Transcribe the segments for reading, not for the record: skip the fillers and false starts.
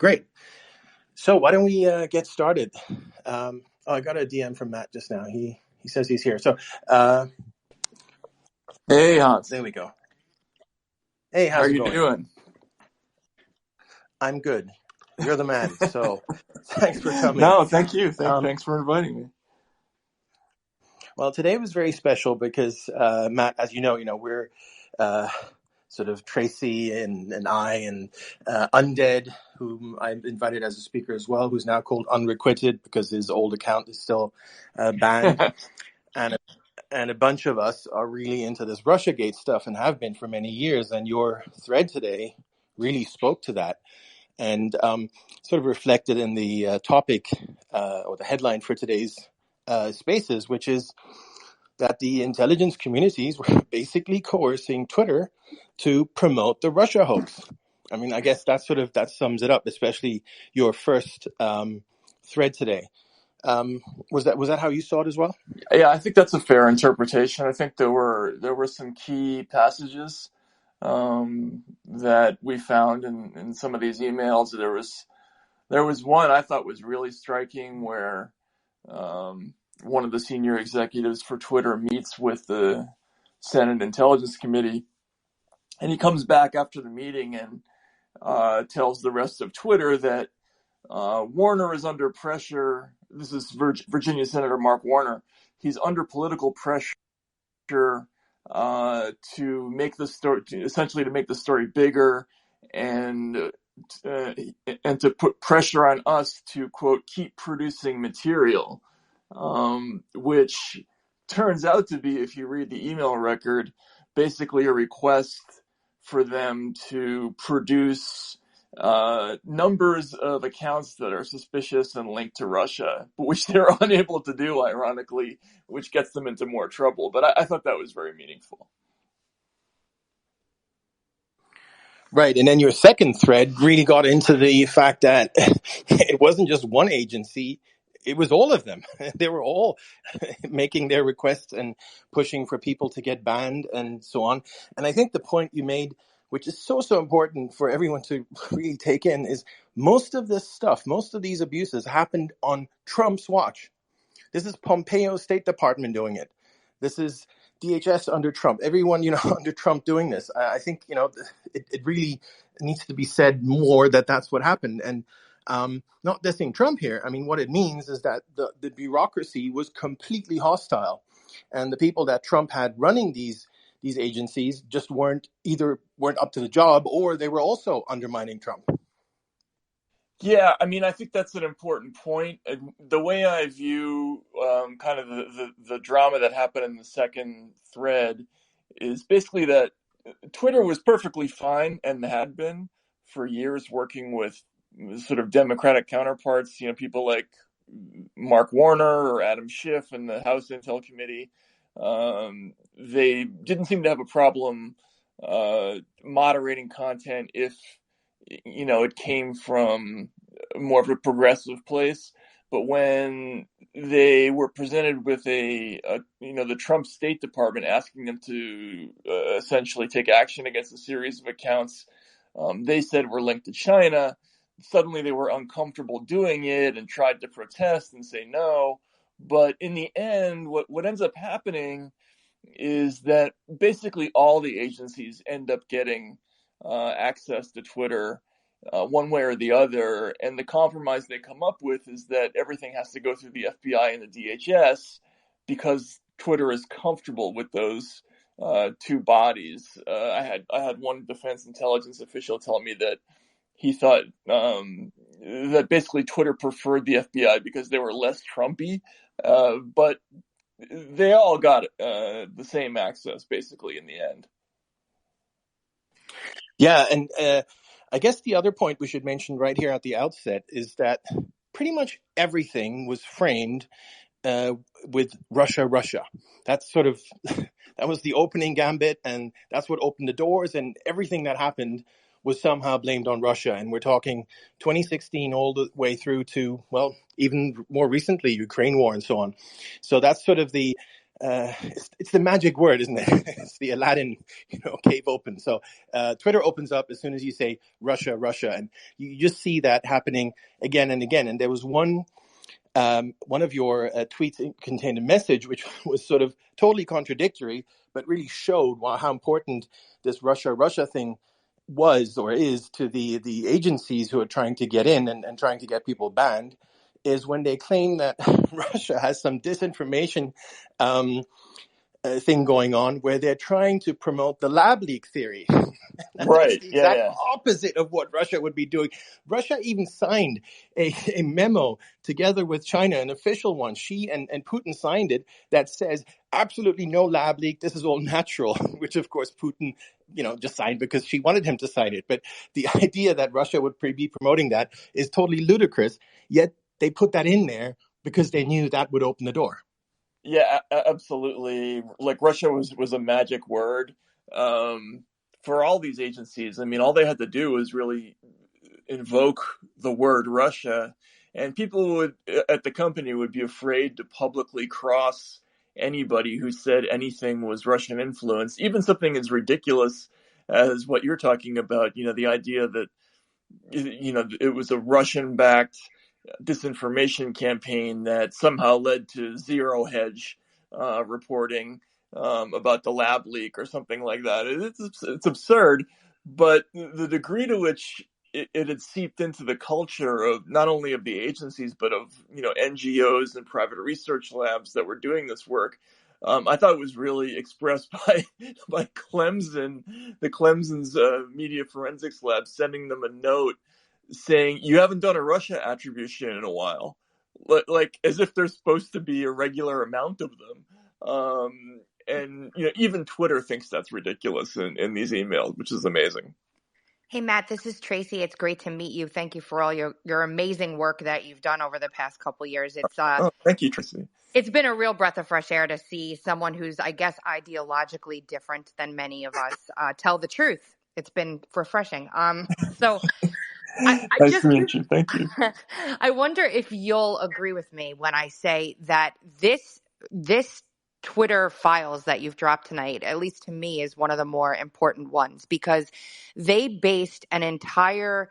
Great. So why don't we get started? I got a DM from Matt just now. He says he's here. So Hey, Hans. there we go. Hey, How how's are it you going? doing? I'm good. You're the man. So thanks for coming. No, thank you. Thanks for inviting me. Well, today was very special because Matt, as you know, we're sort of Tracy and I and Undead, whom I invited as a speaker as well, who's now called Unrequited because his old account is still banned. And a bunch of us are really into this Russiagate stuff and have been for many years. And your thread today really spoke to that and sort of reflected in the topic or the headline for today's spaces, which is that the intelligence communities were basically coercing Twitter to promote the Russia hoax. I mean, I guess that sums it up, especially your first thread today. Was that how you saw it as well? Yeah, I think that's a fair interpretation. I think there were some key passages that we found in some of these emails. There was one I thought was really striking where one of the senior executives for Twitter meets with the Senate Intelligence Committee, and he comes back after the meeting and tells the rest of Twitter that Warner is under pressure. This is Virginia Senator Mark Warner. He's under political pressure to make the story, essentially to make the story bigger, and to put pressure on us to, quote, keep producing material, which turns out to be, if you read the email record, basically a request for them to produce numbers of accounts that are suspicious and linked to Russia, but which they're unable to do, ironically, which gets them into more trouble. But I thought that was very meaningful. Right. And then your second thread really got into the fact that it wasn't just one agency. It was all of them. They were all making their requests and pushing for people to get banned and so on. And I think the point you made, which is so important for everyone to really take in, is most of this stuff, most of these abuses happened on Trump's watch. This is Pompeo's State Department doing it. This is DHS under Trump. Everyone, under Trump doing this. I think, it really needs to be said more that that's what happened. And not dissing Trump here. I mean, what it means is that the bureaucracy was completely hostile. And the people that Trump had running these agencies just weren't up to the job, or they were also undermining Trump. Yeah, I mean, I think that's an important point. The way I view kind of the drama that happened in the second thread is basically that Twitter was perfectly fine and had been for years working with sort of Democratic counterparts, people like Mark Warner or Adam Schiff in the House Intel Committee. They didn't seem to have a problem moderating content if it came from more of a progressive place. But when they were presented with the Trump State Department asking them to essentially take action against a series of accounts they said were linked to China, suddenly they were uncomfortable doing it and tried to protest and say no. But in the end, what ends up happening is that basically all the agencies end up getting access to Twitter one way or the other. And the compromise they come up with is that everything has to go through the FBI and the DHS because Twitter is comfortable with those two bodies. I had one defense intelligence official tell me that he thought that basically Twitter preferred the FBI because they were less Trumpy, but they all got the same access basically in the end. Yeah, and I guess the other point we should mention right here at the outset is that pretty much everything was framed with Russia. That's sort of that was the opening gambit, and that's what opened the doors, and everything that happened was somehow blamed on Russia. And we're talking 2016 all the way through to, well, even more recently, Ukraine war and so on. So that's sort of the it's the magic word, isn't it? It's the Aladdin, cave open. So Twitter opens up as soon as you say Russia, Russia, and you just see that happening again and again. And there was one of your tweets contained a message which was sort of totally contradictory, but really showed how important this Russia, Russia thing was or is to the agencies who are trying to get in and trying to get people banned, is when they claim that Russia has some disinformation thing going on where they're trying to promote the lab leak theory. That's Right. the Yeah. exact Yeah. opposite of what Russia would be doing. Russia even signed a memo together with China, an official one. She and Putin signed it, that says absolutely no lab leak. This is all natural, which of course Putin, just signed because she wanted him to sign it. But the idea that Russia would be promoting that is totally ludicrous. Yet they put that in there because they knew that would open the door. Yeah, absolutely. Like Russia was a magic word for all these agencies. I mean, all they had to do was really invoke the word Russia, and people at the company would be afraid to publicly cross anybody who said anything was Russian influence, even something as ridiculous as what you're talking about. The idea that it was a Russian-backed disinformation campaign that somehow led to Zero Hedge reporting about the lab leak or something like that. It's absurd, but the degree to which it had seeped into the culture of not only of the agencies but of NGOs and private research labs that were doing this work. I thought it was really expressed by Clemson, the Clemson's media forensics lab, sending them a note saying, "You haven't done a Russia attribution in a while," like as if there's supposed to be a regular amount of them. And even Twitter thinks that's ridiculous in these emails, which is amazing. Hey, Matt, this is Tracy. It's great to meet you. Thank you for all your amazing work that you've done over the past couple years. Thank you, Tracy. It's been a real breath of fresh air to see someone who's, I guess, ideologically different than many of us tell the truth. It's been refreshing. So Nice to meet you. Thank you. I wonder if you'll agree with me when I say that this Twitter files that you've dropped tonight, at least to me, is one of the more important ones, because they based an entire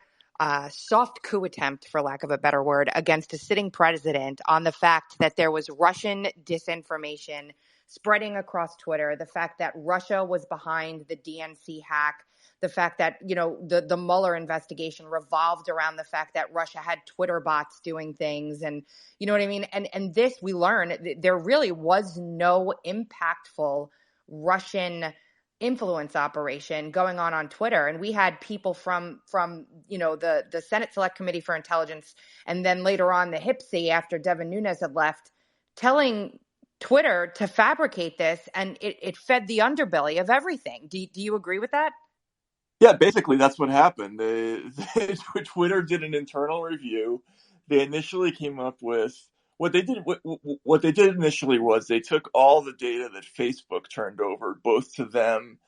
soft coup attempt, for lack of a better word, against a sitting president on the fact that there was Russian disinformation spreading across Twitter, the fact that Russia was behind the DNC hack, the fact that, the Mueller investigation revolved around the fact that Russia had Twitter bots doing things. And you know what I mean? And this, we learn there really was no impactful Russian influence operation going on Twitter. And we had people from the Senate Select Committee for Intelligence, and then later on the HIPSI after Devin Nunes had left, telling Twitter to fabricate this, and it fed the underbelly of everything. Do you agree with that? Yeah, basically that's what happened. Twitter did an internal review. They initially came up with what they did. What they did initially was they took all the data that Facebook turned over, both to them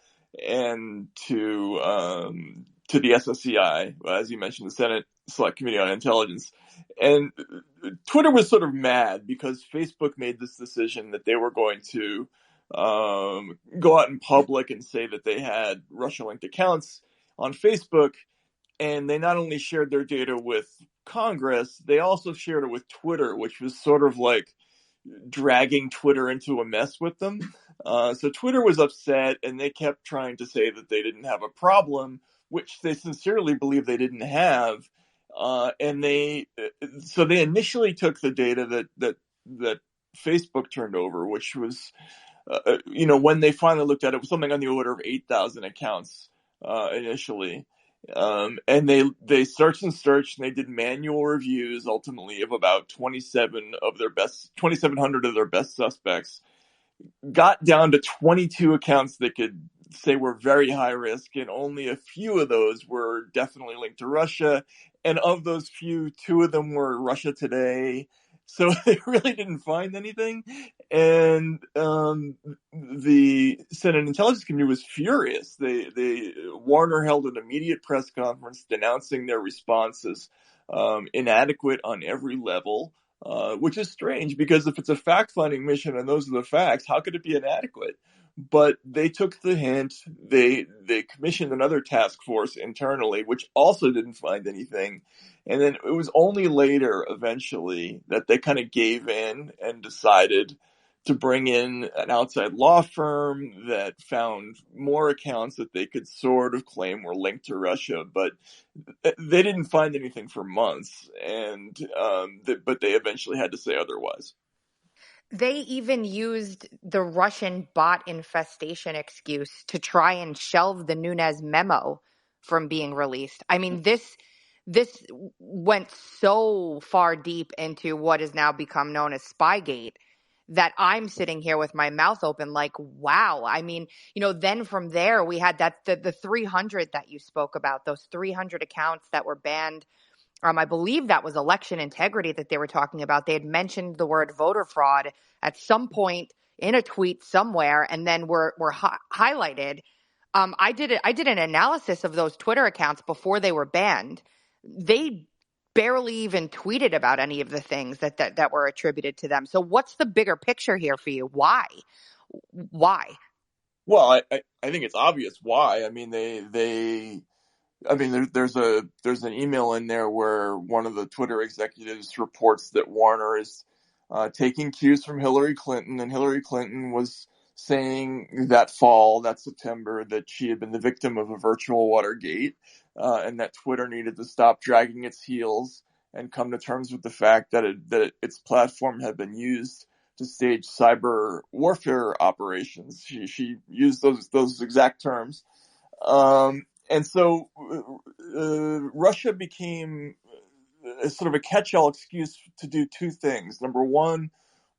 and to the SSCI, as you mentioned, the Senate Select Committee on Intelligence. And Twitter was sort of mad because Facebook made this decision that they were going to go out in public and say that they had Russia-linked accounts on Facebook, and they not only shared their data with Congress, they also shared it with Twitter, which was sort of like dragging Twitter into a mess with them. So Twitter was upset, and they kept trying to say that they didn't have a problem, which they sincerely believe they didn't have. And they initially took the data that Facebook turned over, which was when they finally looked at it, it was something on the order of 8,000 accounts initially. And they searched and searched, and they did manual reviews ultimately of about 2,700 of their best suspects. Got down to 22 accounts that could say were very high risk, and only a few of those were definitely linked to Russia. And of those few, 2 of them were Russia Today. So they really didn't find anything. And the Senate Intelligence Committee was furious. Warner held an immediate press conference denouncing their response as inadequate on every level. which is strange because if it's a fact-finding mission and those are the facts, how could it be inadequate? But they took the hint. They commissioned another task force internally, which also didn't find anything. And then it was only later, eventually, that they kind of gave in and decided to bring in an outside law firm that found more accounts that they could sort of claim were linked to Russia. But they didn't find anything for months, and but they eventually had to say otherwise. They even used the Russian bot infestation excuse to try and shelve the Nunes memo from being released. I mean, this went so far deep into what has now become known as Spygate that I'm sitting here with my mouth open like, wow. I mean, then from there we had the 300 that you spoke about, those 300 accounts that were banned. I believe that was election integrity that they were talking about. They had mentioned the word voter fraud at some point in a tweet somewhere, and then were highlighted. I did an analysis of those Twitter accounts before they were banned. They barely even tweeted about any of the things that were attributed to them. So what's the bigger picture here for you? Why? Well, I think it's obvious why. I mean, there's an email in there where one of the Twitter executives reports that Warner is taking cues from Hillary Clinton, and Hillary Clinton was saying that September, that she had been the victim of a virtual Watergate, and that Twitter needed to stop dragging its heels and come to terms with the fact that its platform had been used to stage cyber warfare operations. She used those exact terms. And so Russia became sort of a catch-all excuse to do two things. Number one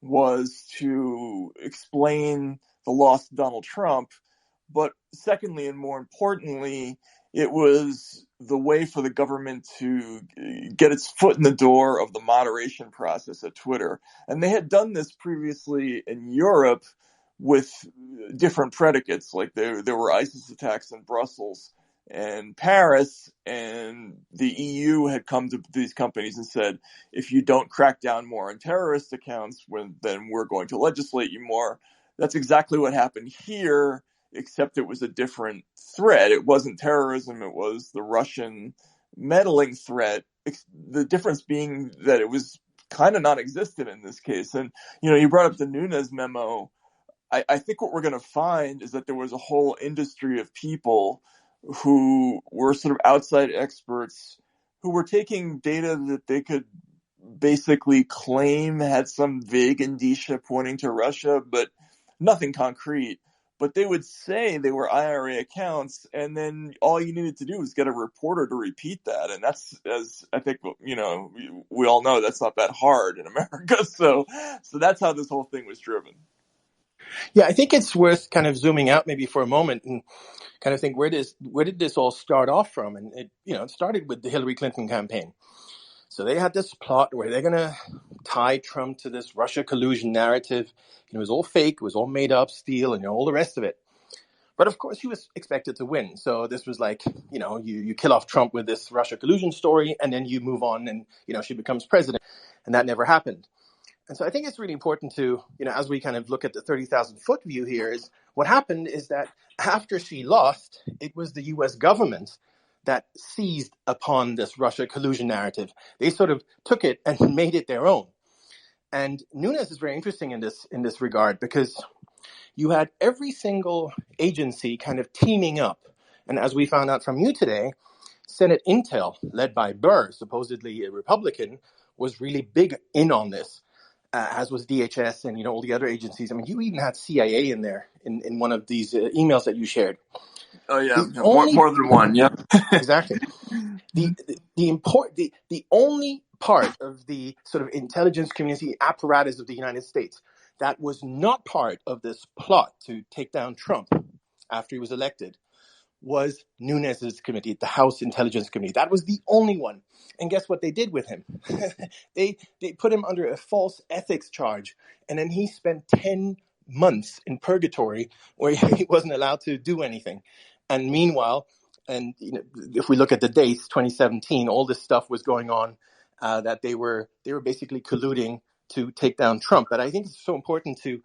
was to explain the loss of Donald Trump. But secondly, and more importantly, it was the way for the government to get its foot in the door of the moderation process at Twitter. And they had done this previously in Europe with different predicates. Like there were ISIS attacks in Brussels and Paris, and the EU had come to these companies and said, if you don't crack down more on terrorist accounts, then we're going to legislate you more. That's exactly what happened here, except it was a different threat. It wasn't terrorism, it was the Russian meddling threat. The difference being that it was kind of non-existent in this case. And, you brought up the Nunes memo. I think what we're going to find is that there was a whole industry of people who were sort of outside experts who were taking data that they could basically claim had some vague indicia pointing to Russia, but nothing concrete. But they would say they were IRA accounts, and then all you needed to do was get a reporter to repeat that. And that's, as I think, we all know, that's not that hard in America. So that's how this whole thing was driven. Yeah, I think it's worth kind of zooming out maybe for a moment and kind of think where did this all start off from? And it started with the Hillary Clinton campaign. So they had this plot where they're going to tie Trump to this Russia collusion narrative. It was all fake, it was all made up, steel, and all the rest of it. But of course, he was expected to win. So this was like, you kill off Trump with this Russia collusion story, and then you move on, and she becomes president, and that never happened. And so I think it's really important to, as we kind of look at the 30,000-foot view here, is what happened is that after she lost, it was the U.S. government that seized upon this Russia collusion narrative. They sort of took it and made it their own. And Nunes is very interesting in this regard, because you had every single agency kind of teaming up. And as we found out from you today, Senate Intel, led by Burr, supposedly a Republican, was really big in on this. As was DHS and, all the other agencies. I mean, you even had CIA in there in one of these emails that you shared. Oh, yeah. More than one, yeah. Exactly. The only part of the sort of intelligence community apparatus of the United States that was not part of this plot to take down Trump after he was elected was Nunes's committee, the House Intelligence Committee. That was the only one. And guess what they did with him? They put him under a false ethics charge, and then he spent 10 months in purgatory where he wasn't allowed to do anything. And meanwhile, and if we look at the dates, 2017, all this stuff was going on that they were basically colluding to take down Trump. But I think it's so important to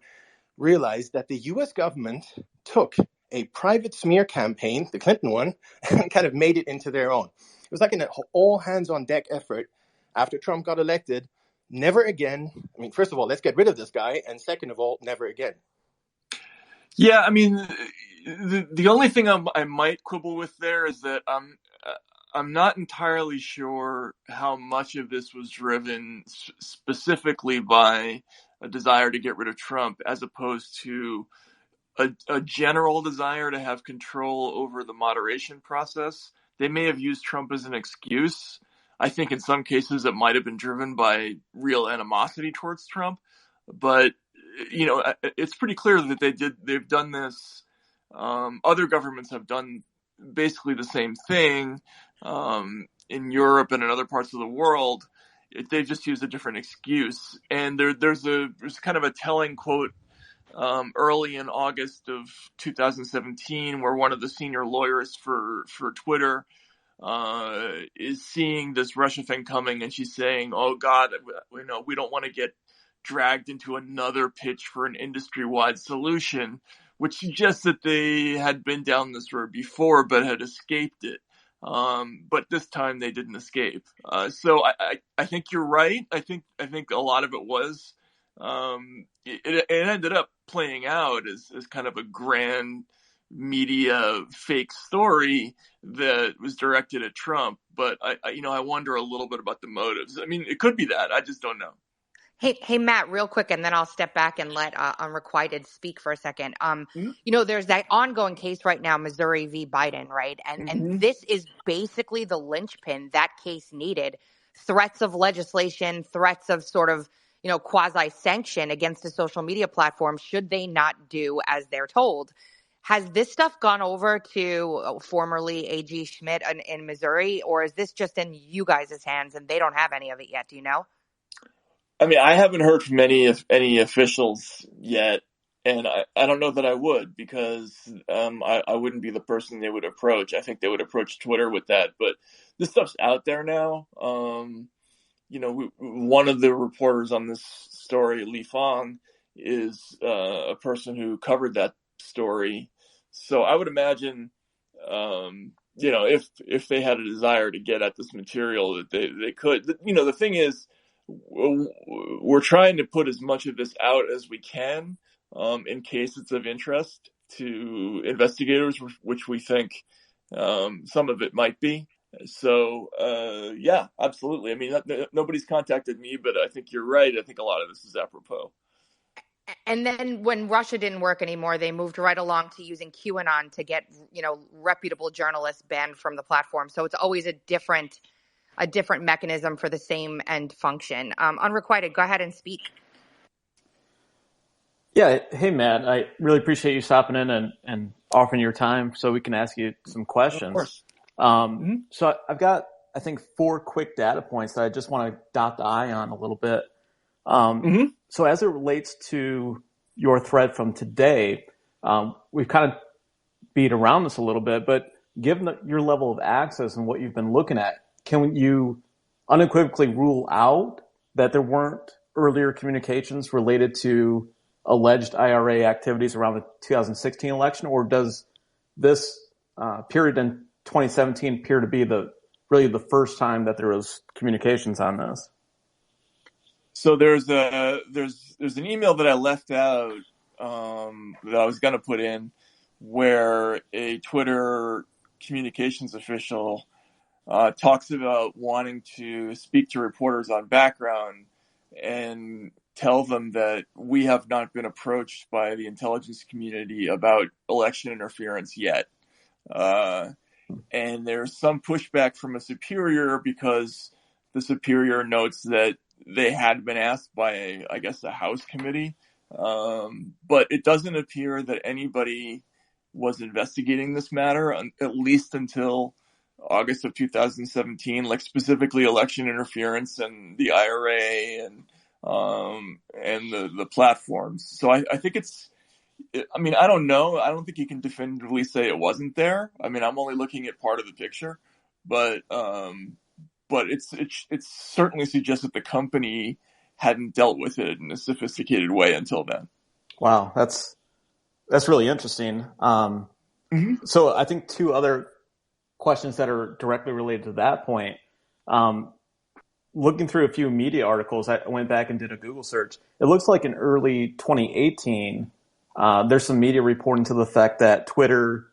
realize that the U.S. government took a private smear campaign, the Clinton one, and kind of made it into their own. It was like an all hands on deck effort after Trump got elected. Never again. I mean, first of all, let's get rid of this guy. And second of all, never again. Yeah, I mean, the only thing I might quibble with there is that I'm not entirely sure how much of this was driven specifically by a desire to get rid of Trump as opposed to a general desire to have control over the moderation process. They may have used Trump as an excuse. I think in some cases it might have been driven by real animosity towards Trump, but it's pretty clear that they've done this. Other governments have done basically the same thing in Europe and in other parts of the world. They've just used a different excuse. And there's kind of a telling quote early in August of 2017 where one of the senior lawyers for Twitter is seeing this Russia thing coming, and she's saying, "Oh God, we don't want to get dragged into another pitch for an industry-wide solution," which suggests that they had been down this road before but had escaped it. But this time they didn't escape. So I think you're right. I think a lot of it was it ended up playing out as kind of a grand media fake story that was directed at Trump. But I wonder a little bit about the motives. I mean, it could be that. I just don't know. Hey, Matt, real quick, and then I'll step back and let Unrequited speak for a second. There's that ongoing case right now, Missouri v. Biden, right? And this is basically the linchpin that case needed. Threats of legislation, threats of sort of, quasi-sanction against a social media platform should they not do as they're told. Has this stuff gone over to formerly A.G. Schmidt in Missouri, or is this just in you guys' hands and they don't have any of it yet? Do you know? I mean, I haven't heard from any officials yet, and I don't know that I would, because I wouldn't be the person they would approach. I think they would approach Twitter with that, but this stuff's out there now. One of the reporters on this story, Li Fang, is a person who covered that story. So I would imagine, if they had a desire to get at this material, that they could. The thing is, we're trying to put as much of this out as we can in case it's of interest to investigators, which we think some of it might be. So, yeah, absolutely. I mean, nobody's contacted me, but I think you're right. I think a lot of this is apropos. And then when Russia didn't work anymore, they moved right along to using QAnon to get, reputable journalists banned from the platform. So it's always a different mechanism for the same end function. Unrequited, go ahead and speak. Yeah. Hey, Matt, I really appreciate you stopping in and offering your time so we can ask you some questions. Of course. So I've got, I think, 4 quick data points that I just want to dot the I on a little bit. So as it relates to your thread from today, we've kind of beat around this a little bit, but given your level of access and what you've been looking at, can you unequivocally rule out that there weren't earlier communications related to alleged IRA activities around the 2016 election, or does this period in 2017 appear to be really the first time that there was communications on this? So there's an email that I left out that I was going to put in, where a Twitter communications official talks about wanting to speak to reporters on background and tell them that we have not been approached by the intelligence community about election interference yet. And there's some pushback from a superior, because the superior notes that they had been asked by, I guess, a House committee. But it doesn't appear that anybody was investigating this matter, at least until August of 2017, like specifically election interference and the IRA and the platforms. So I think I don't know. I don't think you can definitively say it wasn't there. I mean, I'm only looking at part of the picture, but but it certainly suggests that the company hadn't dealt with it in a sophisticated way until then. Wow, that's really interesting. So I think two other questions that are directly related to that point. Looking through a few media articles, I went back and did a Google search. It looks like in early 2018, there's some media reporting to the fact that Twitter,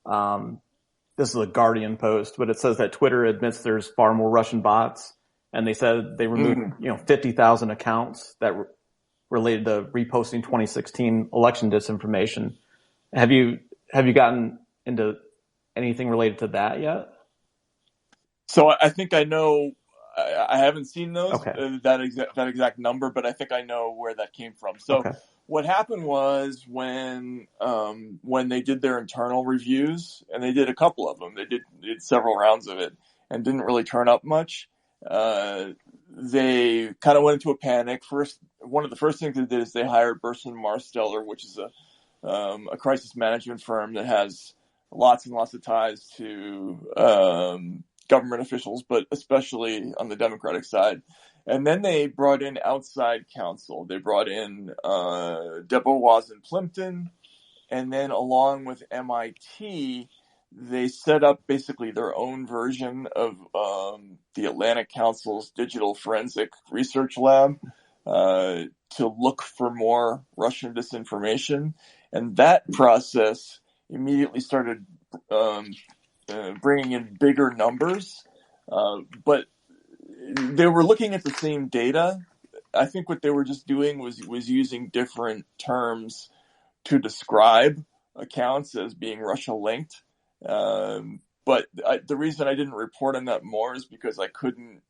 this is a Guardian post, but it says that Twitter admits there's far more Russian bots, and they said they removed 50,000 accounts that related to reposting 2016 election disinformation. Have you gotten into anything related to that yet? So I think I know. I haven't seen those, okay. that exact number, but I think I know where that came from. So what happened was when they did their internal reviews, and they did a couple of them, they did several rounds of it, and didn't really turn up much. They kind of went into a panic. One of the first things they did is they hired Burson Marsteller, which is a crisis management firm that has lots and lots of ties to government officials, but especially on the Democratic side. And then they brought in outside counsel. They brought in Deborah Plimpton, and then along with MIT, they set up basically their own version of the Atlantic Council's Digital Forensic Research Lab to look for more Russian disinformation. And that process immediately started bringing in bigger numbers, but they were looking at the same data. I think what they were just doing was using different terms to describe accounts as being Russia linked. But the reason I didn't report on that more is because I couldn't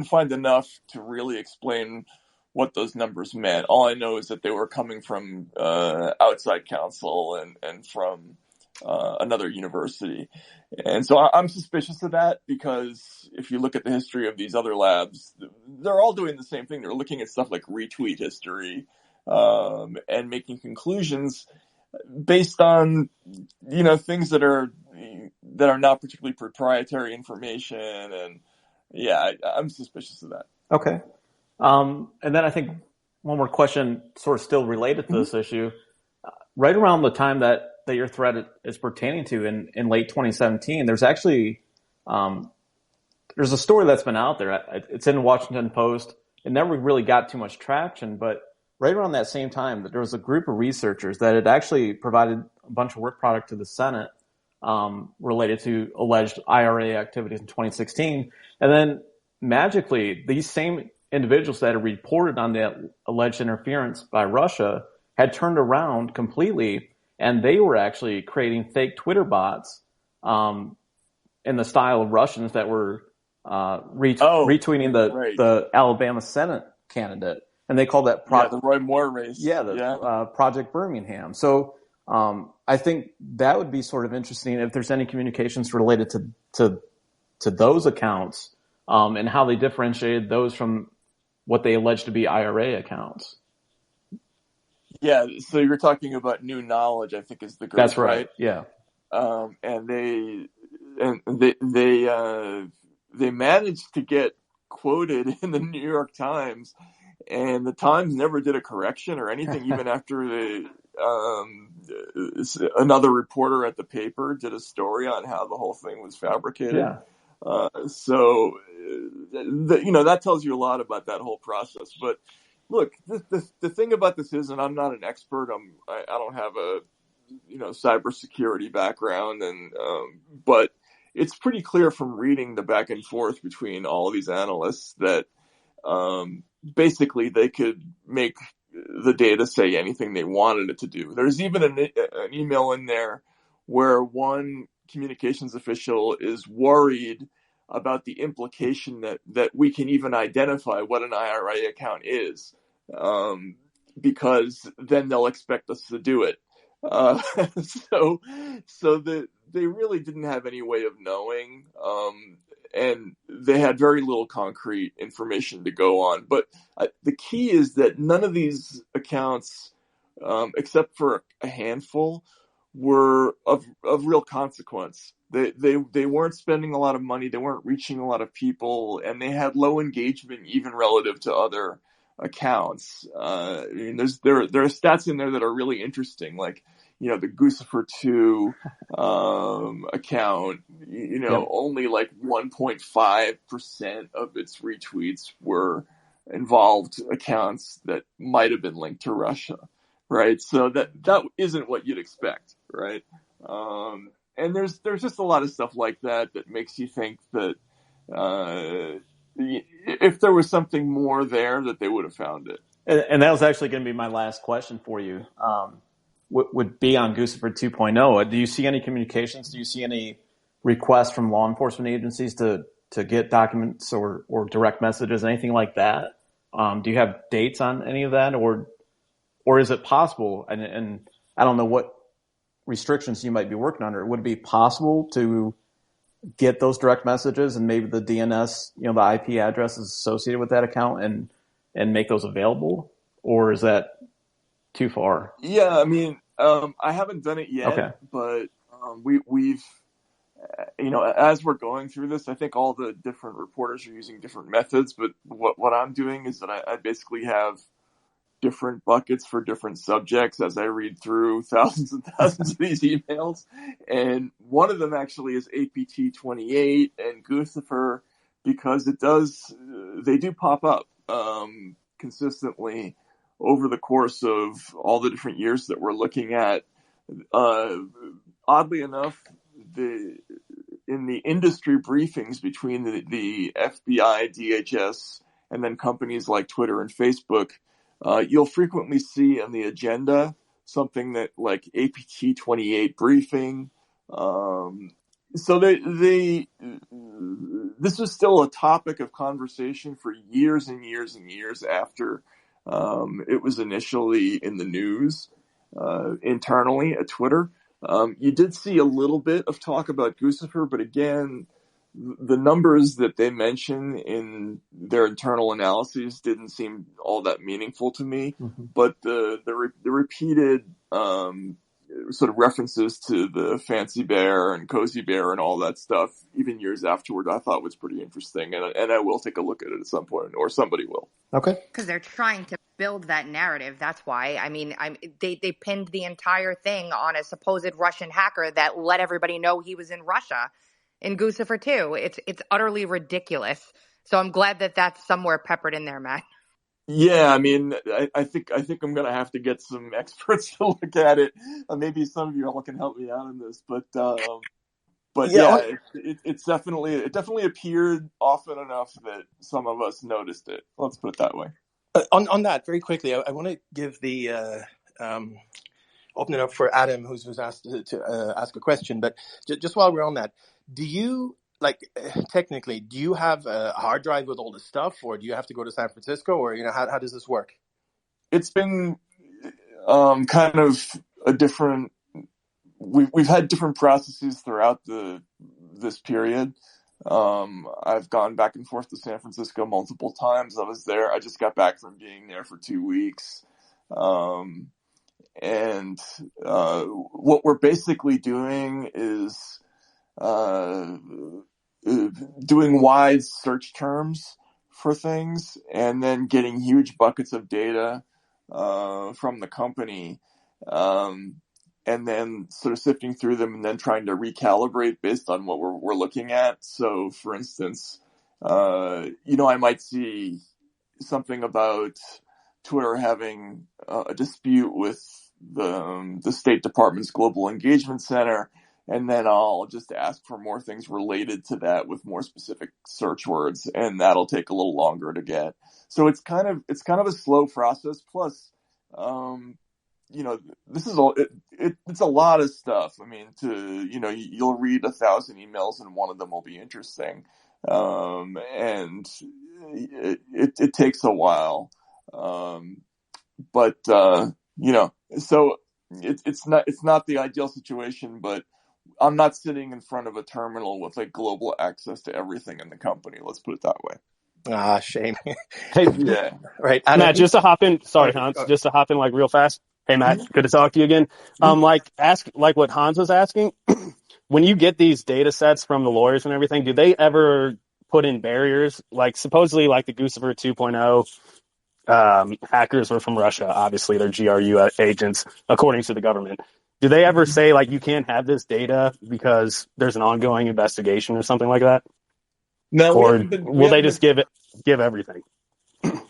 find enough to really explain what those numbers meant. All I know is that they were coming from outside counsel and from another university. And so I'm suspicious of that, because if you look at the history of these other labs, they're all doing the same thing. They're looking at stuff like retweet history and making conclusions based on things that are not particularly proprietary information. And I'm suspicious of that. Okay. And then I think one more question, sort of still related to this issue. Right around the time that your thread is pertaining to in late 2017, there's actually there's a story that's been out there. It's in the Washington Post. It never really got too much traction, but right around that same time, there was a group of researchers that had actually provided a bunch of work product to the Senate related to alleged IRA activities in 2016. And then magically, these same individuals that had reported on the alleged interference by Russia had turned around completely, and they were actually creating fake Twitter bots in the style of Russians that were retweeting the Alabama Senate candidate. And they called that the Roy Moore race. Project Birmingham. So I think that would be sort of interesting if there's any communications related to those accounts and how they differentiated those from what they alleged to be IRA accounts. Yeah, so you're talking about New Knowledge, I think, is the group. That's right. Yeah. And they managed to get quoted in the New York Times, and the Times never did a correction or anything, even after another reporter at the paper did a story on how the whole thing was fabricated. Yeah. So that tells you a lot about that whole process. But look, the thing about this is, and I'm not an expert. I don't have a cybersecurity background, but it's pretty clear from reading the back and forth between all of these analysts that basically they could make the data say anything they wanted it to do. There's even an email in there where one communications official is worried about the implication that we can even identify what an IRA account is, because then they'll expect us to do it. So they really didn't have any way of knowing, and they had very little concrete information to go on. But the key is that none of these accounts, except for a handful, were of real consequence. They weren't spending a lot of money, they weren't reaching a lot of people, and they had low engagement even relative to other accounts. I mean, there are stats in there that are really interesting, like, the Guccifer 2 account, Yep. only like 1.5% of its retweets were involved accounts that might have been linked to Russia, right? So that isn't what you'd expect, right? And there's just a lot of stuff like that makes you think that if there was something more there, that they would have found it. And that was actually going to be my last question for you. Would be on Guccifer 2.0. Do you see any communications? Do you see any requests from law enforcement agencies to get documents or direct messages, anything like that? Do you have dates on any of that, or is it possible? And I don't know what restrictions you might be working under. Would it be possible to get those direct messages and maybe the DNS, the IP addresses associated with that account and make those available, or is that too far? Yeah, I mean, I haven't done it yet, okay. But we've, as we're going through this, I think all the different reporters are using different methods. But what I'm doing is that I basically have different buckets for different subjects as I read through thousands and thousands of these emails. And one of them actually is APT 28 and Guccifer, because they do pop up consistently over the course of all the different years that we're looking at. Oddly enough, in the industry briefings between the FBI, DHS, and then companies like Twitter and Facebook, you'll frequently see on the agenda something that like APT 28 briefing. So this was still a topic of conversation for years and years and years after it was initially in the news internally at Twitter. You did see a little bit of talk about Guccifer, but again, the numbers that they mention in their internal analyses didn't seem all that meaningful to me. Mm-hmm. But the repeated sort of references to the Fancy Bear and Cozy Bear and all that stuff, even years afterward, I thought was pretty interesting, and I will take a look at it at some point, or somebody will. Okay. Because they're trying to build that narrative. That's why. I mean, they pinned the entire thing on a supposed Russian hacker that let everybody know he was in Russia in Guccifer 2. It's utterly ridiculous. So I'm glad that that's somewhere peppered in there, Matt. Yeah, I mean, I think I'm gonna have to get some experts to look at it. Maybe some of you all can help me out on this, but yeah, it definitely appeared often enough that some of us noticed it. Let's put it that way. On that, very quickly, I want to give the open it up for Adam, who's asked to ask a question. But just while we're on that, do you technically, do you have a hard drive with all the stuff, or do you have to go to San Francisco, or how does this work? It's been kind of a different. We've had different processes throughout this period. I've gone back and forth to San Francisco multiple times. I was there. I just got back from being there for 2 weeks. And what we're basically doing is doing wide search terms for things and then getting huge buckets of data from the company, and then sort of sifting through them and then trying to recalibrate based on what we're looking at. So, for instance, I might see something about Twitter having a dispute with the State Department's Global Engagement Center, and then I'll just ask for more things related to that with more specific search words, and that'll take a little longer to get. So it's kind of a slow process. Plus, this is it's a lot of stuff. I mean, you'll read 1,000 emails and one of them will be interesting, and it takes a while. But so it's not the ideal situation, but I'm not sitting in front of a terminal with global access to everything in the company. Let's put it that way. Ah, shame. Hey, yeah. Right. Matt, just to hop in. Sorry, Okay. Hans. Just to hop in real fast. Hey, Matt, good to talk to you again. Ask what Hans was asking. when you get these data sets from the lawyers and everything, do they ever put in barriers? Like supposedly like the Guccifer 2.0 hackers were from Russia. Obviously, they're GRU agents, according to the government. Do they ever say, like, you can't have this data because there's an ongoing investigation or something like that? No, Or will they just give everything?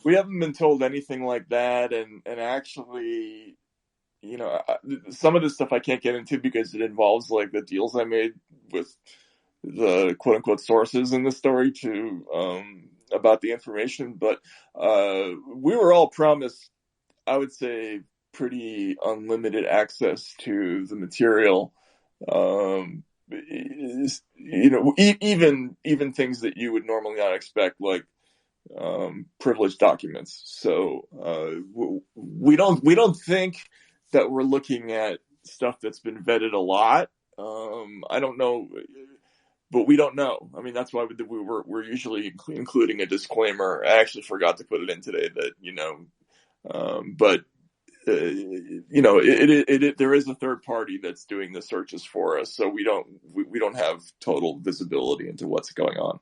We haven't been told anything like that, and actually, some of this stuff I can't get into because it involves like the deals I made with the quote unquote sources in the story about the information. But we were all promised, I would say, pretty unlimited access to the material. Even things that you would normally not expect, like privileged documents. So we don't think that we're looking at stuff that's been vetted a lot. I don't know, but we don't know. I mean, that's why we're usually including a disclaimer. I actually forgot to put it in today that but there is a third party that's doing the searches for us, so we don't have total visibility into what's going on.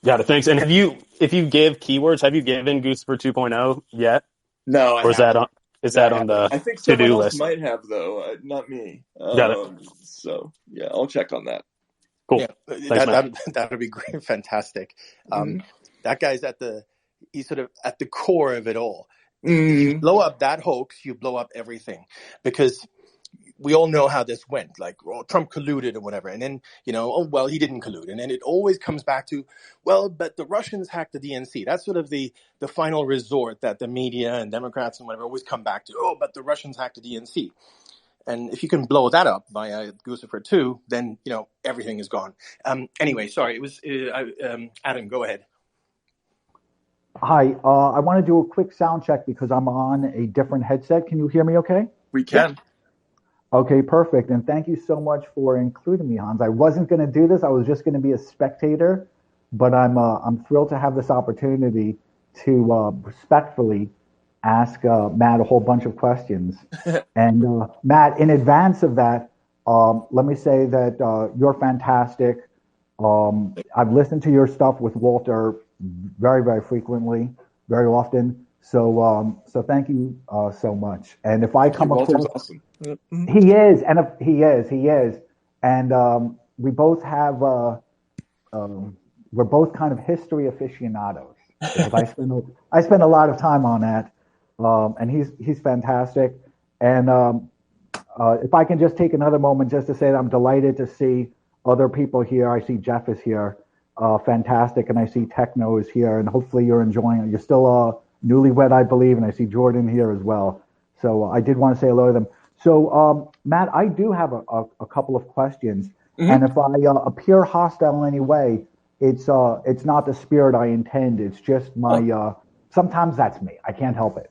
Got it. Thanks. And if you give keywords, have you given Guccifer 2.0 yet? No, or is that on the I think someone to-do else list? might have, though, not me. Got it. So yeah, I'll check on that. Cool. Yeah, Thanks, that would be great, fantastic. That guy's he's sort of at the core of it all. You blow up that hoax, you blow up everything, because we all know how this went. Like, Trump colluded or whatever, and then he didn't collude, and then it always comes back to, but the Russians hacked the DNC. That's sort of the final resort that the media and Democrats and whatever always come back to. But the Russians hacked the DNC. And if you can blow that up via Guccifer 2, then, everything is gone. Anyway, sorry, it was Adam, go ahead. Hi, I want to do a quick sound check because I'm on a different headset. Can you hear me okay? We can. Okay, perfect. And thank you so much for including me, Hans. I wasn't going to do this. I was just going to be a spectator, but I'm thrilled to have this opportunity to respectfully ask Matt a whole bunch of questions. And Matt, in advance of that, let me say that you're fantastic. I've listened to your stuff with Walter very, very frequently, very often. So thank you so much. And if I come across, Walter's awesome. He is, and if he is, and we both have we're both kind of history aficionados. Because I spend a lot of time on that, and he's fantastic. And if I can just take another moment just to say that I'm delighted to see other people here. I see Jeff is here, fantastic, and I see Techno is here, and hopefully you're enjoying it. You're still newlywed, I believe, and I see Jordan here as well. So I did want to say hello to them. So Matt, I do have a couple of questions, and if I appear hostile in any way, it's not the spirit I intend. It's just my sometimes that's me. I can't help it.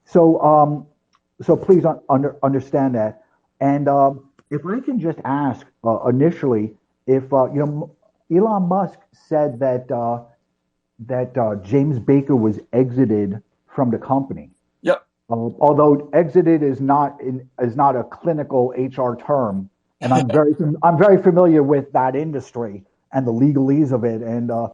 So please understand that. And if I can just ask initially, if Elon Musk said that James Baker was exited from the company. Yep. Although exited is not a clinical HR term, and I'm very familiar with that industry and the legalese of it, and a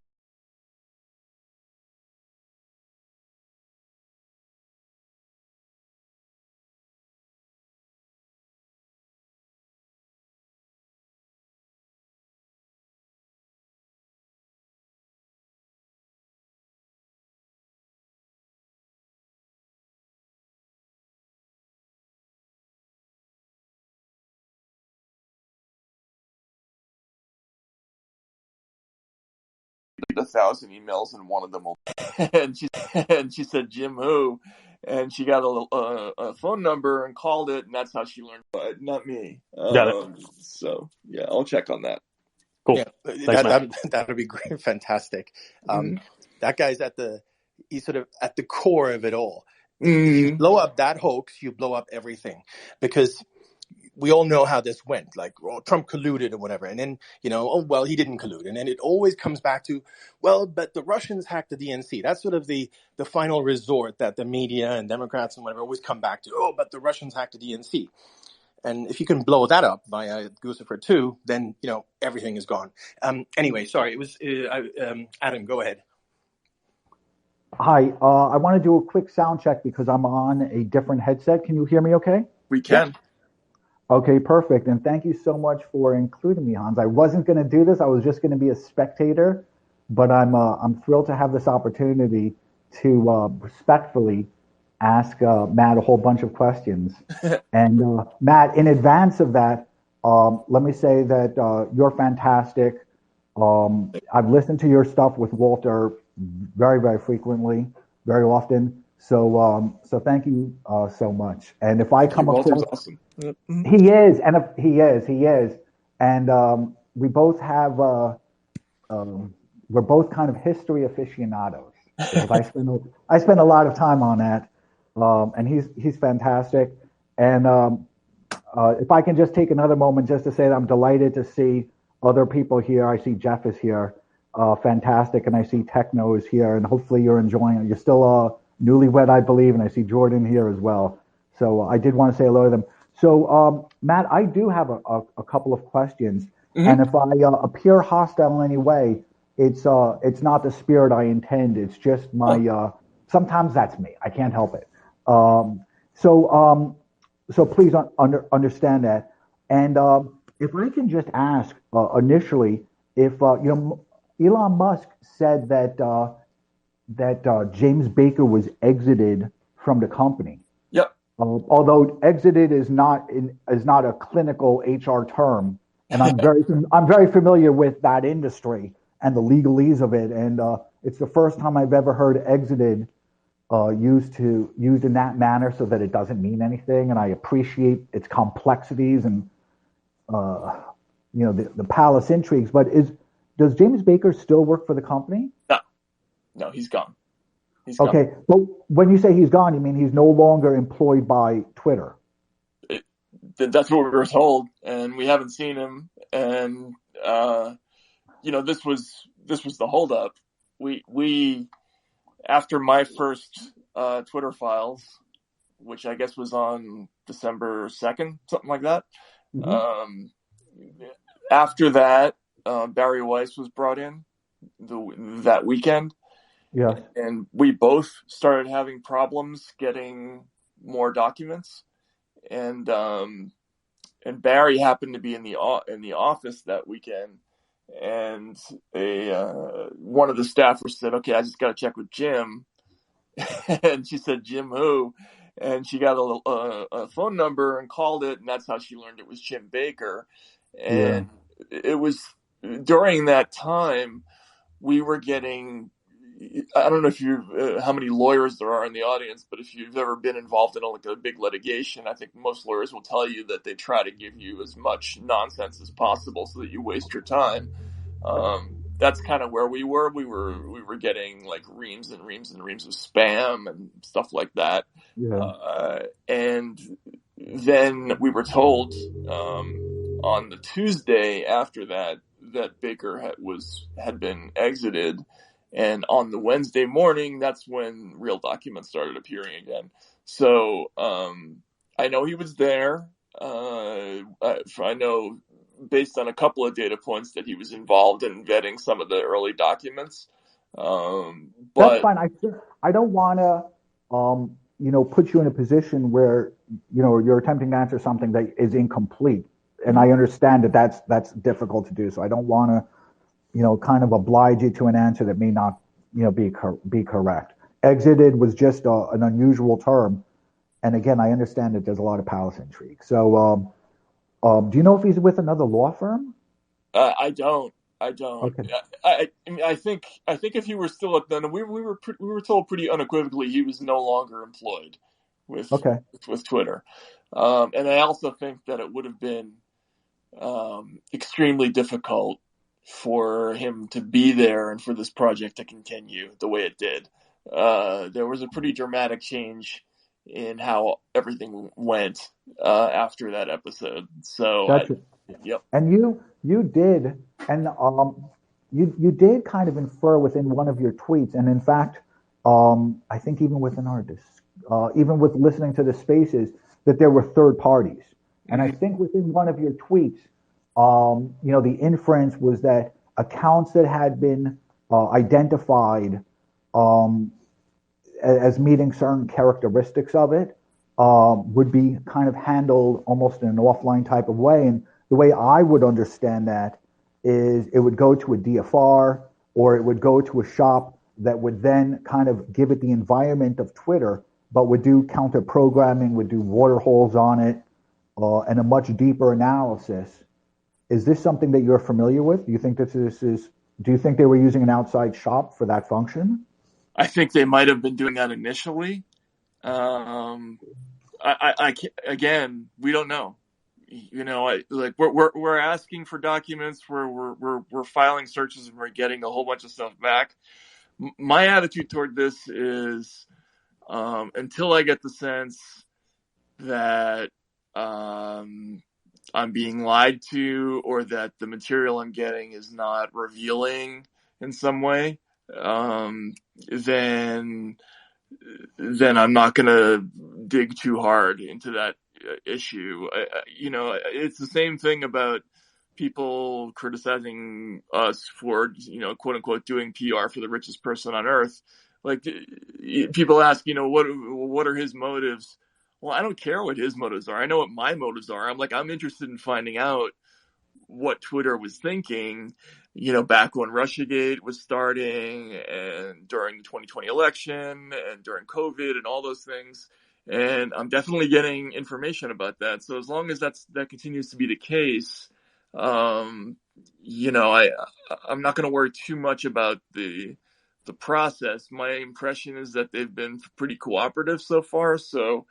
1,000 emails, and one of them will. and she said, Jim who? And she got a phone number and called it, and that's how she learned. But not me. Got it. So yeah, I'll check on that. Cool. Yeah, Thanks, that would be great, fantastic. That guy's he's sort of at the core of it all. You blow up that hoax, you blow up everything, because we all know how this went. Like, Trump colluded or whatever, and then he didn't collude, and then it always comes back to, but the Russians hacked the DNC. That's sort of the final resort that the media and Democrats and whatever always come back to. But the Russians hacked the DNC. And if you can blow that up via Guccifer 2, then, everything is gone. Anyway, sorry, it was Adam, go ahead. Hi, I want to do a quick sound check because I'm on a different headset. Can you hear me okay? We can. Okay, perfect. And thank you so much for including me, Hans. I wasn't going to do this. I was just going to be a spectator, but I'm thrilled to have this opportunity to respectfully ask Matt a whole bunch of questions. And Matt, in advance of that, let me say that you're fantastic. I've listened to your stuff with Walter very, very frequently, very often. So thank you so much. And if I come Walter's across, awesome. he is, and he is, and we both have we're both kind of history aficionados because I spend a lot of time on that, and he's fantastic. And if I can just take another moment just to say that I'm delighted to see other people here. I see Jeff is here, fantastic, and I see Techno is here, and hopefully you're enjoying it. You're still newlywed, I believe, and I see Jordan here as well. So I did want to say hello to them. So Matt, I do have a couple of questions, and if I appear hostile in any way, it's not the spirit I intend. It's just my sometimes that's me. I can't help it. So please understand that. And if I can just ask initially, if Elon Musk said that James Baker was exited from the company. Yep. Although exited is not a clinical HR term, and I'm very familiar with that industry and the legalese of it, and it's the first time I've ever heard exited used in that manner, so that it doesn't mean anything. And I appreciate its complexities and the palace intrigues. But does James Baker still work for the company? No, he's gone. Okay, but when you say he's gone, you mean he's no longer employed by Twitter? That's what we were told, and we haven't seen him. And this was the holdup. We after my first Twitter files, which I guess was on December 2nd, something like that. After that, Barry Weiss was brought in that weekend. Yeah. And we both started having problems getting more documents. And Barry happened to be in the office that weekend. And one of the staffers said, "Okay, I just got to check with Jim." And she said, "Jim who?" And she got a phone number and called it, and that's how she learned it was Jim Baker. And it was during that time we were getting, I don't know if how many lawyers there are in the audience, but if you've ever been involved in a big litigation, I think most lawyers will tell you that they try to give you as much nonsense as possible so that you waste your time. That's kind of where we were. We were getting reams and reams and reams of spam and stuff like that. Yeah. And then we were told on the Tuesday after that Baker had been exited. And on the Wednesday morning, that's when real documents started appearing again. So I know he was there. I know based on a couple of data points that he was involved in vetting some of the early documents. But that's fine. I don't want to put you in a position where you're attempting to answer something that is incomplete. And I understand that that's difficult to do. So I don't want to kind of oblige you to an answer that may not, be correct. Exited was just an unusual term, and again, I understand that there's a lot of palace intrigue. So, do you know if he's with another law firm? I don't. Okay. I think if he were still at then, we were told pretty unequivocally he was no longer employed with Twitter, and I also think that it would have been extremely difficult for him to be there and for this project to continue the way it did. There was a pretty dramatic change in how everything went after that episode. So, yep. And you did, and you did kind of infer within one of your tweets, and in fact, I think even within even with listening to the spaces, that there were third parties. And I think within one of your tweets, the inference was that accounts that had been identified um, as meeting certain characteristics of it would be kind of handled almost in an offline type of way. And the way I would understand that is it would go to a DFR or it would go to a shop that would then kind of give it the environment of Twitter, but would do counter programming, would do water holes on it, and a much deeper analysis. Is this something that you're familiar with? Do you think do you think they were using an outside shop for that function? I think they might have been doing that initially. Again, we don't know. We're asking for documents, we're filing searches, and we're getting a whole bunch of stuff back. My attitude toward this is, until I get the sense that I'm being lied to, or that the material I'm getting is not revealing in some way, then I'm not going to dig too hard into that issue. It's the same thing about people criticizing us for, quote unquote, doing PR for the richest person on earth. Like, people ask, what are his motives? Well, I don't care what his motives are. I know what my motives are. I'm interested in finding out what Twitter was thinking, back when Russiagate was starting, and during the 2020 election, and during COVID, and all those things. And I'm definitely getting information about that. So as long as that continues to be the case, I'm not going to worry too much about the process. My impression is that they've been pretty cooperative so far. So,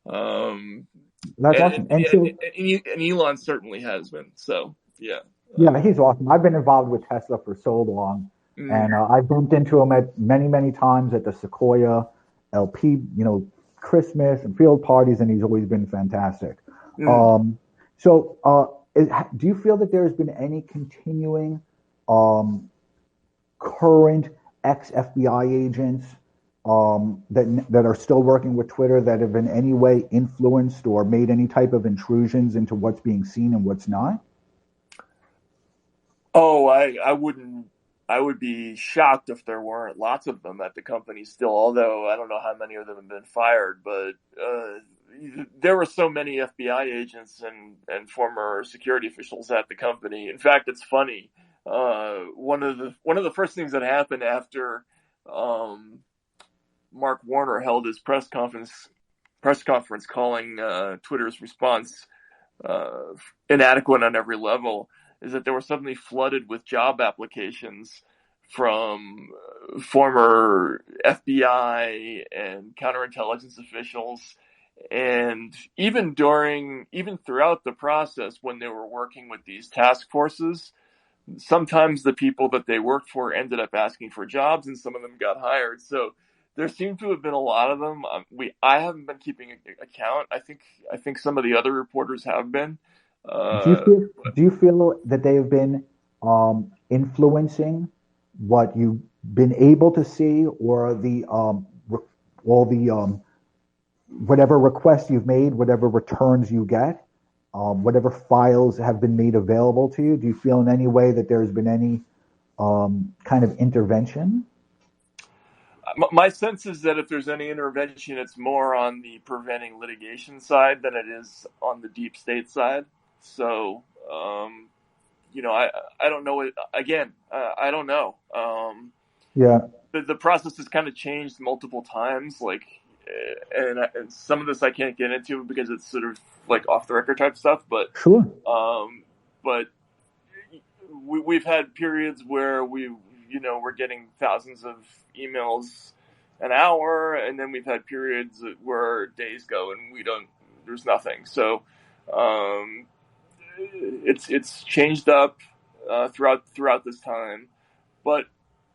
That's awesome. and Elon certainly has been. So, yeah. Yeah, he's awesome. I've been involved with Tesla for so long, and I've bumped into him at many times at the Sequoia LP, Christmas and field parties, and he's always been fantastic. Do you feel that there's been any continuing current ex-FBI agents that are still working with Twitter that have in any way influenced or made any type of intrusions into what's being seen and what's not? Oh, I would be shocked if there weren't lots of them at the company still, although I don't know how many of them have been fired, but there were so many FBI agents and former security officials at the company. In fact, it's funny. One of the first things that happened after Mark Warner held his press conference calling Twitter's response inadequate on every level is that they were suddenly flooded with job applications from former FBI and counterintelligence officials. And even throughout the process, when they were working with these task forces, sometimes the people that they worked for ended up asking for jobs, and some of them got hired. So there seem to have been a lot of them. I haven't been keeping account. I think some of the other reporters have been. Do you feel that they have been influencing what you've been able to see, or whatever requests you've made, whatever returns you get, whatever files have been made available to you? Do you feel in any way that there's been any kind of intervention? My sense is that if there's any intervention, it's more on the preventing litigation side than it is on the deep state side. So, I don't know. Again, I don't know. The process has kind of changed multiple times. And some of this I can't get into because it's sort of like off the record type stuff. But sure. But we've had periods where we're getting thousands of emails an hour, and then we've had periods where days go and there's nothing. So, it's changed up throughout this time, but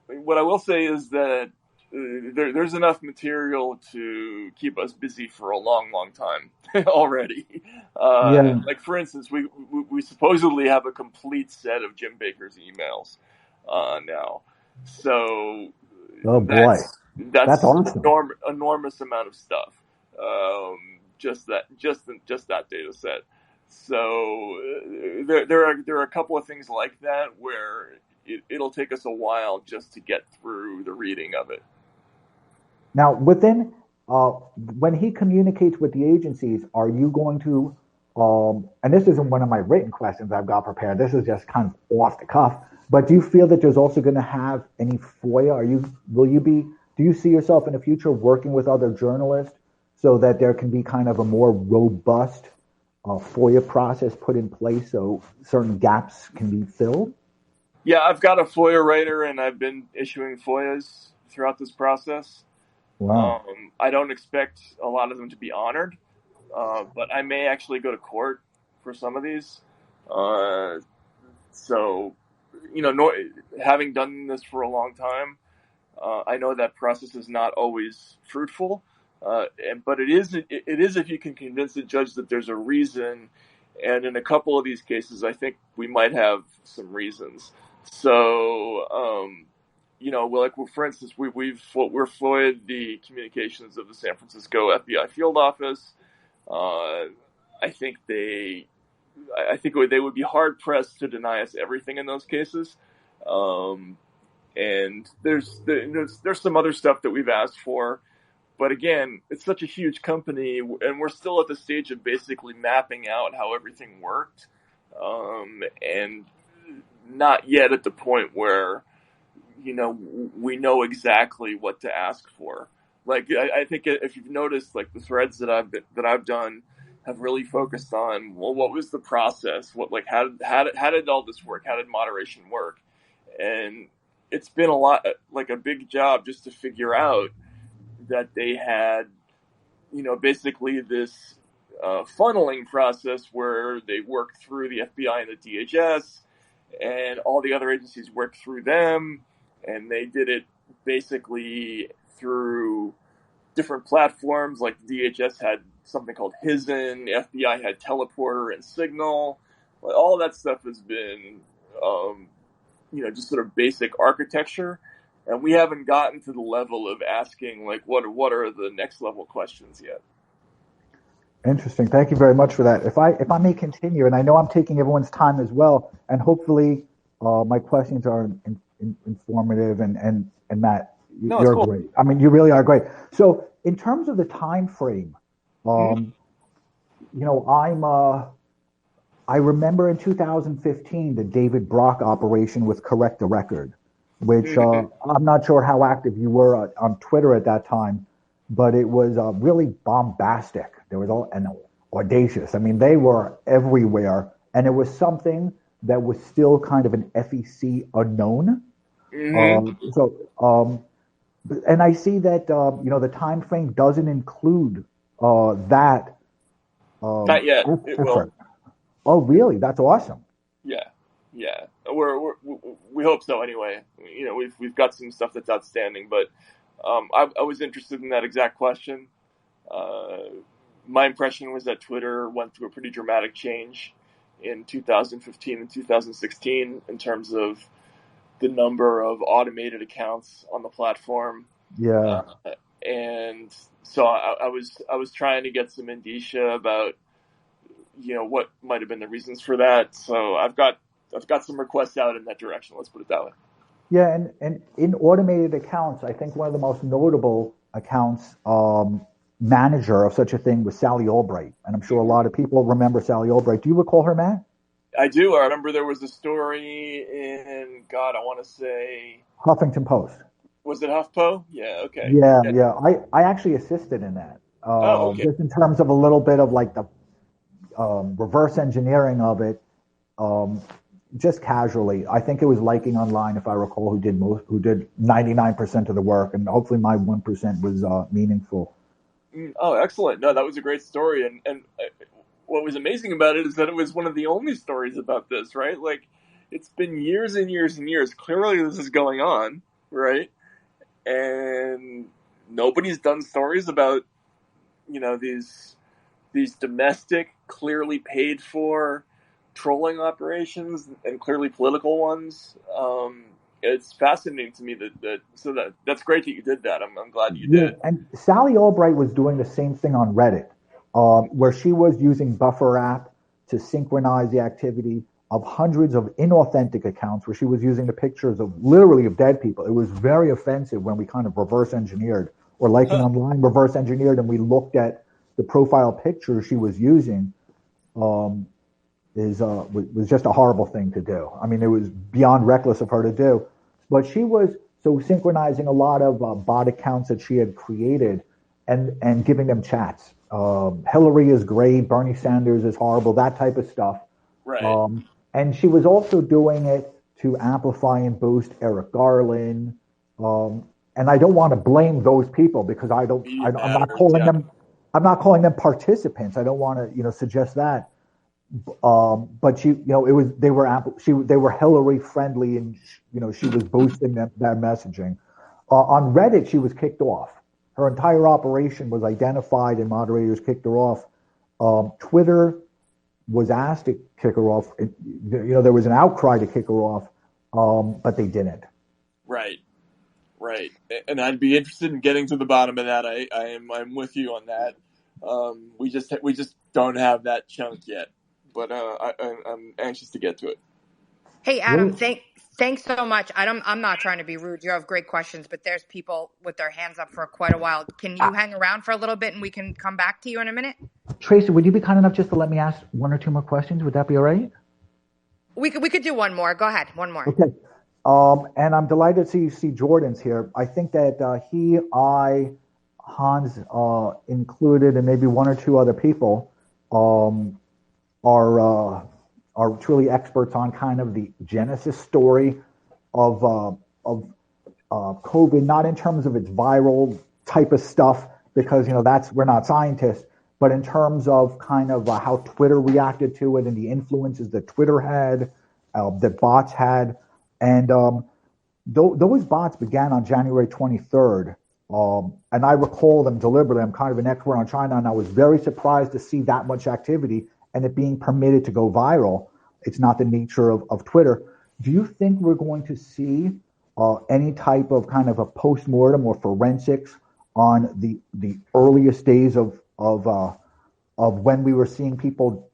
what I will say is that there's enough material to keep us busy for a long time already. Like, for instance, we supposedly have a complete set of Jim Baker's emails now. So oh boy, that's awesome. Enormous amount of stuff. Just that data set. So there are a couple of things like that where it'll take us a while just to get through the reading of it. Now, when he communicates with the agencies, are you going to, and this isn't one of my written questions I've got prepared, this is just kind of off the cuff, but do you feel that there's also going to have any FOIA? Do you see yourself in the future working with other journalists so that there can be kind of a more robust FOIA process put in place so certain gaps can be filled? Yeah, I've got a FOIA writer, and I've been issuing FOIAs throughout this process. Wow. I don't expect a lot of them to be honored, but I may actually go to court for some of these. So, having done this for a long time, I know that process is not always fruitful, but it is if you can convince the judge that there's a reason. And in a couple of these cases, I think we might have some reasons. So, for instance, we're FOIA'd the communications of the San Francisco FBI field office. I think they would be hard pressed to deny us everything in those cases. And there's some other stuff that we've asked for, but again, it's such a huge company, and we're still at the stage of basically mapping out how everything worked, and not yet at the point where we know exactly what to ask for. Like I think if you've noticed, like the threads that I've done have really focused on, well, what was the process? How did all this work? How did moderation work? And it's been a big job just to figure out that they had, basically this funneling process where they worked through the FBI and the DHS, and all the other agencies worked through them, and they did it basically through different platforms. Like the DHS had something called HISN, the FBI had Teleporter and Signal. All of that stuff has been, just sort of basic architecture. And we haven't gotten to the level of asking, like, what are the next level questions yet. Interesting. Thank you very much for that. If I may continue, and I know I'm taking everyone's time as well, and hopefully my questions are informative, and Matt, you're cool. Great. I mean, you really are great. So in terms of the time frame, I remember in 2015 the David Brock operation with Correct the Record, which I'm not sure how active you were on Twitter at that time, but it was really bombastic. There was and audacious. I mean, they were everywhere, and it was something that was still kind of an FEC unknown. And I see that the time frame doesn't include that. Not yet. It will. Oh, really? That's awesome. Yeah. We hope so. Anyway, we've got some stuff that's outstanding, but I was interested in that exact question. My impression was that Twitter went through a pretty dramatic change in 2015 and 2016 in terms of the number of automated accounts on the platform. Yeah. And so I was trying to get some indicia about what might have been the reasons for that. So I've got some requests out in that direction. Let's put it that way. Yeah, and in automated accounts, I think one of the most notable accounts manager of such a thing was Sally Albright, and I'm sure a lot of people remember Sally Albright. Do you recall her, Matt? I do. I remember there was a story in I want to say Huffington Post. Was it HuffPo? Yeah. Okay. Yeah. I actually assisted in that. Okay. Just in terms of a little bit of like the reverse engineering of it, just casually. I think it was Liking Online, if I recall, who did 99% of the work, and hopefully my 1% was meaningful. Oh, excellent! No, that was a great story, and what was amazing about it is that it was one of the only stories about this, right? Like, it's been years and years and years. Clearly, this is going on, right? And nobody's done stories about, these domestic, clearly paid for trolling operations and clearly political ones. It's fascinating to me that's great that you did that. I'm glad you did. And Sally Albright was doing the same thing on Reddit, where she was using Buffer app to synchronize the activity of hundreds of inauthentic accounts where she was using the pictures of literally of dead people. It was very offensive when we kind of reverse engineered, or like an online reverse engineered, and we looked at the profile pictures she was using. Was just a horrible thing to do. I mean, it was beyond reckless of her to do. But she was so synchronizing a lot of bot accounts that she had created and giving them chats. Hillary is great, Bernie Sanders is horrible, that type of stuff. Right. And she was also doing it to amplify and boost Eric Garland. And I don't want to blame those people because I'm not calling them participants. I don't want to, suggest that. But they were Hillary friendly, and she was boosting that messaging. On Reddit, she was kicked off. Her entire operation was identified, and moderators kicked her off. Twitter was asked to kick her off. There was an outcry to kick her off, but they didn't. Right. And I'd be interested in getting to the bottom of that. I'm with you on that. We just don't have that chunk yet. But I'm anxious to get to it. Hey, Adam, thanks so much. I'm not trying to be rude. You have great questions, but there's people with their hands up for quite a while. Can you hang around for a little bit and we can come back to you in a minute? Tracy, would you be kind enough just to let me ask one or two more questions? Would that be all right? We could do one more. Go ahead. One more. Okay. And I'm delighted to see Jordan's here. I think that Hans included, and maybe one or two other people are truly experts on kind of the genesis story of COVID, not in terms of its viral type of stuff, because we're not scientists, but in terms of kind of how Twitter reacted to it and the influences that Twitter had, that bots had, and those bots began on January 23rd. And I recall them deliberately. I'm kind of an expert on China, and I was very surprised to see that much activity and it being permitted to go viral. It's not the nature of Twitter. Do you think we're going to see any type of kind of a post-mortem or forensics on the earliest days of when we were seeing people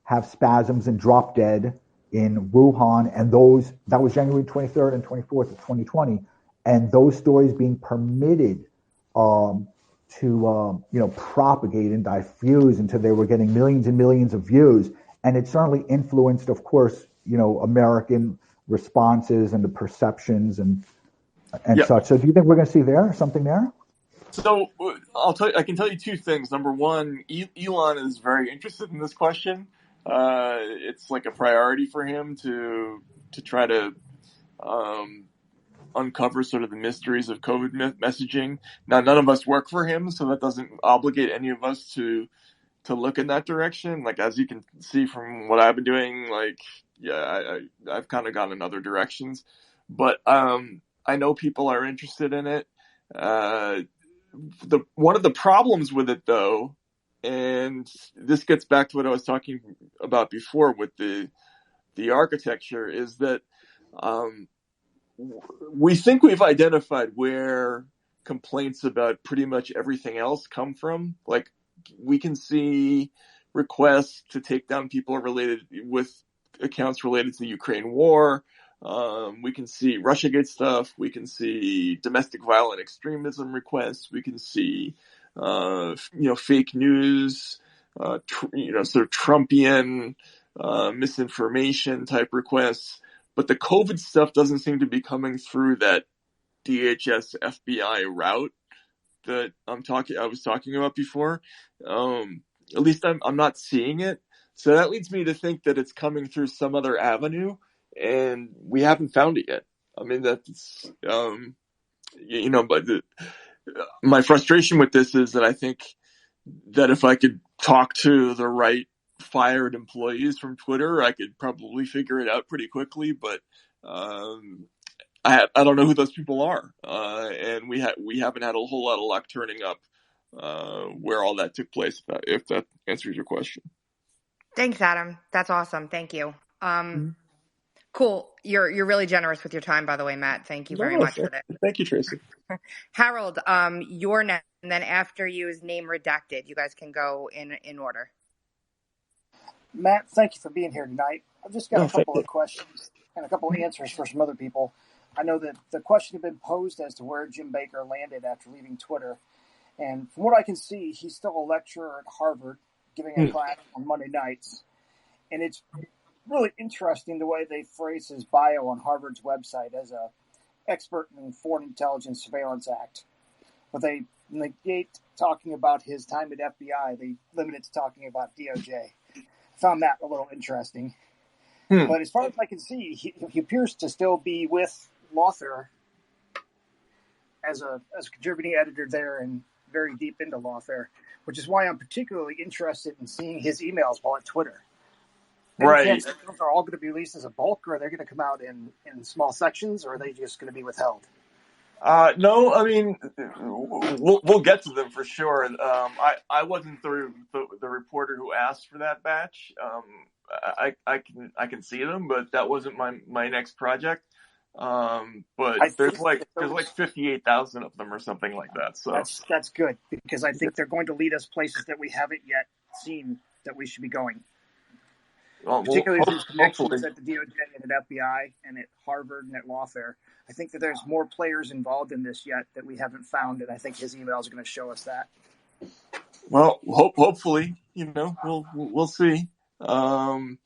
have spasms and drop dead in Wuhan, and that was January 23rd and 24th of 2020, and those stories being permitted to propagate and diffuse until they were getting millions and millions of views, and it certainly influenced, of course, American responses and the perceptions and such. So, do you think we're going to see something there? So I can tell you two things. Number one, Elon is very interested in this question. It's like a priority for him to try to uncover sort of the mysteries of COVID messaging. Now, none of us work for him, so that doesn't obligate any of us to look in that direction. Like, as you can see from what I've been doing, I've kind of gone in other directions. But I know people are interested in it. One of the problems with it, though, and this gets back to what I was talking about before with the architecture, is that we think we've identified where complaints about pretty much everything else come from. Like, we can see requests to take down people related with accounts related to the Ukraine war. We can see Russiagate stuff. We can see domestic violent extremism requests. We can see, fake news, sort of Trumpian, misinformation type requests. But the COVID stuff doesn't seem to be coming through that DHS FBI route that I was talking about before. At least I'm not seeing it. So that leads me to think that it's coming through some other avenue, and we haven't found it yet. I mean, that's, but my frustration with this is that I think that if I could talk to the right fired employees from Twitter, I could probably figure it out pretty quickly, but I don't know who those people are, and we haven't had a whole lot of luck turning up where all that took place. If that answers your question. Thanks, Adam. That's awesome. Thank you. Cool. You're really generous with your time, by the way, Matt. Thank you very much for that. Thank you, Tracy. Harold, you're next, and then after you is name redacted. You guys can go in order. Matt, thank you for being here tonight. I've just got No, a thank couple you. of questions and a couple of answers for some other people. I know that the question had been posed as to where Jim Baker landed after leaving Twitter. And from what I can see, he's still a lecturer at Harvard giving a class on Monday nights. And it's really interesting the way they phrase his bio on Harvard's website as a expert in Foreign Intelligence Surveillance Act. But they negate talking about his time at FBI. They limit it to talking about DOJ. I found that a little interesting. But as far as I can see, he appears to still be with Lawfare as a contributing editor there and very deep into Lawfare, which is why I'm particularly interested in seeing his emails while at Twitter. Right. Chance that those are all going to be released as a bulk, or are they going to come out in small sections, or are they just going to be withheld? No, I mean, we'll get to them for sure. I wasn't the reporter who asked for that batch. I can see them, but that wasn't my next project. But there's like 58,000 of them or something like that. So that's good, because I think they're going to lead us places that we haven't yet seen that we should be going. Particularly his connections at the DOJ and at FBI and at Harvard and at Lawfare. I think that there's more players involved in this yet that we haven't found, and I think his emails are going to show us that. Well, hopefully, we'll see. So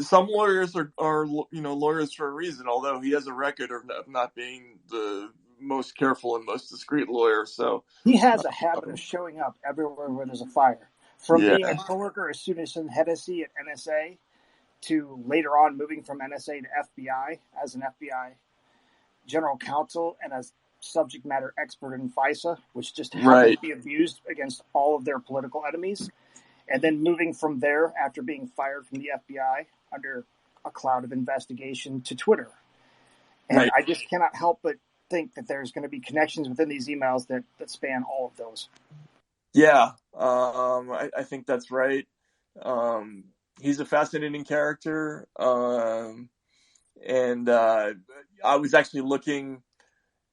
some lawyers are lawyers for a reason. Although he has a record of not being the most careful and most discreet lawyer, so he has a habit of showing up everywhere where there's a fire. From being a coworker as soon as in Hennessy at NSA to later on moving from NSA to FBI as an FBI general counsel and as subject matter expert in FISA, which just happened to be abused against all of their political enemies. And then moving from there after being fired from the FBI under a cloud of investigation to Twitter. And I just cannot help but think that there's going to be connections within these emails that span all of those. Yeah, I think that's right. He's a fascinating character. And I was actually looking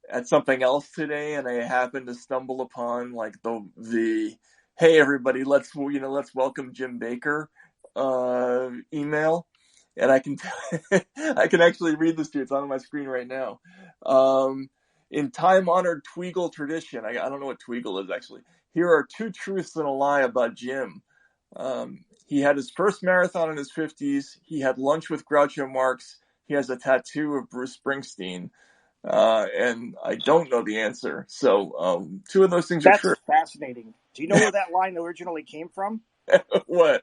at something else today, and I happened to stumble upon like the hey everybody, let's welcome Jim Baker email, and I can actually read this to you. It's on my screen right now. In time-honored Tweagle tradition, I don't know what Tweagle is actually. Here are two truths and a lie about Jim. He had his first marathon in his 50s. He had lunch with Groucho Marx. He has a tattoo of Bruce Springsteen. And I don't know the answer. So two of those things are true. That's fascinating. Do you know where that line originally came from? What?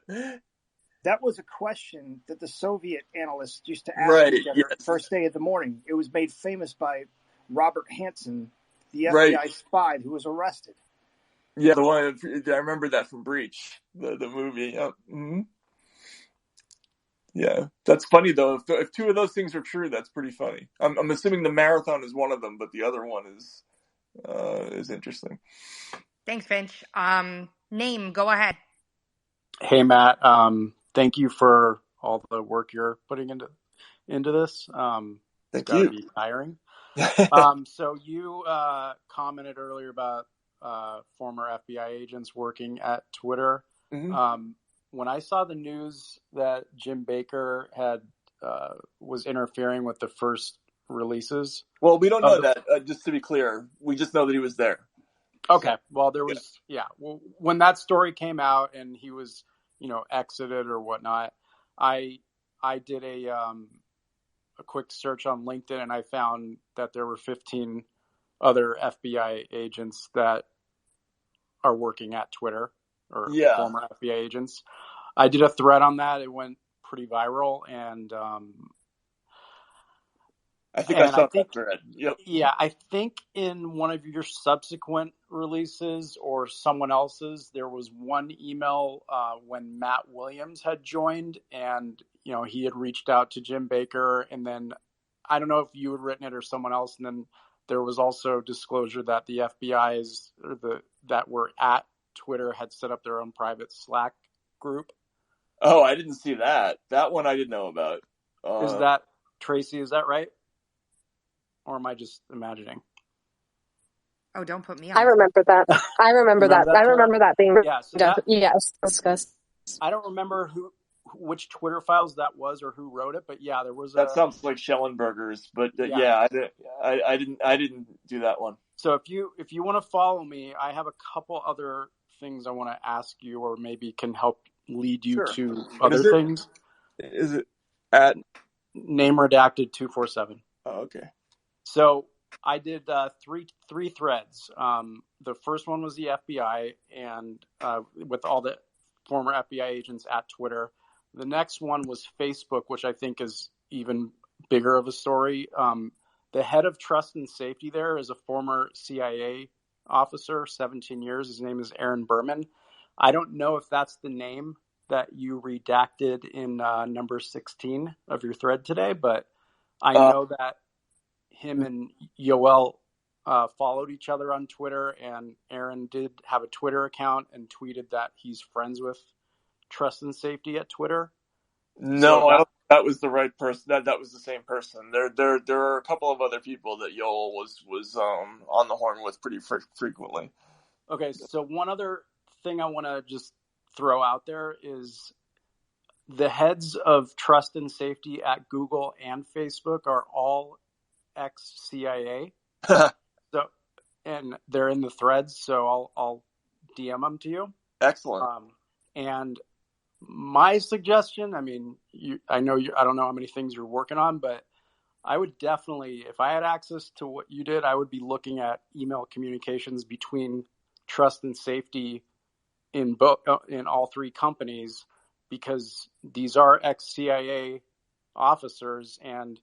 That was a question that the Soviet analysts used to ask each other the first day of the morning. It was made famous by Robert Hansen, the FBI spy who was arrested. Yeah, the one I remember that from Breach, the movie. Yep. Mm-hmm. Yeah, that's funny though. If two of those things are true, that's pretty funny. I'm assuming the marathon is one of them, but the other one is interesting. Thanks, Finch. Name, go ahead. Hey, Matt. Thank you for all the work you're putting into this. It's got to be tiring. So you commented earlier about former FBI agents working at Twitter. Mm-hmm. When I saw the news that Jim Baker was interfering with the first releases. Well, we don't know that. Just to be clear, we just know that he was there. Okay. Well, there was, Well, when that story came out and he was, exited or whatnot, I did a quick search on LinkedIn and I found that there were 15 other FBI agents that are working at Twitter or former FBI agents. I did a thread on that. It went pretty viral, and I think I saw that thread. Yep. Yeah, I think in one of your subsequent releases or someone else's, there was one email when Matt Williams had joined, and he had reached out to Jim Baker, and then I don't know if you had written it or someone else, and then there was also disclosure that the FBI's that were at Twitter had set up their own private Slack group. Oh, I didn't see that. That one I didn't know about. Is that Tracy? Is that right? Or am I just imagining? Oh, don't put me on. I remember that. I remember that. I remember that being yes discussed. I don't remember which Twitter files that was or who wrote it, but yeah, there was That sounds like Schellenberger's, but yeah, I didn't do that one. So if you want to follow me, I have a couple other things I want to ask you, or maybe can help lead you to other things. Is it at name redacted 247? Oh, okay. So I did three threads. The first one was the FBI, and with all the former FBI agents at Twitter. The next one was Facebook, which I think is even bigger of a story. The head of trust and safety there is a former CIA officer, 17 years. His name is Aaron Berman. I don't know if that's the name that you redacted in number 16 of your thread today, but I know that him and Yoel followed each other on Twitter, and Aaron did have a Twitter account and tweeted that he's friends with trust and safety at Twitter. No, I don't think that was the right person. That was the same person. There are a couple of other people that Yoel was on the horn with pretty frequently. Okay, so one other thing I want to just throw out there is the heads of trust and safety at Google and Facebook are all ex-CIA. And they're in the threads, so I'll DM them to you. Excellent. And my suggestion, I mean, I don't know how many things you're working on, but I would definitely, if I had access to what you did, I would be looking at email communications between trust and safety in all three companies, because these are ex-CIA officers, and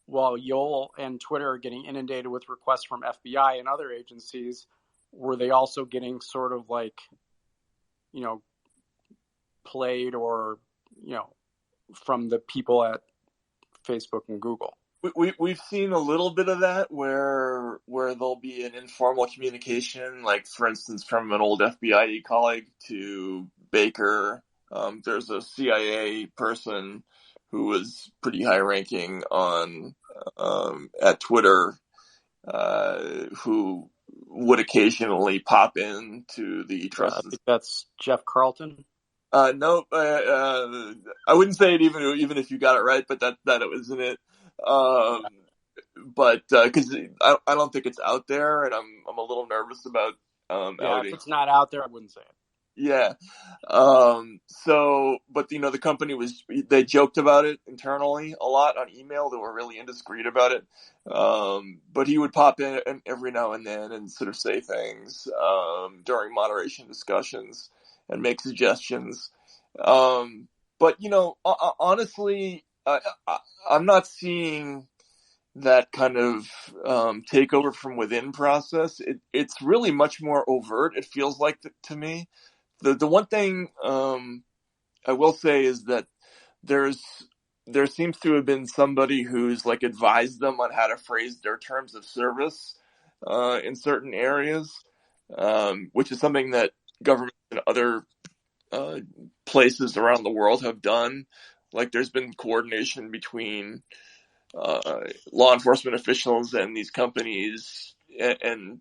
while Yoel and Twitter are getting inundated with requests from FBI and other agencies, were they also getting sort of like, played or, from the people at Facebook and Google? We've seen a little bit of that where there'll be an informal communication, like for instance from an old FBI colleague to Baker. There's a CIA person who was pretty high ranking on at Twitter who would occasionally pop into the trust. I think that's Jeff Carlton. No, I wouldn't say it even if you got it right, but that it wasn't it. But because I don't think it's out there, and I'm a little nervous about outing. If it's not out there, I wouldn't say it. Yeah. So, but the company they joked about it internally a lot on email. They were really indiscreet about it. But he would pop in every now and then and sort of say things during moderation discussions and make suggestions. But honestly, I'm not seeing that kind of takeover from within process. It's really much more overt. It feels like to me. The one thing I will say is that there seems to have been somebody who's like advised them on how to phrase their terms of service in certain areas, which is something that governments in other places around the world have done. Like there's been coordination between law enforcement officials and these companies and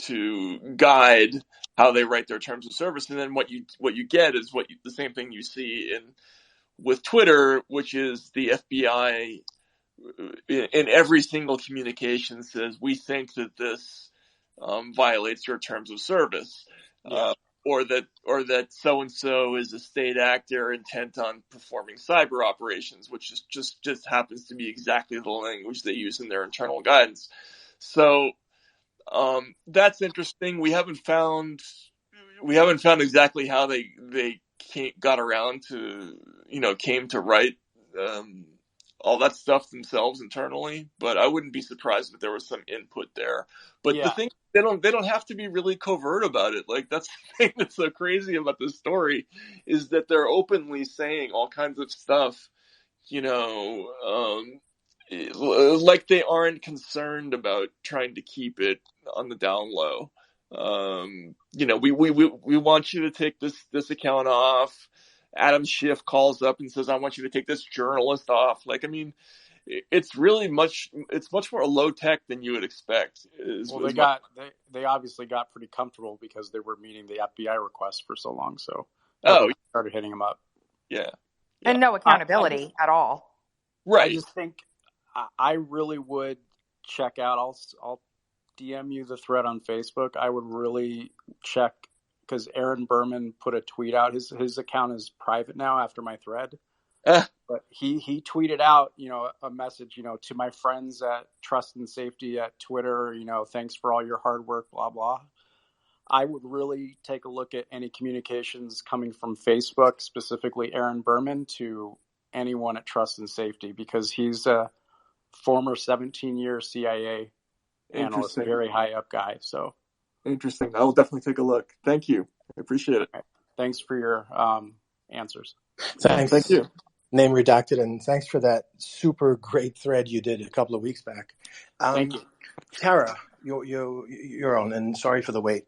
to guide how they write their terms of service. And then what you get is the same thing you see with Twitter, which is the FBI in every single communication says, we think that this violates your terms of service. Yeah. Or that so-and-so is a state actor intent on performing cyber operations, which just happens to be exactly the language they use in their internal guidance. So that's interesting. We haven't found exactly how they got around to, came to write all that stuff themselves internally, but I wouldn't be surprised if there was some input there. But the thing, they don't have to be really covert about it. Like that's the thing that's so crazy about this story is that they're openly saying all kinds of stuff, like they aren't concerned about trying to keep it on the down low. We want you to take this account off. Adam Schiff calls up and says, I want you to take this journalist off. Like, I mean, it's much more low tech than you would expect. They obviously got pretty comfortable because they were meeting the FBI request for so long. So Oh, started hitting him up. Yeah. And no accountability at all. Right. I just think I really would check out. I'll DM you the thread on Facebook. I would really check, because Aaron Berman put a tweet out. His account is private now after my thread. But he tweeted out, a message, to my friends at Trust and Safety at Twitter, thanks for all your hard work, blah, blah. I would really take a look at any communications coming from Facebook, specifically Aaron Berman, to anyone at Trust and Safety, because he's a former 17-year CIA analyst, a very high up guy. So interesting. I will definitely take a look. Thank you. I appreciate it. Thanks for your answers. Thanks. Thank you. Name redacted, and thanks for that super great thread you did a couple of weeks back. Thank you. Tara, you're on, and sorry for the wait.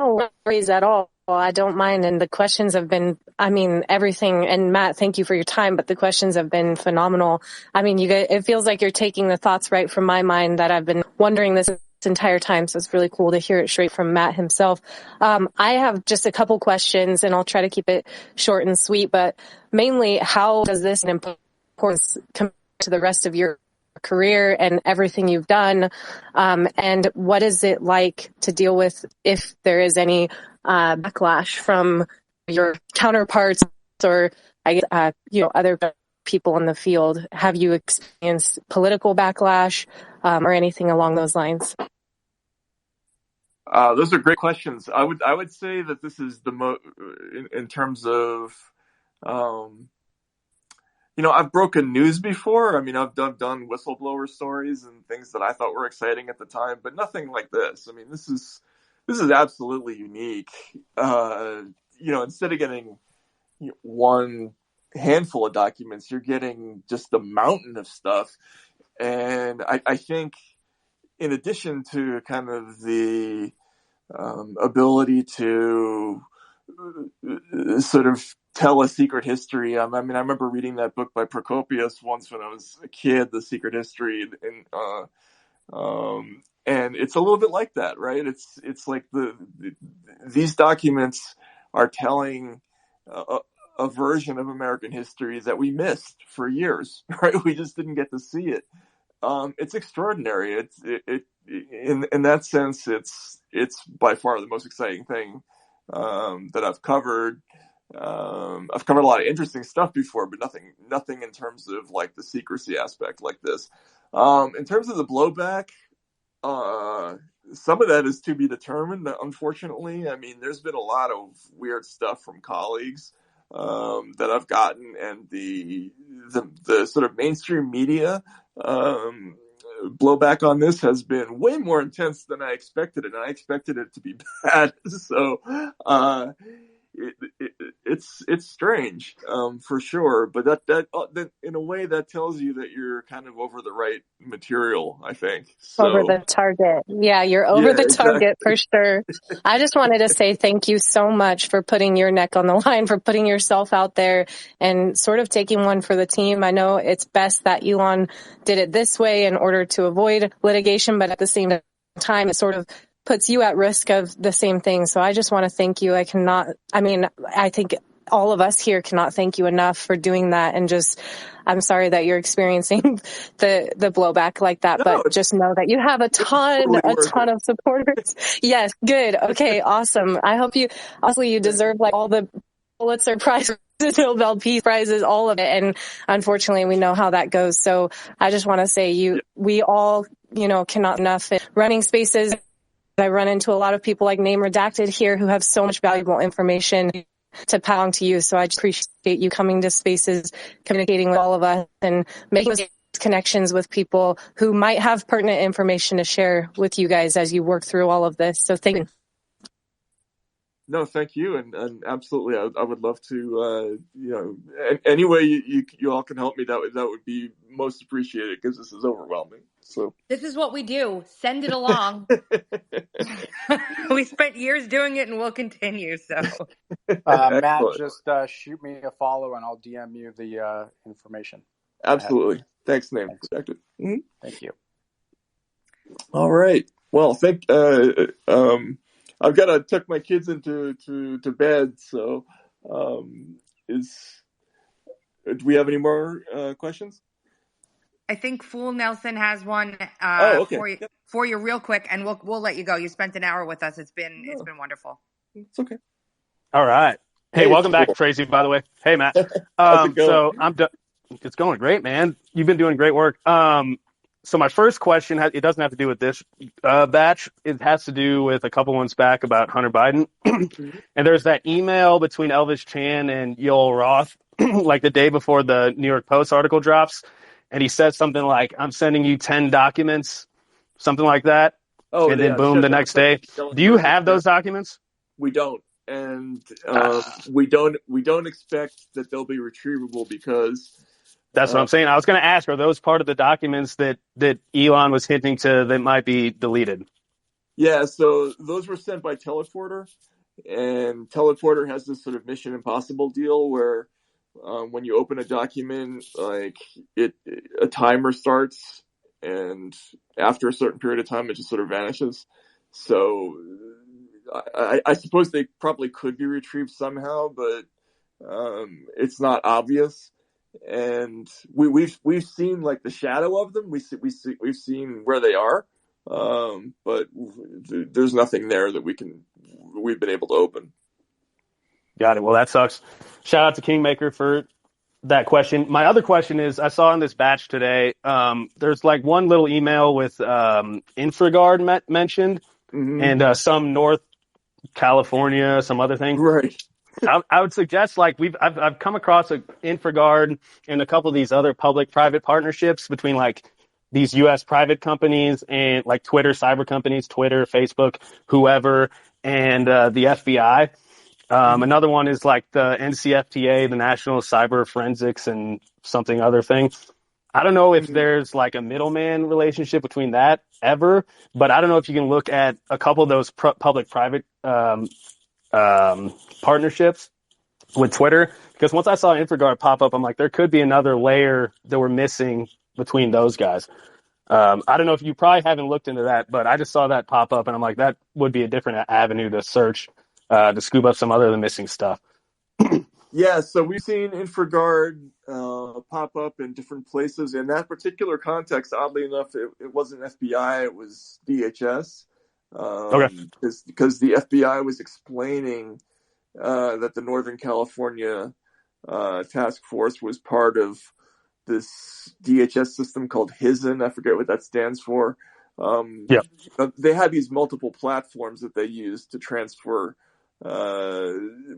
No worries at all. I don't mind. And the questions have been, everything. And Matt, thank you for your time, but the questions have been phenomenal. You guys, it feels like you're taking the thoughts right from my mind that I've been wondering this entire time. So it's really cool to hear it straight from Matt himself. I have just a couple questions, and I'll try to keep it short and sweet, but mainly, how does this importance compare to the rest of your career and everything you've done? And what is it like to deal with, if there is any backlash from your counterparts or other people in the field? Have you experienced political backlash or anything along those lines? Those are great questions. I would say that this is the in terms of, I've broken news before. I've done whistleblower stories and things that I thought were exciting at the time, but nothing like this. This is absolutely unique. Instead of getting one handful of documents, you're getting just a mountain of stuff. And I think, in addition to kind of the ability to sort of tell a secret history. I remember reading that book by Procopius once when I was a kid, The Secret History, and it's a little bit like that, right? It's like these documents are telling a version of American history that we missed for years, right? We just didn't get to see it. It's extraordinary. In that sense, it's by far the most exciting thing that I've covered. I've covered a lot of interesting stuff before, but nothing in terms of like the secrecy aspect like this. In terms of the blowback, some of that is to be determined, unfortunately. There's been a lot of weird stuff from colleagues that I've gotten, and the sort of mainstream media blowback on this has been way more intense than I expected, and I expected it to be bad. So it's strange, for sure. But that in a way that tells you that you're kind of over the right material, I think. So, over the target. Yeah, you're over the target, exactly. For sure. I just wanted to say thank you so much for putting your neck on the line, for putting yourself out there and sort of taking one for the team. I know it's best that Elon did it this way in order to avoid litigation, but at the same time, it sort of puts you at risk of the same thing. So I just want to thank you. I think all of us here cannot thank you enough for doing that. And I'm sorry that you're experiencing the blowback like that, but just know that you have a ton of supporters. Yes. Good. Okay. Awesome. I hope you deserve like all the Pulitzer prizes, Nobel Peace Prizes, all of it. And unfortunately, we know how that goes. So I just want to say we all, cannot enough running spaces. I run into a lot of people like Name Redacted here who have so much valuable information to pass on to you. So I just appreciate you coming to spaces, communicating with all of us, and making those connections with people who might have pertinent information to share with you guys as you work through all of this. So thank you. No, thank you. And absolutely, I would love to, any way you all can help me, that would be most appreciated, because this is overwhelming. So this is what we do. Send it along. We spent years doing it and we'll continue. So Matt, just shoot me a follow and I'll DM you the information. Absolutely. Thanks, Name. Mm-hmm. Thank you. All right. Well, I've got to tuck my kids into bed, so Do we have any more questions? I think Fool Nelson has one Okay. for you real quick, and we'll let you go. You spent an hour with us. It's been wonderful. It's okay. All right. Hey, welcome back, Fool. Tracy, by the way. Hey, Matt. How's it going? So it's going great, man. You've been doing great work. So my first question, it doesn't have to do with this batch. It has to do with a couple ones back about Hunter Biden. And there's that email between Elvis Chan and Yoel Roth, like the day before the New York Post article drops. And he says something like, I'm sending you 10 documents, something like that. Oh, and then boom, the next day. Do you have those documents? We don't. And we don't expect that they'll be retrievable because that's what I'm saying. I was going to ask, are those part of the documents that Elon was hinting to that might be deleted? Yeah, so those were sent by Teleporter, and Teleporter has this sort of Mission Impossible deal where when you open a document, like a timer starts, and after a certain period of time, it just sort of vanishes. So I suppose they probably could be retrieved somehow, but it's not obvious. And we've seen like the shadow of them. We've seen where they are, but there's nothing there that we've been able to open. Got it. Well, that sucks. Shout out to Kingmaker for that question. My other question is, I saw in this batch today, there's like one little email with Infraguard mentioned, and some North California, some other thing. Right. I would suggest like I've come across an Infraguard and a couple of these other public-private partnerships between like these U.S. private companies and like Twitter, cyber companies, Twitter, Facebook, whoever, and the FBI. Another one is like the NCFTA, the National Cyber Forensics and something other thing. I don't know if there's like a middleman relationship between that ever, but I don't know if you can look at a couple of those public-private partnerships with Twitter, because once I saw Infraguard pop up, I'm like, there could be another layer that we're missing between those guys. I don't know if you probably haven't looked into that, but I just saw that pop up and I'm like, that would be a different avenue to search to scoop up some other of the missing stuff. Yeah, so we've seen Infraguard pop up in different places. In that particular context, oddly enough, it wasn't FBI, it was DHS. Because the FBI was explaining that the Northern California task force was part of this DHS system called HISN. I forget what that stands for. They had these multiple platforms that they used to transfer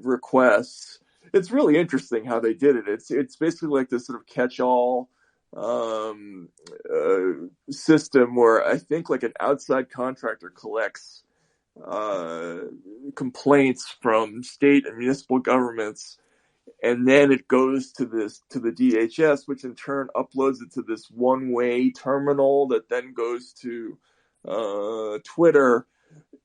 requests. It's really interesting how they did it. It's basically like this sort of catch-all system where I think like an outside contractor collects complaints from state and municipal governments, and then it goes to the DHS, which in turn uploads it to this one-way terminal that then goes to Twitter.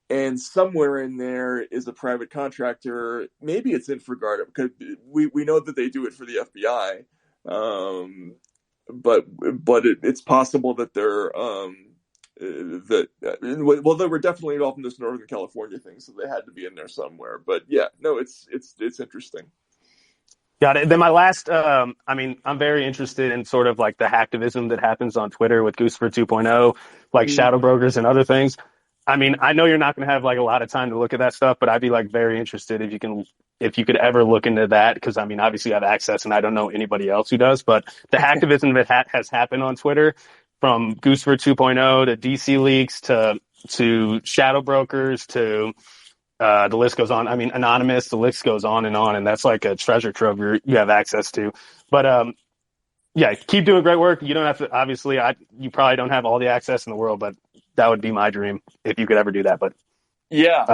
And somewhere in there is a private contractor. Maybe it's Infraguard, because we know that they do it for the FBI. But it's possible that they're they were definitely involved in this Northern California thing, so they had to be in there somewhere. But yeah, no, it's interesting. Got it. Then my last, I'm very interested in sort of like the hacktivism that happens on Twitter with Goosefer 2.0, like shadow brokers and other things. I mean, I know you're not going to have like a lot of time to look at that stuff, but I'd be like very interested if you could ever look into that, because I mean, obviously I have access and I don't know anybody else who does, but the hacktivism that has happened on Twitter, from Goosefer 2.0 to DC leaks to shadow brokers to the list goes on. I mean, anonymous, the list goes on, and that's like a treasure trove you have access to. But yeah, keep doing great work. You don't have to, obviously, you probably don't have all the access in the world, but that would be my dream if you could ever do that. But yeah,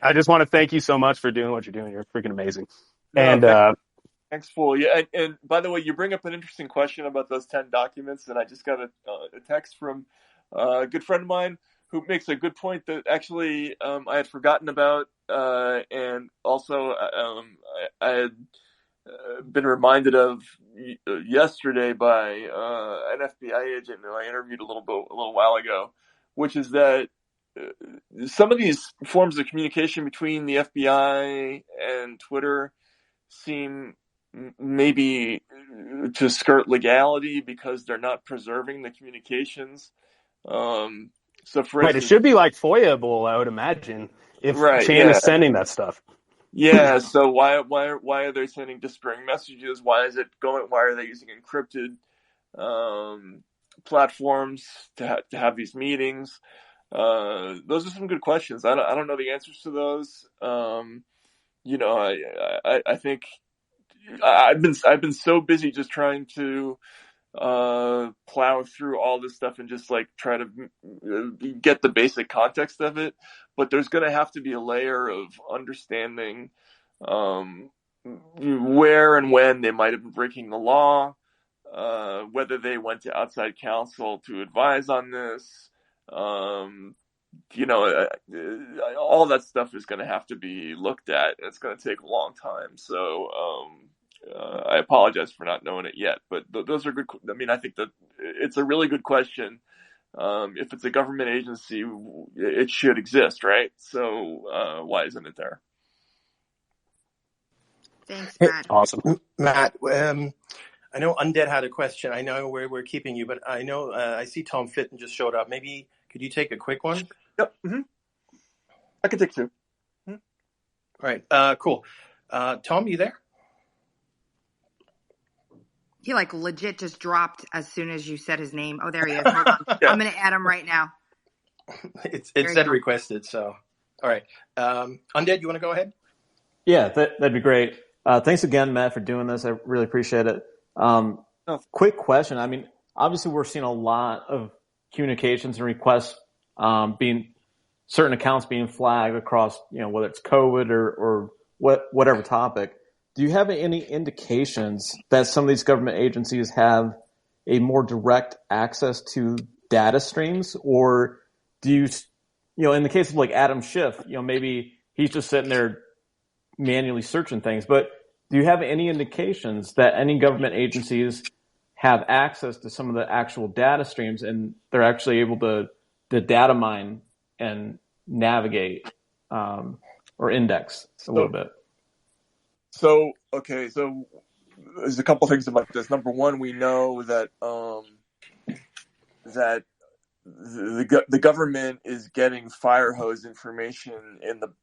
I just want to thank you so much for doing what you're doing. You're freaking amazing. Thanks, Fool. Yeah, and by the way, you bring up an interesting question about those 10 documents, and I just got a text from a good friend of mine who makes a good point that actually I had forgotten about, and also I had been reminded of yesterday by an FBI agent who I interviewed a little while ago, which is that some of these forms of communication between the FBI and Twitter seem maybe to skirt legality because they're not preserving the communications. So for Right, it instance, should be like FOIA-able, I would imagine, if right, Chan yeah. is sending that stuff. Yeah, so why are they sending disparate messages? Why are they using encrypted platforms to have these meetings? Those are some good questions. I don't know the answers to those. I think I've been so busy just trying to plow through all this stuff and just like try to get the basic context of it. But there's going to have to be a layer of understanding where and when they might have been breaking the law, whether they went to outside counsel to advise on this. All that stuff is going to have to be looked at. It's going to take a long time. So I apologize for not knowing it yet, but those are good. I mean, I think that it's a really good question. If it's a government agency, it should exist, right? So why isn't it there? Thanks, Matt. Awesome. Matt, I know Undead had a question. I know we're keeping you, but I know I see Tom Fitton just showed up. Maybe could you take a quick one? Yep. Mm-hmm. I can take two. Mm-hmm. Right. Cool. Tom, you there? He like legit just dropped as soon as you said his name. Oh, there he is. Hold on. Yeah. I'm going to add him right now. It said requested, so. All right. Undead, you want to go ahead? Yeah, that'd be great. Thanks again, Matt, for doing this. I really appreciate it. Quick question. I mean, obviously we're seeing a lot of communications and requests certain accounts being flagged across, whether it's COVID or whatever topic. Do you have any indications that some of these government agencies have a more direct access to data streams, or do you, in the case of like Adam Schiff, maybe he's just sitting there manually searching things, but do you have any indications that any government agencies have access to some of the actual data streams and they're actually able to data mine and navigate or index a little bit? So there's a couple things about this. Number one, we know that that the government is getting fire hose information in the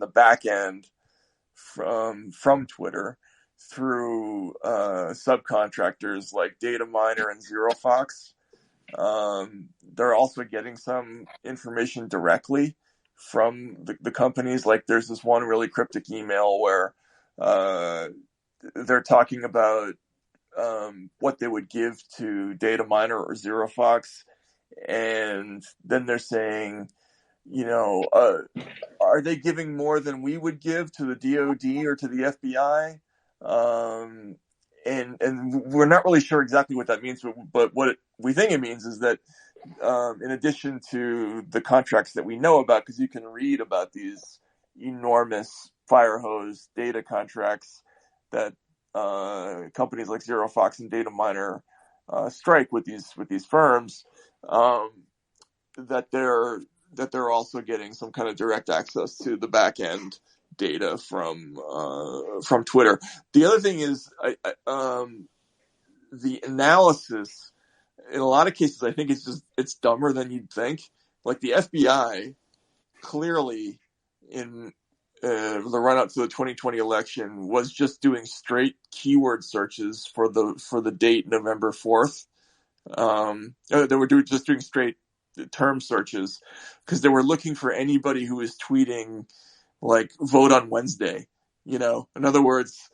back end from Twitter through subcontractors like Dataminer and ZeroFox. They're also getting some information directly from the companies. Like there's this one really cryptic email where they're talking about what they would give to Dataminer or ZeroFox, and then they're saying, are they giving more than we would give to the DoD or to the FBI? And we're not really sure exactly what that means, but what we think it means is that in addition to the contracts that we know about, because you can read about these enormous fire hose data contracts that companies like ZeroFox and Dataminer strike with these firms, that they're also getting some kind of direct access to the back end data from Twitter. The other thing is the analysis. In a lot of cases, I think it's dumber than you'd think. Like the FBI clearly in the run up to the 2020 election was just doing straight keyword searches for the date November 4th. They were just doing straight term searches because they were looking for anybody who was tweeting like vote on Wednesday. In other words,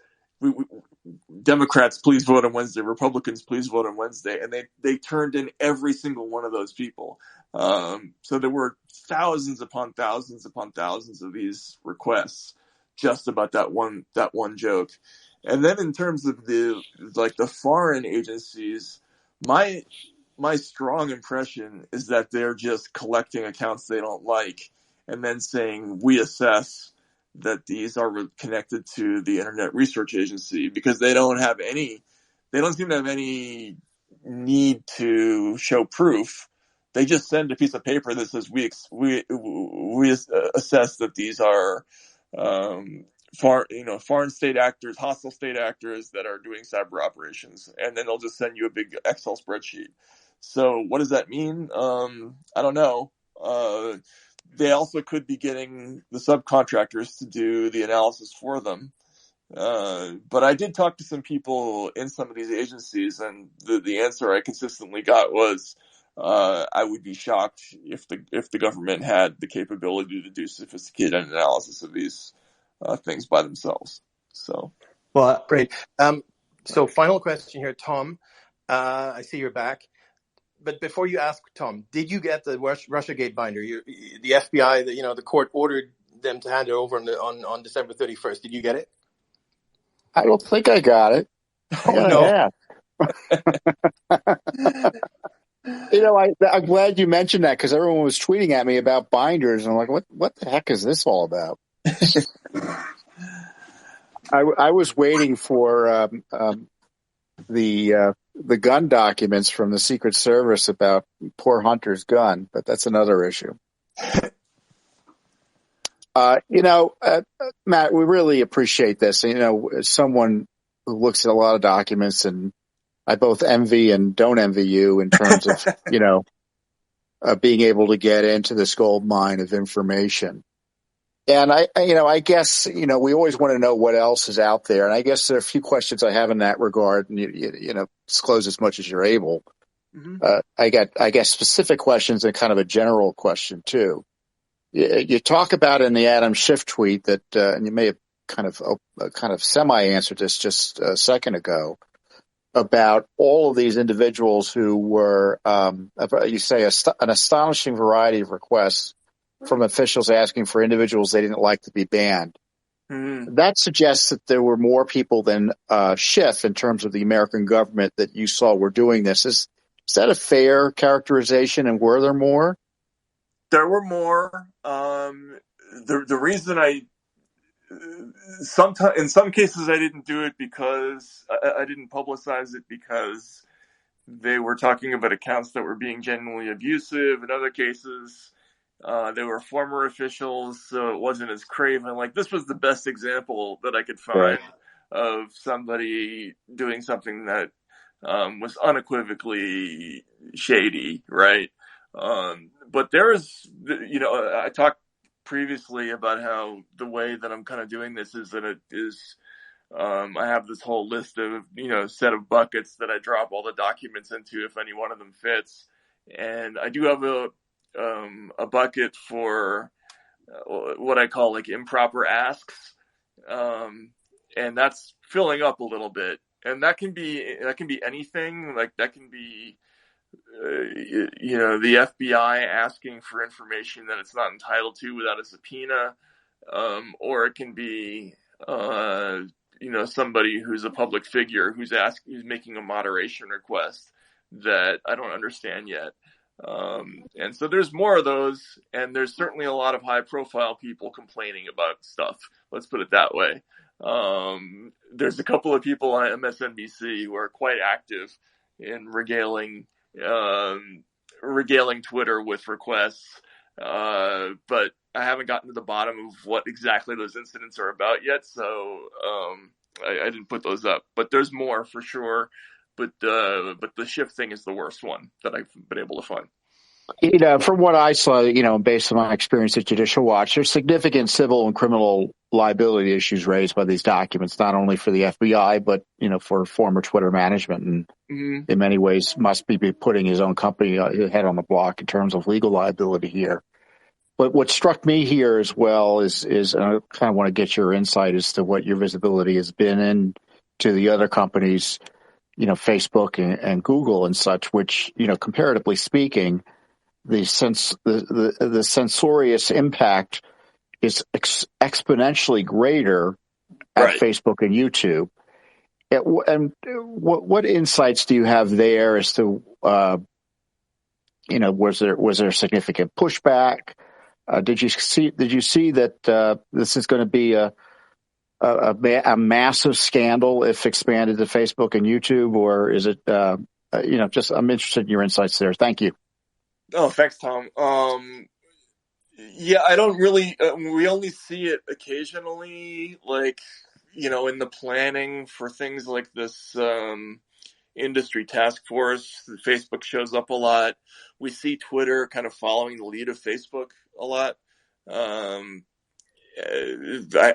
Democrats, please vote on Wednesday. Republicans, please vote on Wednesday. And they turned in every single one of those people. So there were thousands upon thousands upon thousands of these requests just about that one joke. And then in terms of the foreign agencies, my strong impression is that they're just collecting accounts they don't like and then saying we assess that these are connected to the Internet Research Agency, because they don't seem to have any need to show proof. They just send a piece of paper that says we assess that these are foreign state actors, hostile state actors that are doing cyber operations, and then they'll just send you a big Excel spreadsheet. So what does that mean? I don't know. They also could be getting the subcontractors to do the analysis for them. But I did talk to some people in some of these agencies, and the answer I consistently got was, I would be shocked if the government had the capability to do sophisticated analysis of these things by themselves. So, well, great. So final question here, Tom. I see you're back. But before you ask, Tom, did you get the Russiagate binder? The FBI, the court ordered them to hand it over on December 31st. Did you get it? I don't think I got it. No. I'm glad you mentioned that, because everyone was tweeting at me about binders, and I'm like, what the heck is this all about? I was waiting for the gun documents from the Secret Service about poor Hunter's gun, but that's another issue. Matt, we really appreciate this. As someone who looks at a lot of documents, and I both envy and don't envy you in terms of, being able to get into this gold mine of information. And I guess, we always want to know what else is out there. And I guess there are a few questions I have in that regard, and you disclose as much as you're able. Mm-hmm. I guess specific questions and kind of a general question too. You talk about in the Adam Schiff tweet that, and you may have kind of semi-answered this just a second ago, about all of these individuals who were, you say, an astonishing variety of requests from officials asking for individuals they didn't like to be banned. Mm-hmm. That suggests that there were more people than Schiff in terms of the American government that you saw were doing this. Is that a fair characterization, and were there more? There were more. The reason in some cases I didn't do it because I didn't publicize it because they were talking about accounts that were being genuinely abusive. In other cases, they were former officials, so it wasn't as craven. Like, this was the best example that I could find of somebody doing something that was unequivocally shady, right? But there is, I talked previously about how the way that I'm kind of doing this is that I have this whole list of, set of buckets that I drop all the documents into if any one of them fits. And I do have a bucket for what I call like improper asks. And that's filling up a little bit. And that can be anything. Like, that can be, the FBI asking for information that it's not entitled to without a subpoena, or it can be, somebody who's a public figure who's making a moderation request that I don't understand yet. And so there's more of those, and there's certainly a lot of high-profile people complaining about stuff. Let's put it that way. There's a couple of people on MSNBC who are quite active in regaling Twitter with requests, but I haven't gotten to the bottom of what exactly those incidents are about yet, so I didn't put those up. But there's more for sure. But the Schiff thing is the worst one that I've been able to find. From what I saw, based on my experience at Judicial Watch, there's significant civil and criminal liability issues raised by these documents, not only for the FBI, but, for former Twitter management. And in many ways must be putting his own company head on the block in terms of legal liability here. But what struck me here as well is and I kind of want to get your insight as to what your visibility has been into the other companies, Facebook and Google and such, which, comparatively speaking, the censorious impact is exponentially greater at Facebook and YouTube. And what insights do you have there as to, was there significant pushback? Did you see that this is going to be a massive scandal if expanded to Facebook and YouTube, or is it, I'm interested in your insights there. Thank you. Oh, thanks, Tom. Yeah, I don't really. We only see it occasionally, like, in the planning for things like this industry task force. Facebook shows up a lot. We see Twitter kind of following the lead of Facebook a lot. Um,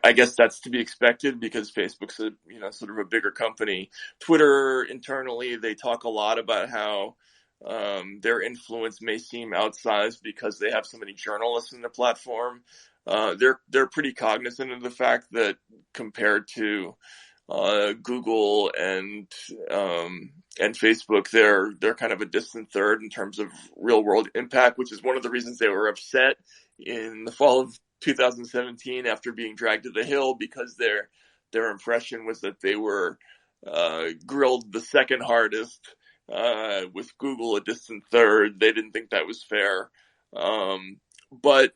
I guess that's to be expected because Facebook's a sort of a bigger company. Twitter internally, they talk a lot about how their influence may seem outsized because they have so many journalists in the platform. They're pretty cognizant of the fact that compared to Google and Facebook, they're kind of a distant third in terms of real world impact, which is one of the reasons they were upset in the fall of 2017 after being dragged to the Hill, because their impression was that they were grilled the second hardest, with Google a distant third. They didn't think that was fair, but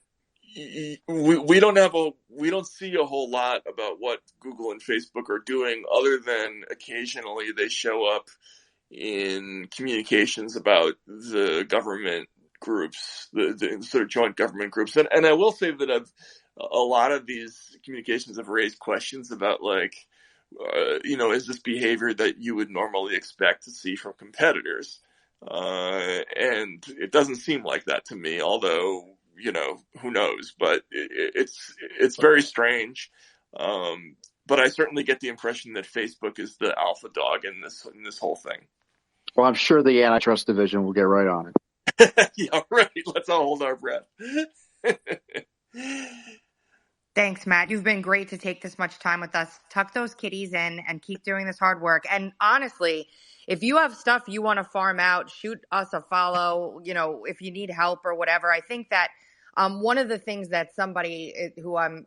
we don't see a whole lot about what Google and Facebook are doing, other than occasionally they show up in communications about the government groups, the sort of joint government groups. And I will say that a lot of these communications have raised questions about, like, is this behavior that you would normally expect to see from competitors? And it doesn't seem like that to me, although, who knows, but it's very strange. But I certainly get the impression that Facebook is the alpha dog in this whole thing. Well, I'm sure the antitrust division will get right on it. Yeah, right. Let's all hold our breath. Thanks, Matt. You've been great to take this much time with us. Tuck those kitties in and keep doing this hard work. And honestly, if you have stuff you want to farm out, shoot us a follow, if you need help or whatever. I think that one of the things that somebody who I'm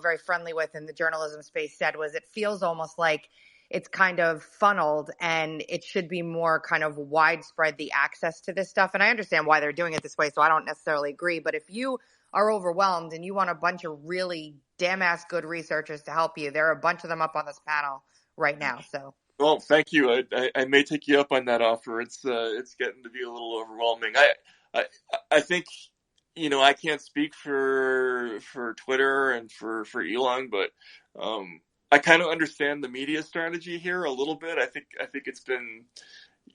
very friendly with in the journalism space said was, it feels almost like it's kind of funneled and it should be more kind of widespread, the access to this stuff. And I understand why they're doing it this way, so I don't necessarily agree. But if you are overwhelmed and you want a bunch of really damn ass good researchers to help you, there are a bunch of them up on this panel right now. So, well, thank you. I may take you up on that offer. It's getting to be a little overwhelming. I think, I can't speak for Twitter and for Elon, but I kind of understand the media strategy here a little bit. I think it's been,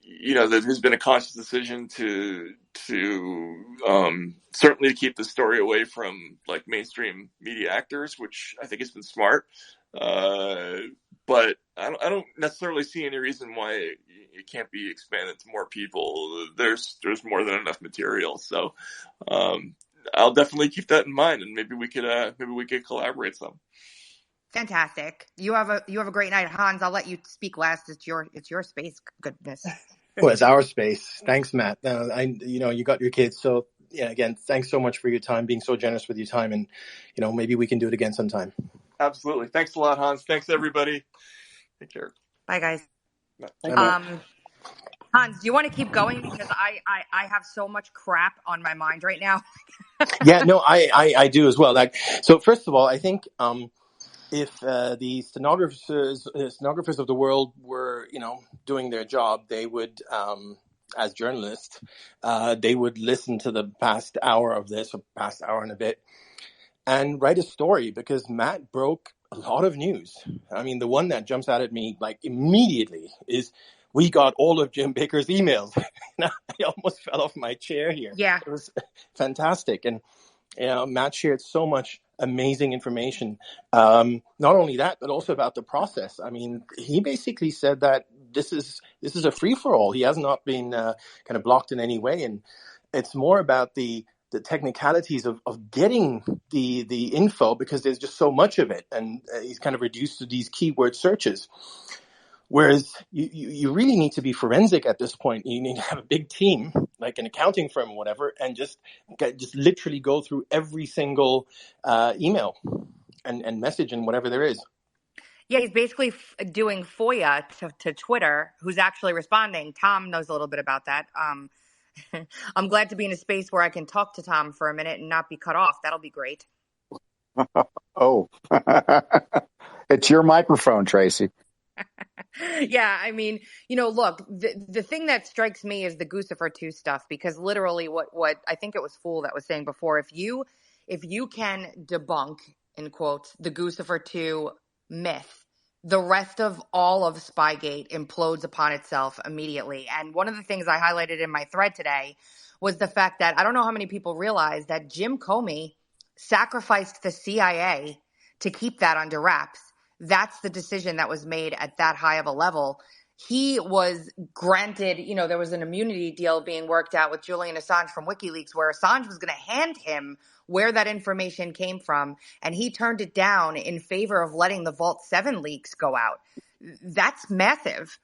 there's been a conscious decision to certainly to keep the story away from, like, mainstream media actors, which I think has been smart. But I don't necessarily see any reason why it can't be expanded to more people. There's more than enough material. So I'll definitely keep that in mind, and maybe we could collaborate some. fantastic. You have a great night, Hans. I'll let you speak last. It's your space. Goodness. Well, it's our space. Thanks, Matt. You got your kids, so yeah. Again, thanks so much for your time, being so generous with your time, and maybe we can do it again sometime. Absolutely. Thanks a lot, Hans. Thanks, everybody. Take care. Bye, guys. Bye. Hans, do you want to keep going, because I have so much crap on my mind right now? Yeah, no, I do as well. So first of all, I think if the stenographers of the world were, doing their job, they would, as journalists, they would listen to the past hour of this, or past hour and a bit, and write a story, because Matt broke a lot of news. I mean, the one that jumps out at me, like, immediately is, we got all of Jim Baker's emails. I almost fell off my chair here. Yeah. It was fantastic. And Matt shared so much amazing information. Not only that, but also about the process. I mean, he basically said that this is a free-for-all. He has not been kind of blocked in any way. And it's more about the technicalities of getting the info, because there's just so much of it. And he's kind of reduced to these keyword searches. Whereas you really need to be forensic at this point. You need to have a big team, like an accounting firm or whatever, and just literally go through every single email and message and whatever there is. Yeah, he's basically doing FOIA to Twitter, who's actually responding. Tom knows a little bit about that. I'm glad to be in a space where I can talk to Tom for a minute and not be cut off. That'll be great. Oh, it's your microphone, Tracy. Yeah, I mean, look, the thing that strikes me is the Guccifer 2 stuff, because literally what I think it was Fool that was saying before, if you if you can debunk, in quotes, the Guccifer 2 myth, the rest of all of Spygate implodes upon itself immediately. And one of the things I highlighted in my thread today was the fact that I don't know how many people realize that Jim Comey sacrificed the CIA to keep that under wraps. That's the decision that was made at that high of a level. He was granted, there was an immunity deal being worked out with Julian Assange from WikiLeaks where Assange was going to hand him where that information came from, and he turned it down in favor of letting the Vault 7 leaks go out. That's massive.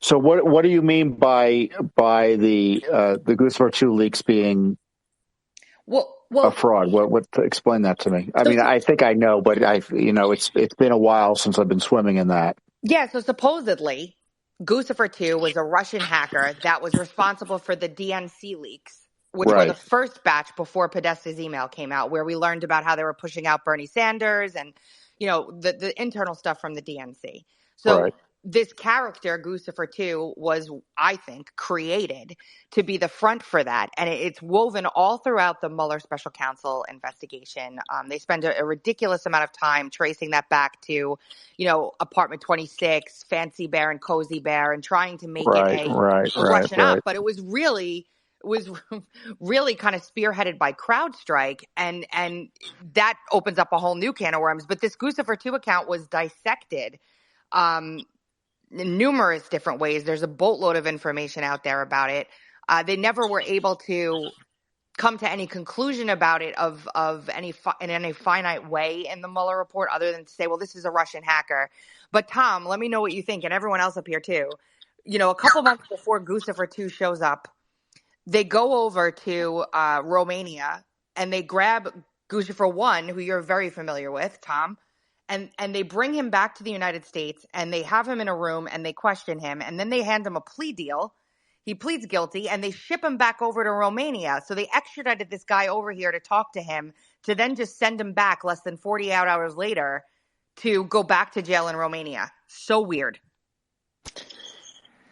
So what do you mean by the Guccifer 2 leaks being a fraud? What explain that to me? I mean, I think I know, but it's been a while since I've been swimming in that. Yeah, so supposedly Guccifer 2 was a Russian hacker that was responsible for the DNC leaks, which were the first batch before Podesta's email came out, where we learned about how they were pushing out Bernie Sanders and, the internal stuff from the DNC. So this character, Guccifer 2, was, I think, created to be the front for that. And it's woven all throughout the Mueller special counsel investigation. They spend a ridiculous amount of time tracing that back to, Apartment 26, Fancy Bear and Cozy Bear, and trying to make it a Russian op. But it was really kind of spearheaded by CrowdStrike, and that opens up a whole new can of worms. But this Guccifer 2 account was dissected in numerous different ways. There's a boatload of information out there about it. They never were able to come to any conclusion about it in any finite way in the Mueller report, other than to say, well, this is a Russian hacker. But Tom, let me know what you think, and everyone else up here too. A couple months before Guccifer 2 shows up, they go over to Romania and they grab Guccifer 1, who you're very familiar with, Tom, and they bring him back to the United States, and they have him in a room and they question him, and then they hand him a plea deal. He pleads guilty, and they ship him back over to Romania. So they extradited this guy over here to talk to him, to then just send him back less than 48 hours later to go back to jail in Romania. So weird.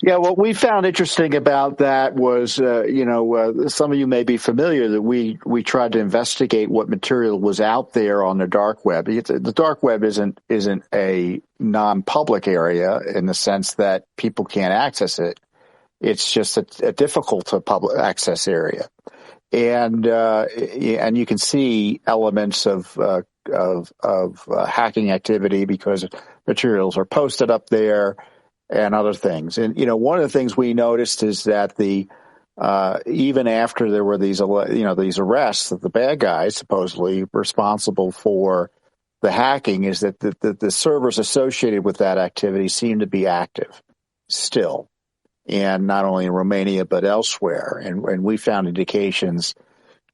Yeah, what we found interesting about that was, some of you may be familiar that we tried to investigate what material was out there on the dark web. The dark web isn't a non-public area in the sense that people can't access it. It's just a difficult to public access area, and you can see elements of hacking activity because materials are posted up there and other things. And one of the things we noticed is that even after there were these arrests of the bad guys supposedly responsible for the hacking, is that the servers associated with that activity seem to be active still. And not only in Romania, but elsewhere. And we found indications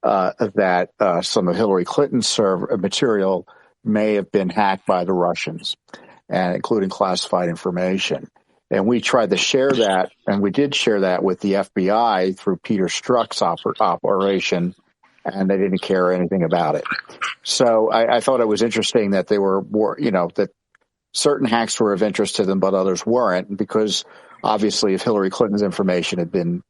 that some of Hillary Clinton's material may have been hacked by the Russians, and including classified information. And we tried to share that, and we did share that with the FBI through Peter Strzok's operation, and they didn't care anything about it. So I thought it was interesting that they were more, that certain hacks were of interest to them, but others weren't, because obviously if Hillary Clinton's information had been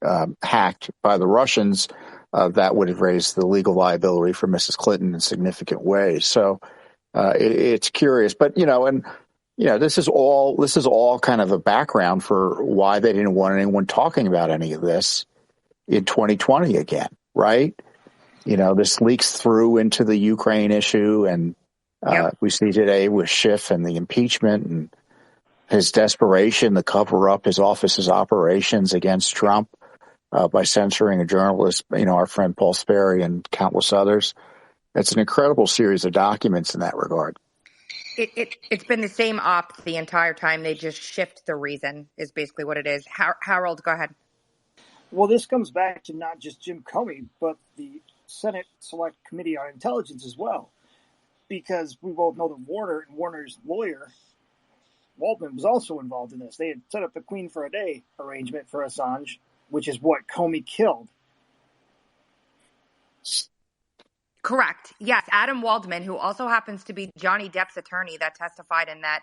hacked by the Russians, that would have raised the legal liability for Mrs. Clinton in significant ways. So it's curious, but this is all kind of a background for why they didn't want anyone talking about any of this in 2020 again, right? This leaks through into the Ukraine issue, and we see today with Schiff and the impeachment and his desperation to cover up his office's operations against Trump by censoring a journalist, our friend Paul Sperry and countless others. It's an incredible series of documents in that regard. It's been the same op the entire time. They just shift the reason is basically what it is. Harold, go ahead. Well, this comes back to not just Jim Comey, but the Senate Select Committee on Intelligence as well. Because we both know that Warner and Warner's lawyer, Waldman, was also involved in this. They had set up the Queen for a Day arrangement for Assange, which is what Comey killed. Correct. Yes, Adam Waldman, who also happens to be Johnny Depp's attorney that testified in that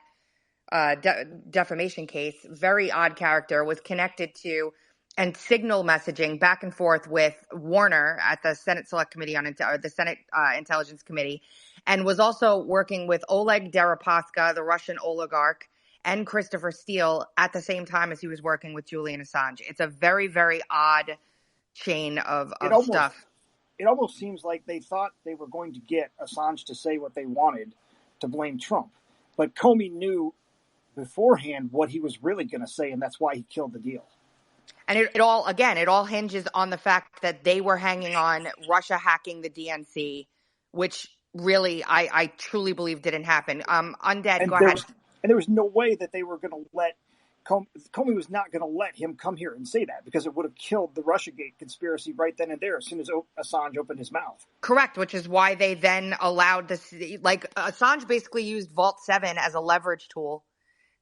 defamation case, very odd character, was connected to and signal messaging back and forth with Warner at the Senate Select Committee or the Senate Intelligence Committee, and was also working with Oleg Deripaska, the Russian oligarch, and Christopher Steele at the same time as he was working with Julian Assange. It's a very, very odd chain of stuff. It almost seems like they thought they were going to get Assange to say what they wanted to blame Trump. But Comey knew beforehand what he was really going to say, and that's why he killed the deal. And it all hinges on the fact that they were hanging on Russia hacking the DNC, which really I truly believe didn't happen. Undead, go ahead. And there was no way that they were going to let Comey was not going to let him come here and say that, because it would have killed the Russiagate conspiracy right then and there as soon as Assange opened his mouth. Correct, which is why they then allowed this. Like Assange basically used Vault 7 as a leverage tool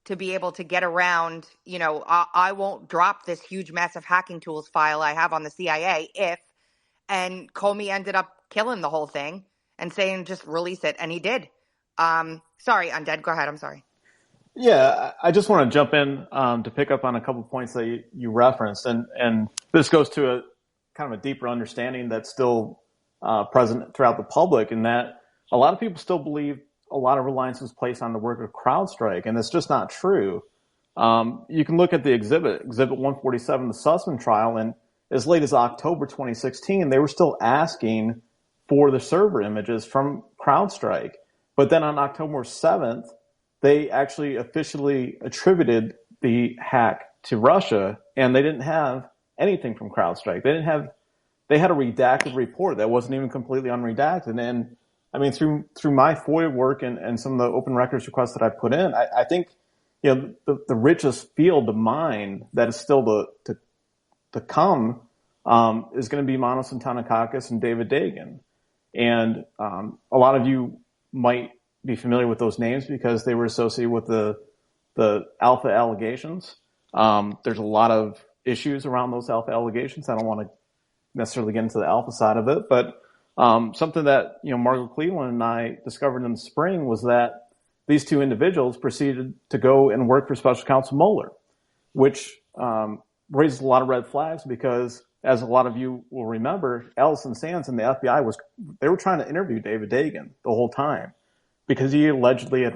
to be able to get around, I won't drop this huge, massive hacking tools file I have on the CIA and Comey ended up killing the whole thing and saying, just release it. And he did. Sorry, Undead, go ahead. I'm sorry. Yeah, I just want to jump in to pick up on a couple of points that you referenced. And this goes to a kind of a deeper understanding that's still present throughout the public, in that a lot of people still believe a lot of reliance was placed on the work of CrowdStrike, and it's just not true. You can look at the Exhibit 147, the Sussman trial, and as late as October 2016, they were still asking for the server images from CrowdStrike. But then on October 7th, they actually officially attributed the hack to Russia, and they didn't have anything from CrowdStrike. They had a redacted report that wasn't even completely unredacted. And I mean, through my FOIA work and some of the open records requests that I put in, I think, the richest field of mine that is still to come is going to be Manos Antonakakis and David Dagan. And a lot of you might be familiar with those names because they were associated with the Alpha allegations. There's a lot of issues around those Alpha allegations. I don't want to necessarily get into the Alpha side of it, but something that Margot Cleveland and I discovered in the spring was that these two individuals proceeded to go and work for Special Counsel Mueller, which raises a lot of red flags because, as a lot of you will remember, Allison Sands and the FBI they were trying to interview David Dagan the whole time because he allegedly had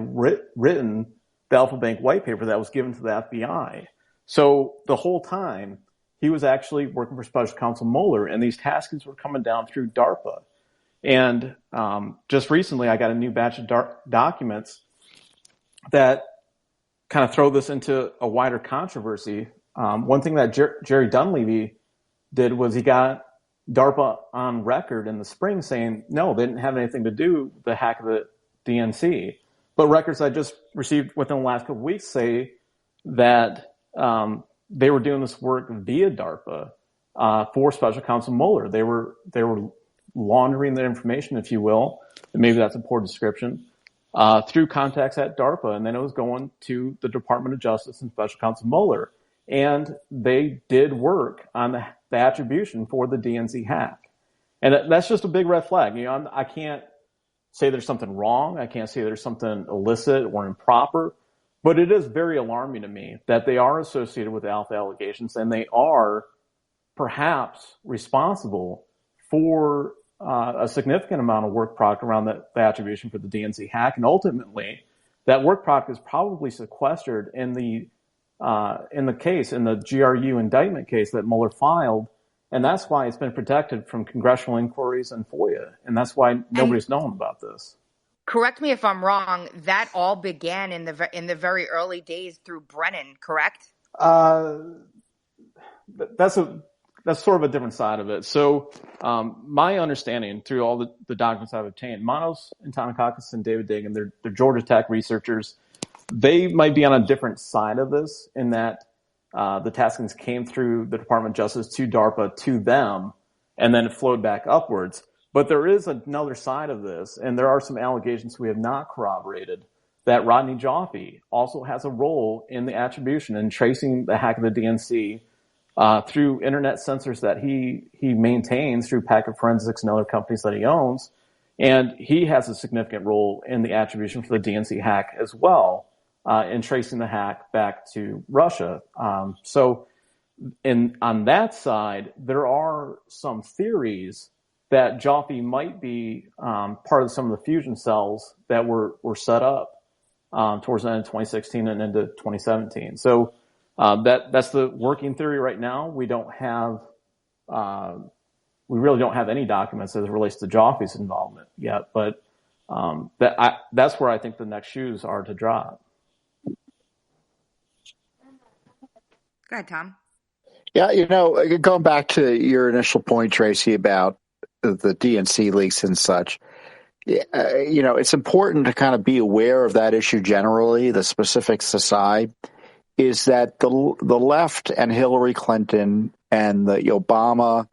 written the Alpha Bank white paper that was given to the FBI. So the whole time he was actually working for Special Counsel Mueller, and these taskings were coming down through DARPA. And just recently, I got a new batch of documents that kind of throw this into a wider controversy. One thing that Jerry Dunleavy did was he got DARPA on record in the spring saying, no, they didn't have anything to do with the hack of the DNC. But records I just received within the last couple of weeks say that they were doing this work via DARPA for Special Counsel Mueller. They were laundering their information, if you will, and maybe that's a poor description, through contacts at DARPA, and then it was going to the Department of Justice and Special Counsel Mueller. And they did work on the attribution for the DNC hack. And that's just a big red flag. I can't say there's something wrong. I can't say there's something illicit or improper. But it is very alarming to me that they are associated with Alpha allegations, and they are perhaps responsible for a significant amount of work product around the attribution for the DNC hack. And ultimately, that work product is probably sequestered in the case, in the GRU indictment case that Mueller filed. And that's why it's been protected from congressional inquiries and FOIA. And that's why nobody's known about this. Correct me if I'm wrong. That all began in the very early days through Brennan, correct? That's sort of a different side of it. So my understanding through all the documents I've obtained, Manos Antonakakis and David Dagan, they're Georgia Tech researchers. They might be on a different side of this in that the taskings came through the Department of Justice to DARPA to them, and then it flowed back upwards. But there is another side of this, and there are some allegations we have not corroborated, that Rodney Joffe also has a role in the attribution and tracing the hack of the DNC through internet sensors that he maintains through Packet Forensics and other companies that he owns. And he has a significant role in the attribution for the DNC hack as well, in tracing the hack back to Russia. So And on that side, there are some theories that Joffe might be part of some of the fusion cells that were set up towards the end of 2016 and into 2017. So that's the working theory right now. We really don't have any documents as it relates to Joffe's involvement yet, but that's where I think the next shoes are to drop. Go ahead, Tom. Yeah, going back to your initial point, Tracy, about the DNC leaks and such, it's important to kind of be aware of that issue generally. The specifics aside, is that the left and Hillary Clinton and the Obama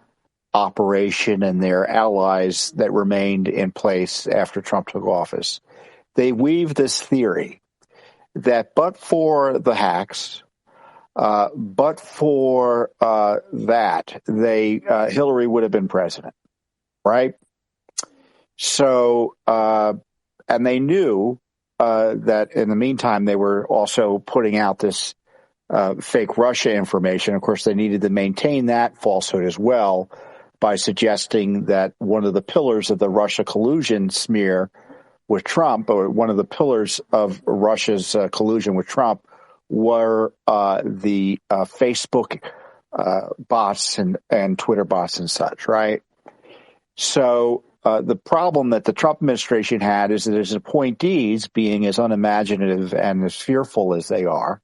operation and their allies that remained in place after Trump took office, they weave this theory that but for the hacks, but for that, Hillary would have been president, right? So, and they knew that in the meantime, they were also putting out this fake Russia information. Of course, they needed to maintain that falsehood as well by suggesting that one of the pillars of the Russia collusion smear with Trump, or one of the pillars of Russia's collusion with Trump, were the Facebook bots and Twitter bots and such, right? So the problem that the Trump administration had is that his appointees, being as unimaginative and as fearful as they are,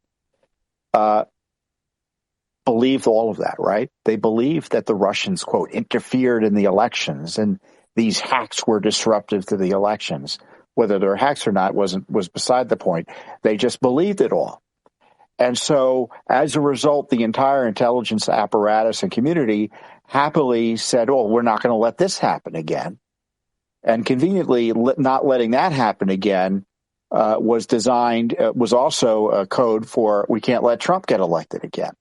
believed all of that, right? They believed that the Russians, quote, interfered in the elections and these hacks were disruptive to the elections. Whether they're hacks or not was beside the point. They just believed it all. And so as a result, the entire intelligence apparatus and community happily said, oh, we're not going to let this happen again. And conveniently, not letting that happen again was also a code for we can't let Trump get elected again.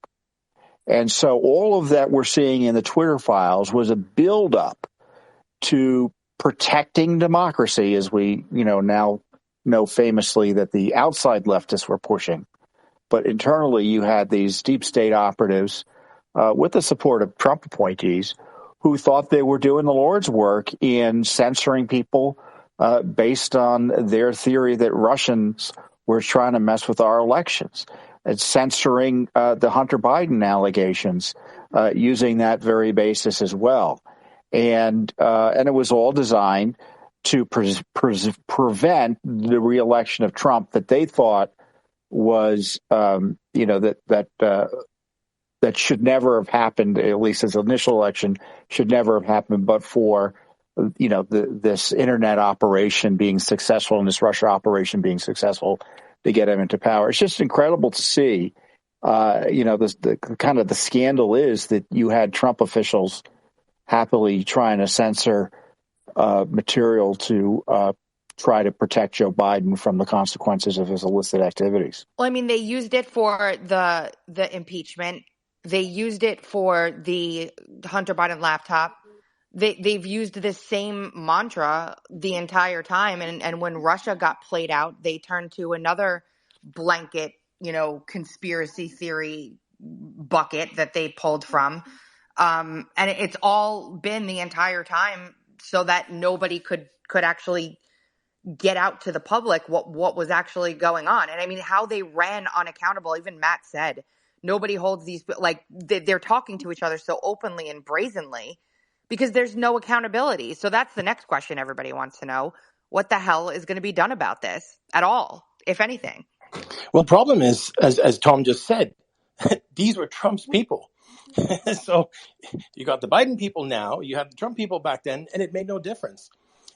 And so all of that we're seeing in the Twitter files was a buildup to protecting democracy, as we now know famously that the outside leftists were pushing. But internally, you had these deep state operatives with the support of Trump appointees who thought they were doing the Lord's work in censoring people based on their theory that Russians were trying to mess with our elections, and censoring the Hunter Biden allegations using that very basis as well. And it was all designed to prevent the reelection of Trump that they thought was, that should never have happened, at least his initial election should never have happened, but for, this internet operation being successful and this Russia operation being successful to get him into power. It's just incredible to see, the scandal is that you had Trump officials happily trying to censor material to try to protect Joe Biden from the consequences of his illicit activities. Well, I mean, they used it for the impeachment. They used it for the Hunter Biden laptop. They've used this same mantra the entire time. And when Russia got played out, they turned to another blanket, conspiracy theory bucket that they pulled from. And it's all been the entire time so that nobody could actually get out to the public what was actually going on. And I mean, how they ran unaccountable, even Matt said, nobody holds these, like they're talking to each other so openly and brazenly because there's no accountability. So that's the next question everybody wants to know. What the hell is going to be done about this at all, if anything? Well, the problem is, as Tom just said, these were Trump's people. So you got the Biden people now, you have the Trump people back then, and it made no difference.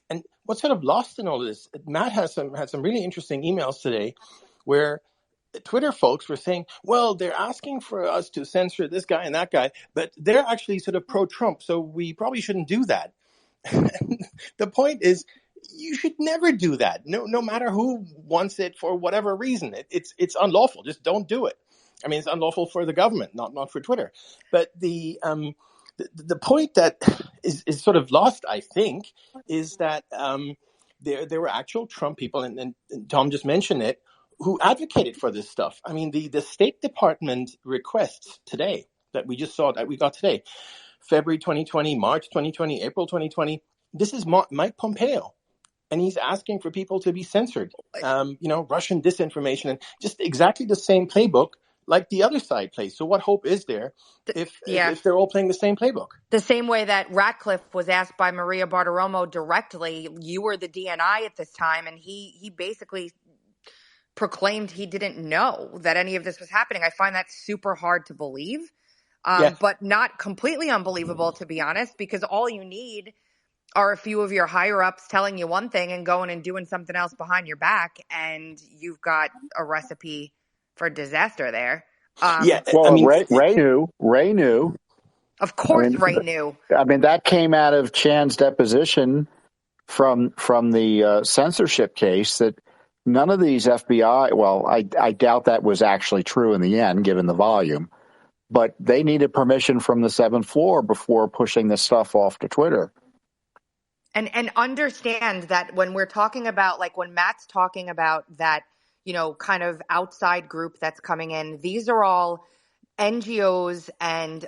And what's sort of lost in all this, Matt had some really interesting emails today where Twitter folks were saying, well, they're asking for us to censor this guy and that guy, but they're actually sort of pro-Trump, so we probably shouldn't do that. The point is, you should never do that, no matter who wants it for whatever reason. It's unlawful. Just don't do it. I mean, it's unlawful for the government, not for Twitter. But the point that is sort of lost, I think, is that there were actual Trump people, and Tom just mentioned it, who advocated for this stuff. I mean, the State Department requests today that we just saw that we got today, February 2020, March 2020, April 2020. This is Mike Pompeo, and he's asking for people to be censored. Russian disinformation, and just exactly the same playbook like the other side plays. So what hope is there if they're all playing the same playbook? The same way that Ratcliffe was asked by Maria Bartiromo directly, you were the DNI at this time, and he basically proclaimed he didn't know that any of this was happening. I find that super hard to believe, but not completely unbelievable, to be honest, because all you need are a few of your higher ups telling you one thing and going and doing something else behind your back, and you've got a recipe for disaster there. Ray knew. Of course, Ray knew. I mean, that came out of Chan's deposition from the censorship case that none of these FBI, well, I doubt that was actually true in the end, given the volume, but they needed permission from the 7th floor before pushing this stuff off to Twitter. And understand that when we're talking about, like when Matt's talking about that, kind of outside group that's coming in, these are all NGOs and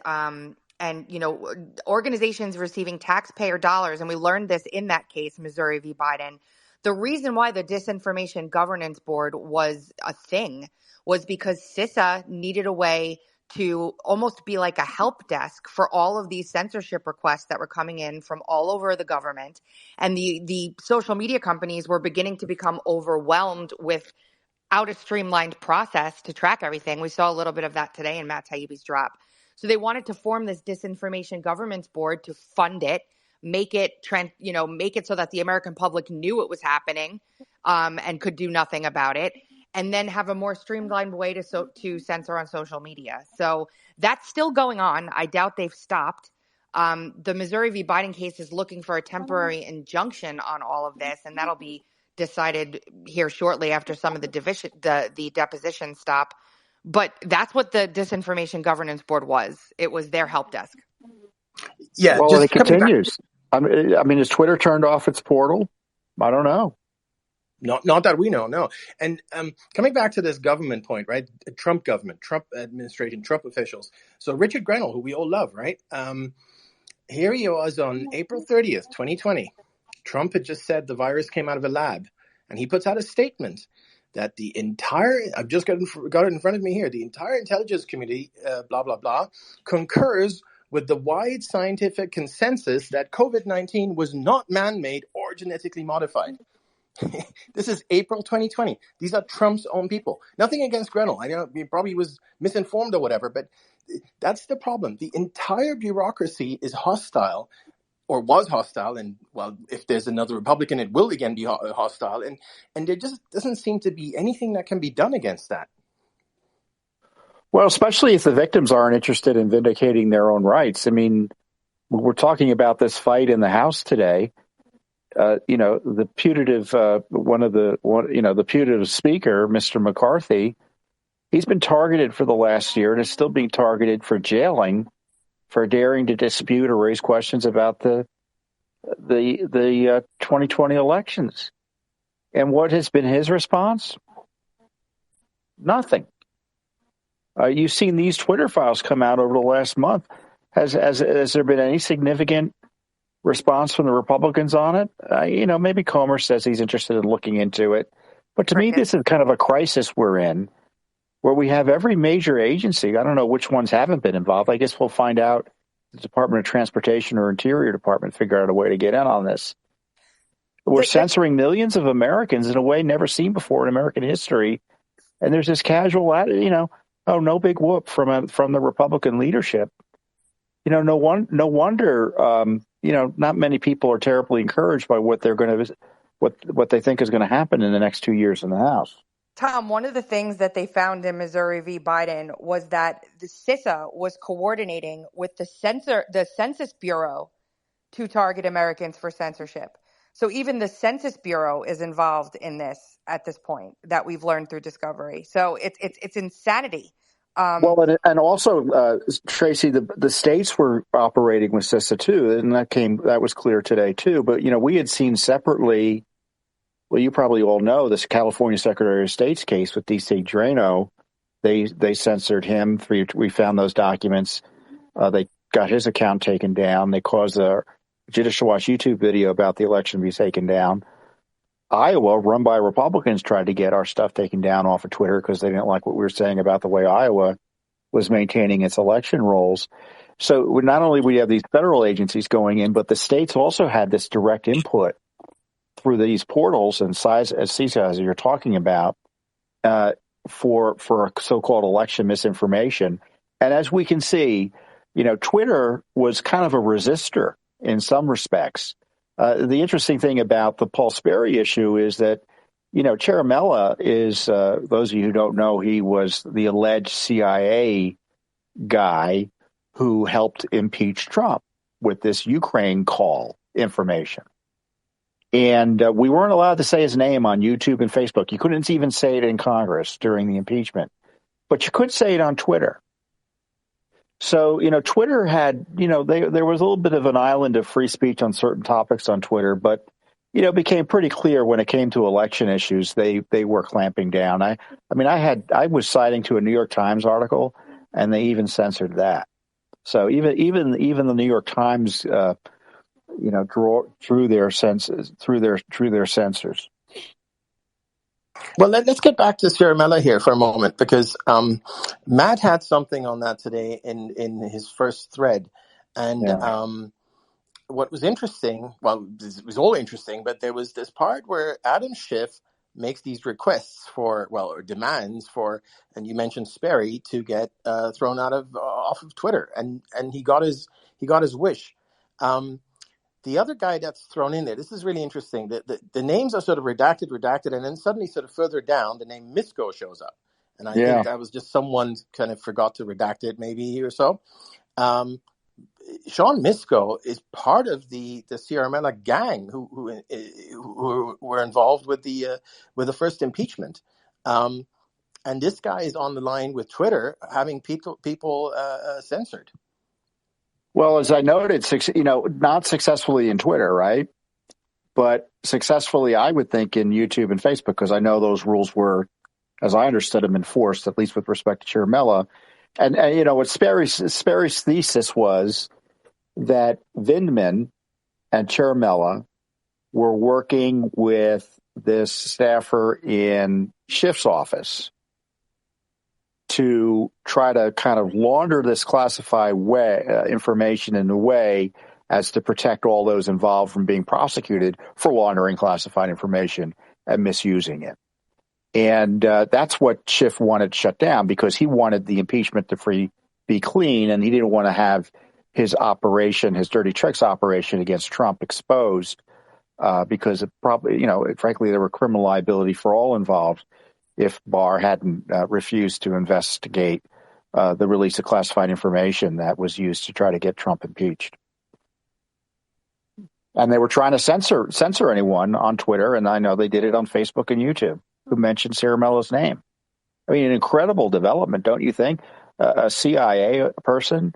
organizations receiving taxpayer dollars. And we learned this in that case, Missouri v. Biden. The reason why the Disinformation Governance Board was a thing was because CISA needed a way to almost be like a help desk for all of these censorship requests that were coming in from all over the government. And the social media companies were beginning to become overwhelmed without a streamlined process to track everything. We saw a little bit of that today in Matt Taibbi's drop. So they wanted to form this Disinformation Governance Board to fund it, make it so that the American public knew it was happening and could do nothing about it, and then have a more streamlined way to censor on social media. So that's still going on. I doubt they've stopped. The Missouri v. Biden case is looking for a temporary injunction on all of this, and that'll be decided here shortly after some of the depositions stop. But that's what the Disinformation Governance Board was. It was their help desk. Yeah, well, it continues. I mean, has Twitter turned off its portal? I don't know. Not that we know, no. And coming back to this government point, right? Trump government, Trump administration, Trump officials. So Richard Grenell, who we all love, right? Here he was on April 30th, 2020. Trump had just said the virus came out of a lab. And he puts out a statement that the entire, I've just got it in front of me here, the entire intelligence community, blah, blah, blah, concurs with the wide scientific consensus that COVID-19 was not man-made or genetically modified. This is April 2020. These are Trump's own people. Nothing against Grenell. I know he probably was misinformed or whatever, but that's the problem. The entire bureaucracy is hostile, or was hostile, and well, if there's another Republican, it will again be hostile, and there just doesn't seem to be anything that can be done against that. Well, especially if the victims aren't interested in vindicating their own rights. I mean, we're talking about this fight in the House today. The putative the putative speaker, Mr. McCarthy, he's been targeted for the last year and is still being targeted for jailing for daring to dispute or raise questions about the 2020 elections. And what has been his response? Nothing. You've seen these Twitter files come out over the last month. Has there been any significant response from the Republicans on it? Maybe Comer says he's interested in looking into it. But to me, this is kind of a crisis we're in, where we have every major agency. I don't know which ones haven't been involved. I guess we'll find out. The Department of Transportation or Interior Department figure out a way to get in on this. We're censoring millions of Americans in a way never seen before in American history. And there's this casual, no big whoop from the Republican leadership. No wonder, not many people are terribly encouraged by what they think is going to happen in the next 2 years in the House. Tom, one of the things that they found in Missouri v. Biden was that the CISA was coordinating with the Census Bureau to target Americans for censorship. So even the Census Bureau is involved in this at this point that we've learned through discovery. So it's insanity. And also, Tracy, the states were operating with CISA too, and that was clear today too. But we had seen separately. Well, you probably all know this California Secretary of State's case with D.C. Drano, They censored him. We found those documents. They got his account taken down. They caused a Judicial Watch YouTube video about the election to be taken down. Iowa, run by Republicans, tried to get our stuff taken down off of Twitter because they didn't like what we were saying about the way Iowa was maintaining its election rolls. So not only we have these federal agencies going in, but the states also had this direct input through these portals and CSAs you're talking about for so-called election misinformation. And as we can see, Twitter was kind of a resistor in some respects. The interesting thing about the Paul Sperry issue is that, Ciaramella is, those of you who don't know, he was the alleged CIA guy who helped impeach Trump with this Ukraine call information. And we weren't allowed to say his name on YouTube and Facebook. You couldn't even say it in Congress during the impeachment, but you could say it on Twitter. So, Twitter had, there was a little bit of an island of free speech on certain topics on Twitter, but, it became pretty clear when it came to election issues, they were clamping down. I was citing to a New York Times article, and they even censored that. So even the New York Times, draw through their censors. Well, let's get back to Ciaramella here for a moment, because Matt had something on that today in his first thread. And what was interesting, well, it was all interesting, but there was this part where Adam Schiff makes these requests or demands for, and you mentioned Sperry, to get thrown off of Twitter, and he got his wish. The other guy that's thrown in there, this is really interesting. The names are sort of redacted, and then suddenly sort of further down, the name Misko shows up. And I think that was just someone kind of forgot to redact it maybe or so. Sean Misko is part of the Ciaramella gang who were involved with the first impeachment. And this guy is on the line with Twitter having people censored. Well, as I noted, not successfully in Twitter, right? But successfully, I would think, in YouTube and Facebook, because I know those rules were, as I understood them, enforced, at least with respect to Ciaramella. And what Sperry's thesis was that Vindman and Ciaramella were working with this staffer in Schiff's office to try to kind of launder this classified information in a way as to protect all those involved from being prosecuted for laundering classified information and misusing it. And that's what Schiff wanted shut down, because he wanted the impeachment to be clean, and he didn't want to have his operation, his dirty tricks operation against Trump, exposed because it probably, frankly, there were criminal liability for all involved if Barr hadn't refused to investigate the release of classified information that was used to try to get Trump impeached. And they were trying to censor anyone on Twitter, and I know they did it on Facebook and YouTube, who mentioned Ciaramella's name. I mean, an incredible development, don't you think? A CIA person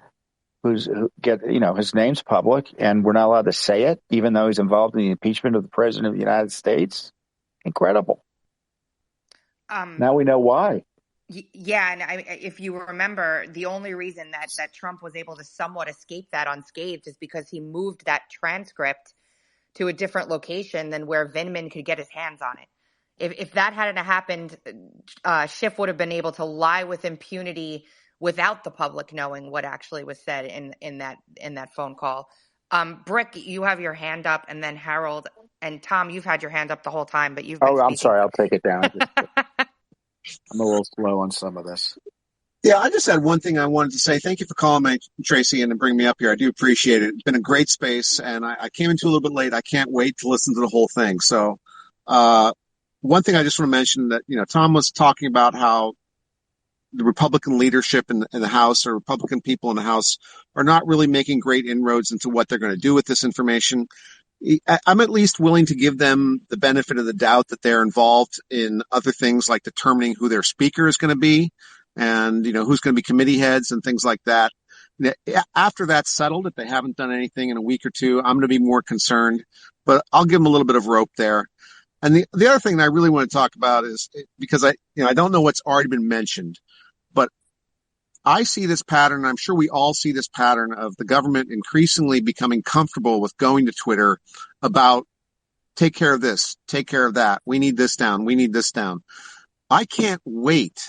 his name's public, and we're not allowed to say it, even though he's involved in the impeachment of the president of the United States. Incredible. Now we know why. Yeah, and if you remember, the only reason that Trump was able to somewhat escape that unscathed is because he moved that transcript to a different location than where Vindman could get his hands on it. If that hadn't happened, Schiff would have been able to lie with impunity without the public knowing what actually was said in that phone call. Brick, you have your hand up, and then Harold and Tom, you've had your hand up the whole time, but you've been speaking. I'm sorry. I'll take it down. I'm a little slow on some of this. Yeah, I just had one thing I wanted to say. Thank you for calling me, Tracy, and bringing me up here. I do appreciate it. It's been a great space, and I came into a little bit late. I can't wait to listen to the whole thing. So one thing I just want to mention that, Tom was talking about how the Republican leadership in the House, or Republican people in the House, are not really making great inroads into what they're going to do with this information. I'm at least willing to give them the benefit of the doubt that they're involved in other things like determining who their speaker is going to be, and who's going to be committee heads and things like that. After that's settled, if they haven't done anything in a week or two, I'm going to be more concerned, but I'll give them a little bit of rope there. And the other thing that I really want to talk about is, because I don't know what's already been mentioned, I see this pattern. I'm sure we all see this pattern of the government increasingly becoming comfortable with going to Twitter about take care of this, take care of that. We need this down. We need this down. I can't wait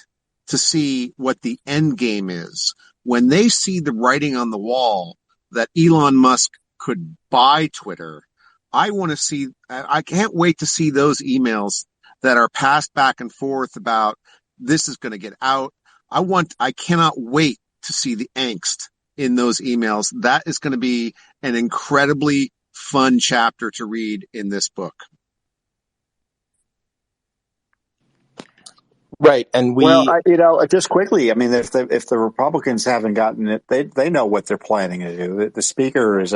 to see what the end game is when they see the writing on the wall that Elon Musk could buy Twitter. I can't wait to see those emails that are passed back and forth about this is going to get out. I cannot wait to see the angst in those emails. That is going to be an incredibly fun chapter to read in this book. Right, and Well, just quickly, I mean, if the Republicans haven't gotten it, they know what they're planning to do. The speaker is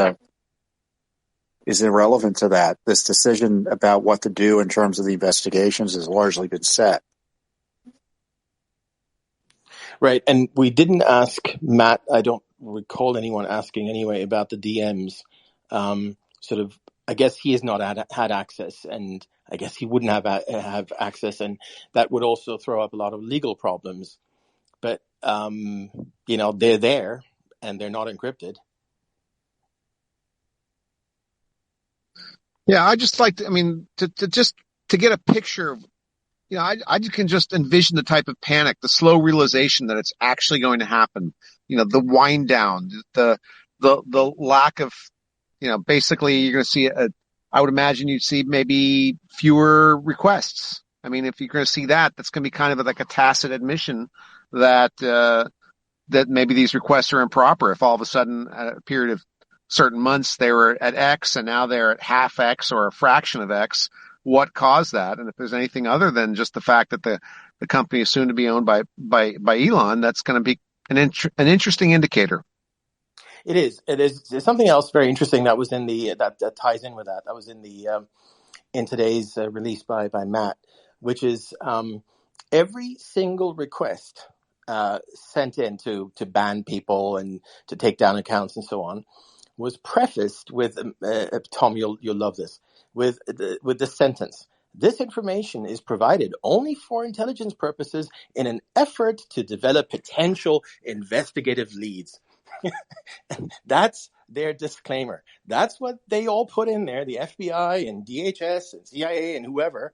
irrelevant to that. This decision about what to do in terms of the investigations has largely been set. Right, and we didn't ask Matt. I don't recall anyone asking anyway about the DMs. I guess he has not had access, and I guess he wouldn't have access, and that would also throw up a lot of legal problems. But they're there, and they're not encrypted. Yeah, I just like to, I mean, to get a picture of, I can just envision the type of panic, the slow realization that it's actually going to happen. The wind down, the lack of, basically you're going to see I would imagine you'd see maybe fewer requests. I mean, if you're going to see that, that's going to be kind of like a tacit admission that, that maybe these requests are improper. If all of a sudden at a period of certain months they were at X and now they're at half X or a fraction of X, what caused that? And if there's anything other than just the fact that the company is soon to be owned by Elon, that's going to be an interesting indicator. It is. There's something else very interesting that was in that ties in with that. That was in today's release by Matt, which is every single request sent in to ban people and to take down accounts and so on was prefaced with Tom, you'll love this, with the sentence: "This information is provided only for intelligence purposes in an effort to develop potential investigative leads." That's their disclaimer. That's what they all put in there, the FBI and DHS and CIA and whoever,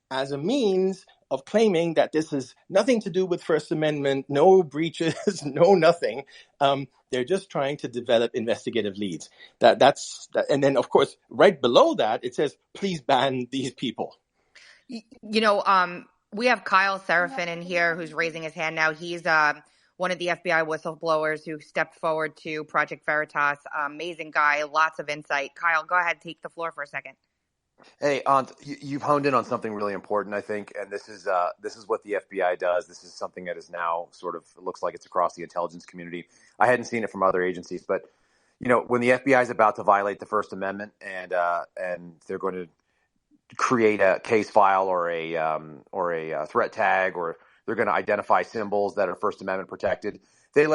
as a means of claiming that this has nothing to do with First Amendment, no breaches, no nothing. They're just trying to develop investigative leads. And then, of course, right below that, it says, please ban these people. We have Kyle Seraphin in here who's raising his hand now. He's one of the FBI whistleblowers who stepped forward to Project Veritas. Amazing guy, lots of insight. Kyle, go ahead, take the floor for a second. Hey, Ant, you've honed in on something really important, I think, and this is what the FBI does. This is something that is now sort of looks like it's across the intelligence community. I hadn't seen it from other agencies, but when the FBI is about to violate the First Amendment and they're going to create a case file or a threat tag, or they're going to identify symbols that are First Amendment protected, they go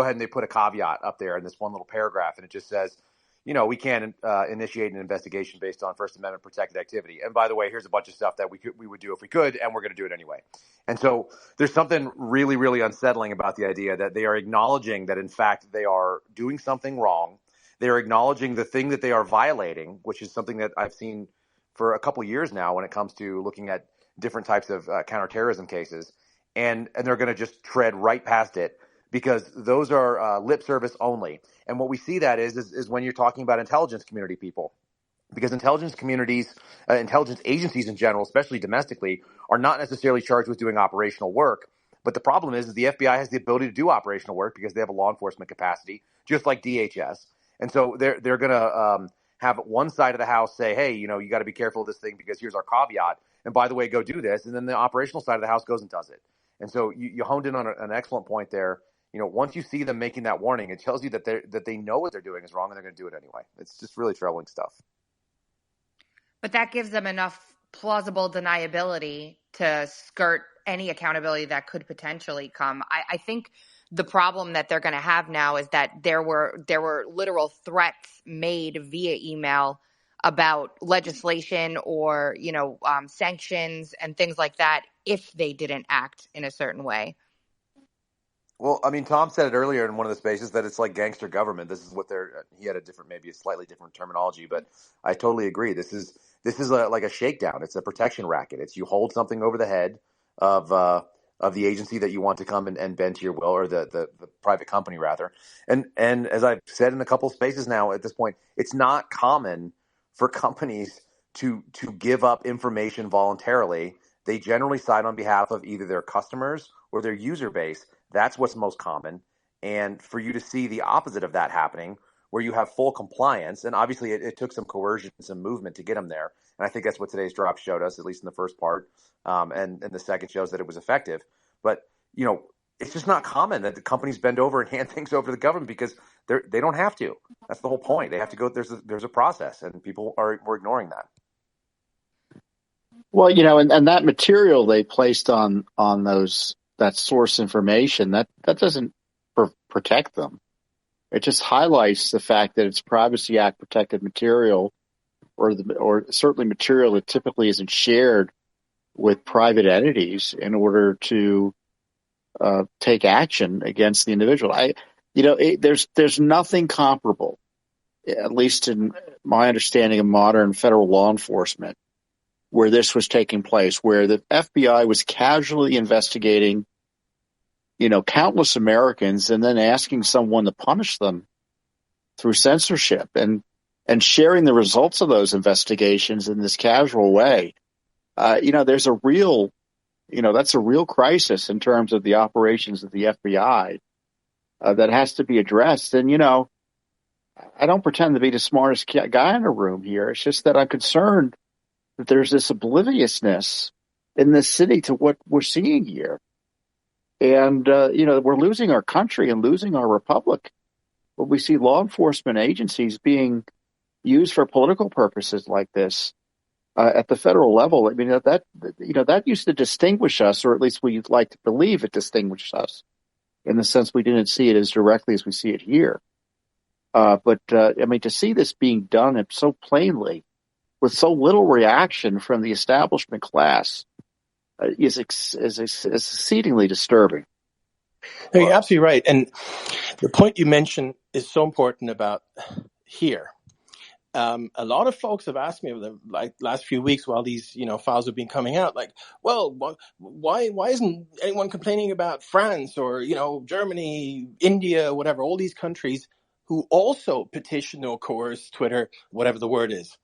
ahead and they put a caveat up there in this one little paragraph, and it just says, we can't initiate an investigation based on First Amendment protected activity. And by the way, here's a bunch of stuff that we would do if we could, and we're going to do it anyway. And so there's something really, really unsettling about the idea that they are acknowledging that, in fact, they are doing something wrong. They are acknowledging the thing that they are violating, which is something that I've seen for a couple of years now when it comes to looking at different types of counterterrorism cases. And they're going to just tread right past it, because those are lip service only. And what we see that is when you're talking about intelligence community people, because intelligence communities, intelligence agencies in general, especially domestically, are not necessarily charged with doing operational work. But the problem is the FBI has the ability to do operational work because they have a law enforcement capacity, just like DHS. And so they're going to have one side of the house say, hey, you got to be careful of this thing because here's our caveat. And by the way, go do this. And then the operational side of the house goes and does it. And so you honed in on an excellent point there. Once you see them making that warning, it tells you that they know what they're doing is wrong and they're going to do it anyway. It's just really troubling stuff. But that gives them enough plausible deniability to skirt any accountability that could potentially come. I think the problem that they're going to have now is that there were literal threats made via email about legislation or sanctions and things like that if they didn't act in a certain way. Well, I mean, Tom said it earlier in one of the spaces that it's like gangster government. This is what he had maybe a slightly different terminology, but I totally agree. This is like a shakedown. It's a protection racket. It's you hold something over the head of the agency that you want to come and bend to your will, or the private company rather. And as I've said in a couple of spaces now at this point, it's not common for companies to give up information voluntarily. They generally sign on behalf of either their customers or their user base. That's what's most common. And for you to see the opposite of that happening, where you have full compliance, and obviously it took some coercion, some movement to get them there. And I think that's what today's drop showed us, at least in the first part. And the second shows that it was effective. But, it's just not common that the companies bend over and hand things over to the government because they don't have to. That's the whole point. They have to go. There's a process, and people were ignoring that. Well, and that material they placed on that source information, that doesn't protect them. It just highlights the fact that it's Privacy Act protected material, or certainly material that typically isn't shared with private entities in order to take action against the individual. There's nothing comparable, at least in my understanding of modern federal law enforcement, where this was taking place, where the FBI was casually investigating, countless Americans and then asking someone to punish them through censorship and sharing the results of those investigations in this casual way. There's a real, that's a real crisis in terms of the operations of the FBI that has to be addressed. And, I don't pretend to be the smartest guy in the room here. It's just that I'm concerned that there's this obliviousness in this city to what we're seeing here. And, we're losing our country and losing our republic when we see law enforcement agencies being used for political purposes like this at the federal level. I mean, that used to distinguish us, or at least we'd like to believe it distinguished us in the sense we didn't see it as directly as we see it here. But to see this being done so plainly, with so little reaction from the establishment class, is exceedingly disturbing. No, you're absolutely right. And the point you mentioned is so important about here. A lot of folks have asked me over the last few weeks while these files have been coming out, well, why isn't anyone complaining about France or Germany, India, whatever, all these countries who also petition or coerce Twitter, whatever the word is?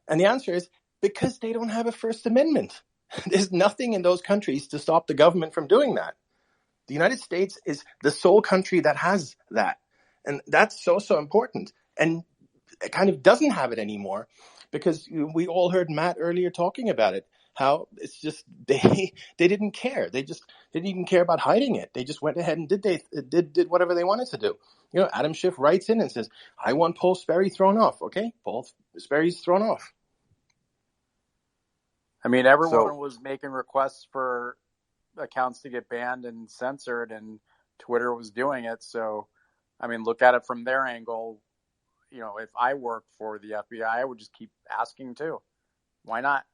And the answer is because they don't have a First Amendment. There's nothing in those countries to stop the government from doing that. The United States is the sole country that has that. And that's so important. And it kind of doesn't have it anymore because we all heard Matt earlier talking about it, how it's just they didn't care. They just didn't even care about hiding it. They just went ahead and did whatever they wanted to do. Adam Schiff writes in and says, I want Paul Sperry thrown off. Okay, Paul Sperry's thrown off. I mean, everyone was making requests for accounts to get banned and censored, and Twitter was doing it. So, I mean, look at it from their angle. If I worked for the FBI, I would just keep asking too. Why not?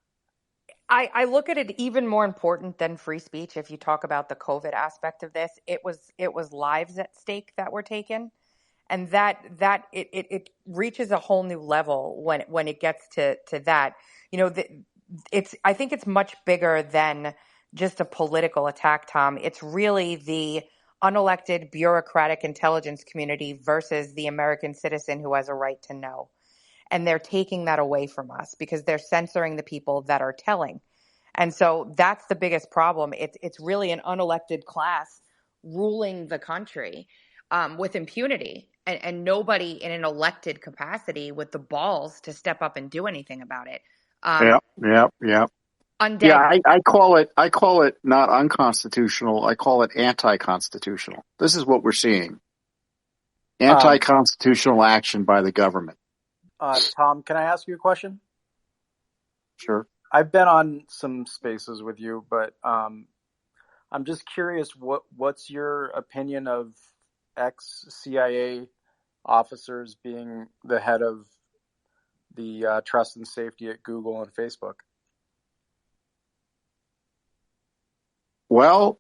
I look at it even more important than free speech. If you talk about the COVID aspect of this, it was lives at stake that were taken, and that it reaches a whole new level when it gets to that. I think it's much bigger than just a political attack, Tom. It's really the unelected bureaucratic intelligence community versus the American citizen who has a right to know. And they're taking that away from us because they're censoring the people that are telling. And so that's the biggest problem. It's really an unelected class ruling the country with impunity and nobody in an elected capacity with the balls to step up and do anything about it. Yeah. Undead. Yeah, I call it not unconstitutional. I call it anti-constitutional. This is what we're seeing. Anti-constitutional action by the government. Tom, can I ask you a question? Sure. I've been on some spaces with you, but I'm just curious, what's your opinion of ex-CIA officers being the head of the trust and safety at Google and Facebook? Well,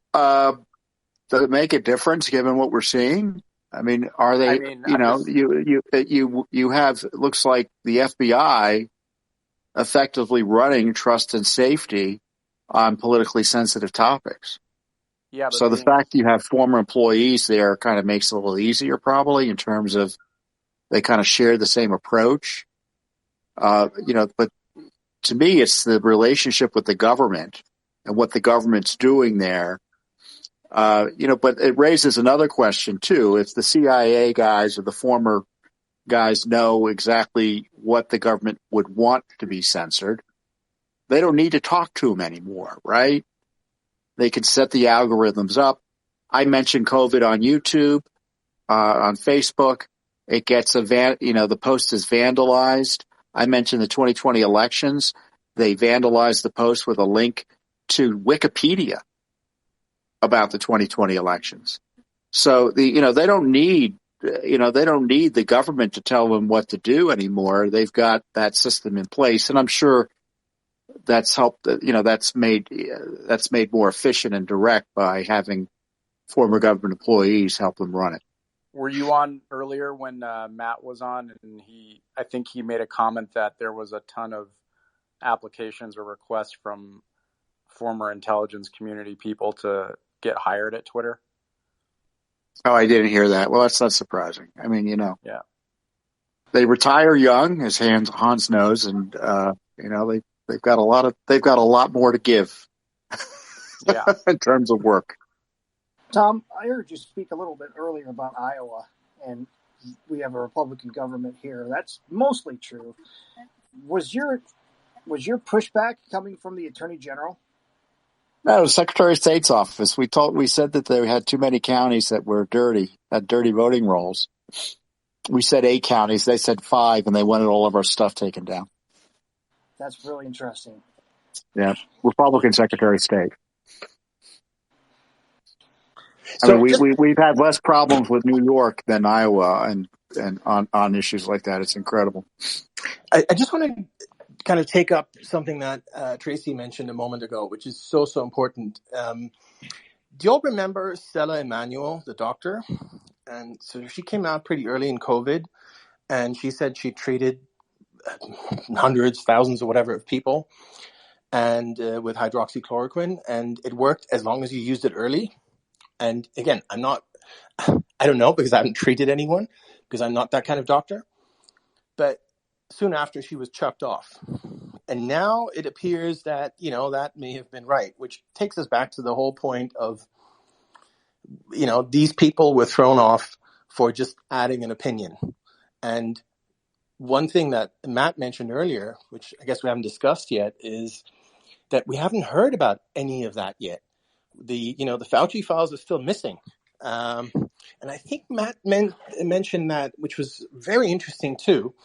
Does it make a difference given what we're seeing? I mean, are they? I mean, I'm just You have. It looks like the FBI effectively running trust and safety on politically sensitive topics. yeah, but So the fact you have former employees there kind of makes it a little easier, probably, in terms of they kind of share the same approach. But to me, it's the relationship with the government and what the government's doing there. But it raises another question too. If the CIA guys or the former guys know exactly what the government would want to be censored, they don't need to talk to them anymore, right? They can set the algorithms up. I mentioned COVID on YouTube, on Facebook. It gets the post is vandalized. I mentioned the 2020 elections. They vandalized the post with a link to Wikipedia about the 2020 elections. So they don't need the government to tell them what to do anymore. They've got that system in place, and I'm sure that's helped. That's made more efficient and direct by having former government employees help them run it. Were you on earlier when Matt was on, and I think he made a comment that there was a ton of applications or requests from former intelligence community people to get hired at Twitter? Oh, I didn't hear that. Well, that's not surprising. I mean, yeah, they retire young, as Hans knows, and they've got a lot more to give. Yeah, in terms of work. Tom, I heard you speak a little bit earlier about Iowa, and we have a Republican government here. That's mostly true. Was your pushback coming from the Attorney General? No, it was Secretary of State's office. We said that they had too many counties that were had dirty voting rolls. We said 8 counties. They said 5, and they wanted all of our stuff taken down. That's really interesting. Yeah, Republican Secretary of State. So we've had less problems with New York than Iowa, and on issues like that. It's incredible. I just want to kind of take up something that Tracy mentioned a moment ago, which is so important. Do you all remember Stella Emanuel, the doctor? And so she came out pretty early in COVID, and she said she treated hundreds, thousands, or whatever of people, and with hydroxychloroquine, and it worked as long as you used it early. And again, I don't know, because I haven't treated anyone, because I'm not that kind of doctor. But soon after, she was chucked off. And now it appears that, that may have been right, which takes us back to the whole point of, these people were thrown off for just adding an opinion. And one thing that Matt mentioned earlier, which I guess we haven't discussed yet, is that we haven't heard about any of that yet. The Fauci files are still missing. And I think Matt mentioned that, which was very interesting too,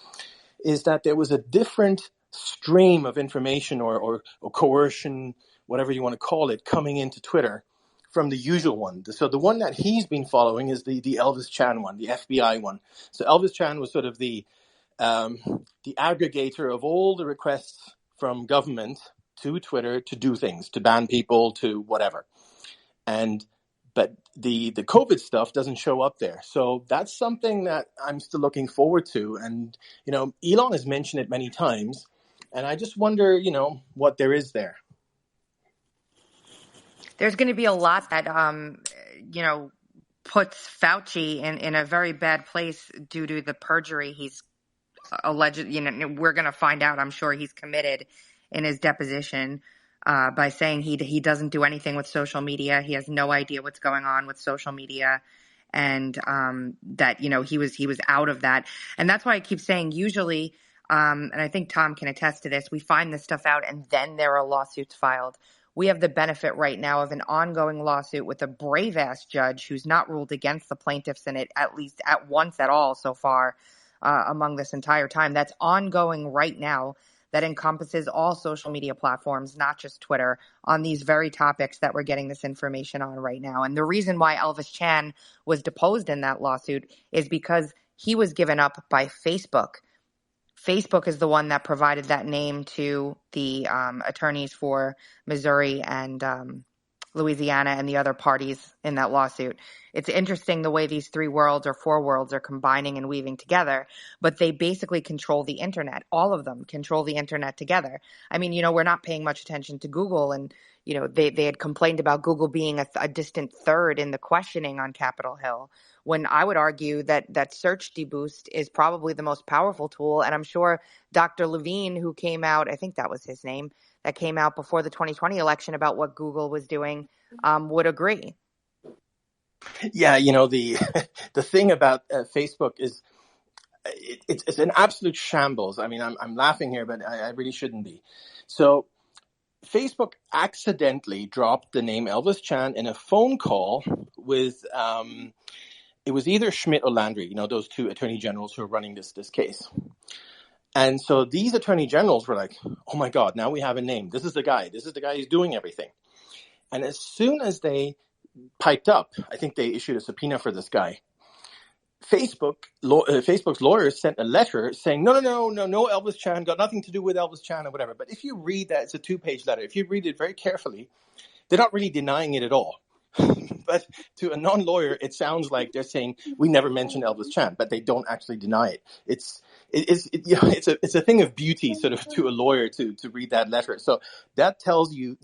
is that there was a different stream of information or coercion, whatever you want to call it, coming into Twitter from the usual one. So the one that he's been following is the Elvis Chan one, the FBI one. So Elvis Chan was sort of the aggregator of all the requests from government to Twitter to do things, to ban people, to whatever. But the COVID stuff doesn't show up there. So that's something that I'm still looking forward to. And, Elon has mentioned it many times. And I just wonder, what there is there. There's going to be a lot that, puts Fauci in a very bad place due to the perjury he's alleged. We're going to find out, I'm sure he's committed in his deposition by saying he doesn't do anything with social media. He has no idea what's going on with social media, and that he was out of that. And that's why I keep saying usually, and I think Tom can attest to this, we find this stuff out and then there are lawsuits filed. We have the benefit right now of an ongoing lawsuit with a brave ass judge who's not ruled against the plaintiffs in it at least at once at all so far among this entire time. That's ongoing right now. That encompasses all social media platforms, not just Twitter, on these very topics that we're getting this information on right now. And the reason why Elvis Chan was deposed in that lawsuit is because he was given up by Facebook. Facebook is the one that provided that name to the attorneys for Missouri and Louisiana, and the other parties in that lawsuit. It's interesting the way these three worlds or four worlds are combining and weaving together, but they basically control the internet. All of them control the internet together. I mean, we're not paying much attention to Google, and, they had complained about Google being a distant third in the questioning on Capitol Hill, when I would argue that search deboost is probably the most powerful tool. And I'm sure Dr. Levine, who came out, I think that was his name, that came out before the 2020 election about what Google was doing, would agree. Yeah, the the thing about Facebook is it's an absolute shambles. I mean, I'm laughing here, but I really shouldn't be. So Facebook accidentally dropped the name Elvis Chan in a phone call with it was either Schmidt or Landry, those two attorney generals who are running this case. And so these attorney generals were like, oh my God, now we have a name. This is the guy who's doing everything. And as soon as they piped up, I think they issued a subpoena for this guy. Facebook's lawyers sent a letter saying, no, Elvis Chan, got nothing to do with Elvis Chan or whatever. But if you read that, it's a 2-page letter. If you read it very carefully, they're not really denying it at all. But to a non-lawyer, it sounds like they're saying, we never mentioned Elvis Chan, but they don't actually deny it. It's a thing of beauty, sort of, to a lawyer to read that letter. So that tells you,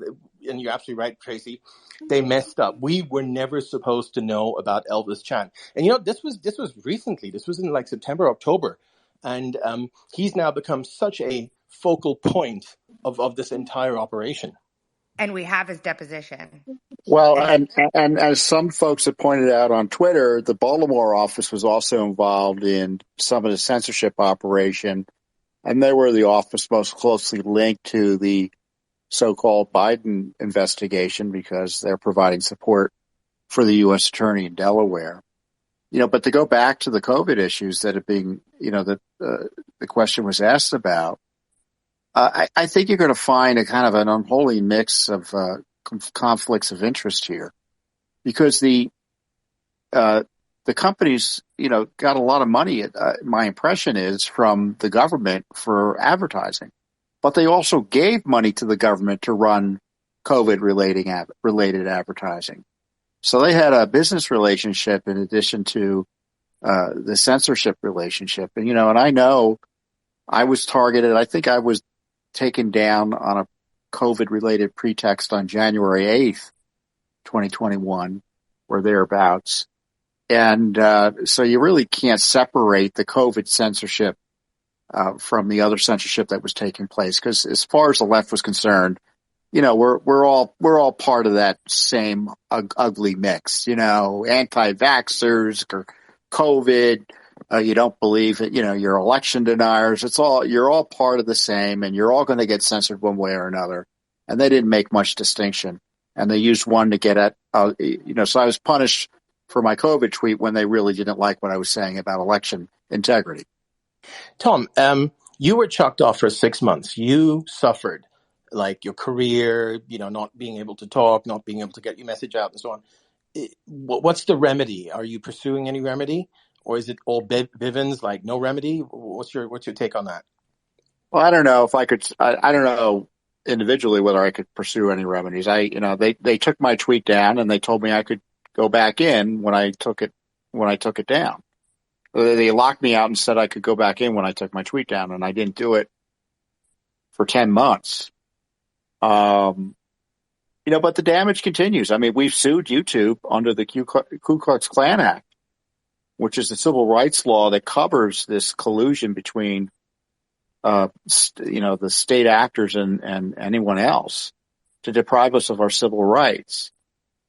and you're absolutely right, Tracy, they messed up. We were never supposed to know about Elvis Chan. And this was recently. This was in like September, October, and he's now become such a focal point of this entire operation. And we have his deposition. Well, and as some folks have pointed out on Twitter, the Baltimore office was also involved in some of the censorship operation, and they were the office most closely linked to the so-called Biden investigation because they're providing support for the U.S. attorney in Delaware. But to go back to the COVID issues that are being, that the question was asked about, I think you're going to find a kind of an unholy mix of conflicts of interest here, because the companies, got a lot of money. My impression is from the government for advertising, but they also gave money to the government to run COVID related advertising. So they had a business relationship in addition to the censorship relationship. And and I know I was targeted. I think I was taken down on a COVID-related pretext on January 8th, 2021, or thereabouts. And so you really can't separate the COVID censorship from the other censorship that was taking place, because as far as the left was concerned, we're all part of that same ugly mix. Anti-vaxxers or COVID. You don't believe it, you're election deniers. You're all part of the same, and you're all going to get censored one way or another. And they didn't make much distinction, and they used one to get at, so I was punished for my COVID tweet when they really didn't like what I was saying about election integrity. Tom, you were chucked off for 6 months. You suffered, like, your career, not being able to talk, not being able to get your message out and so on. What's the remedy? Are you pursuing any remedy? Or is it all Bivens, like no remedy? What's your take on that? Well, I don't know if I could. I don't know individually whether I could pursue any remedies. They took my tweet down, and they told me I could go back in when I took it down. They locked me out and said I could go back in when I took my tweet down, and I didn't do it for 10 months. But the damage continues. I mean, we've sued YouTube under the Ku Klux Klan Act, which is the civil rights law that covers this collusion between, the state actors and anyone else to deprive us of our civil rights.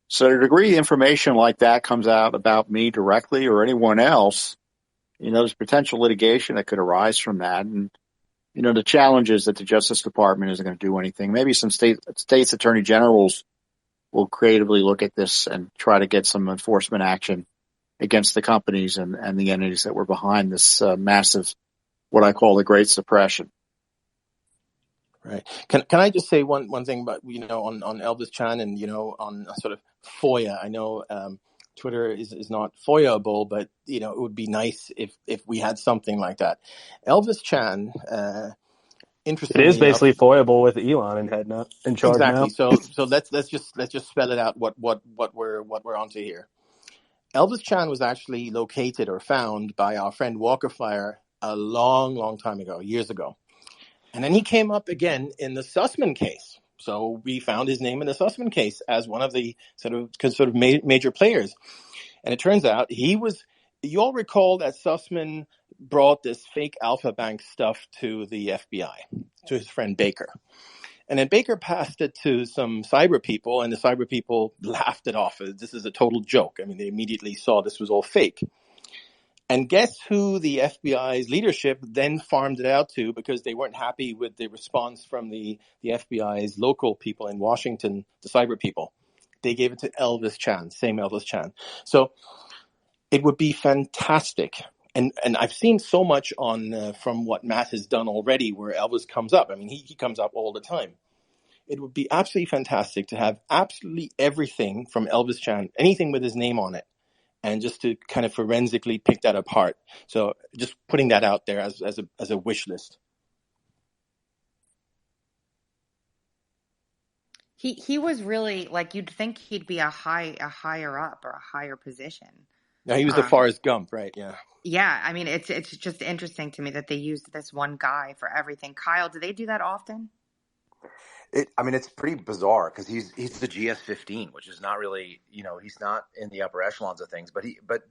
So to the degree information like that comes out about me directly or anyone else, there's potential litigation that could arise from that. And, the challenge is that the Justice Department isn't going to do anything. Maybe some states attorney generals will creatively look at this and try to get some enforcement action against the companies and the entities that were behind this massive, what I call the Great Suppression. Right. Can I just say one thing about, on Elvis Chan and, on sort of FOIA? I know Twitter is not FOIA-able, but, it would be nice if we had something like that. Elvis Chan It is Interestingly enough, basically foiable with Elon in head now, in charge now. exactly. So let's just spell it out. What we're onto here. Elvis Chan was actually located or found by our friend Walker Fire a long time ago, years ago. And then he came up again in the Sussman case. So we found his name in the Sussman case as one of the sort of major players. And it turns out you all recall that Sussman brought this fake Alpha Bank stuff to the FBI, to his friend Baker. And then Baker passed it to some cyber people, and the cyber people laughed it off. This is a total joke. I mean, they immediately saw this was all fake. And guess who the FBI's leadership then farmed it out to, because they weren't happy with the response from the FBI's local people in Washington, the cyber people. They gave it to Elvis Chan, same Elvis Chan. So it would be fantastic. And I've seen so much on from what Matt has done already where Elvis comes up. I mean, he comes up all the time. It would be absolutely fantastic to have absolutely everything from Elvis Chan, anything with his name on it, and just to kind of forensically pick that apart. So just putting that out there as a wish list. He was really, like, you'd think he'd be a higher up or a higher position. Now he was the Forrest Gump, right? Yeah. Yeah, I mean, it's just interesting to me that they used this one guy for everything. Kyle, do they do that often? It's pretty bizarre because he's the GS-15, which is not really, he's not in the upper echelons of things. But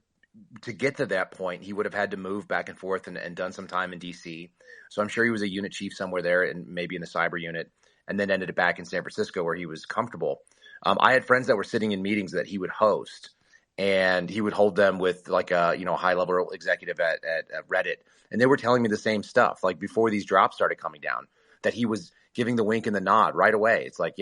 to get to that point, he would have had to move back and forth and done some time in DC. So I'm sure he was a unit chief somewhere there, and maybe in the cyber unit, and then ended up back in San Francisco where he was comfortable. I had friends that were sitting in meetings that he would host, and he would hold them with like a high level executive at Reddit, and they were telling me the same stuff. Like before these drops started coming down, that he was giving the wink and the nod right away. It's like,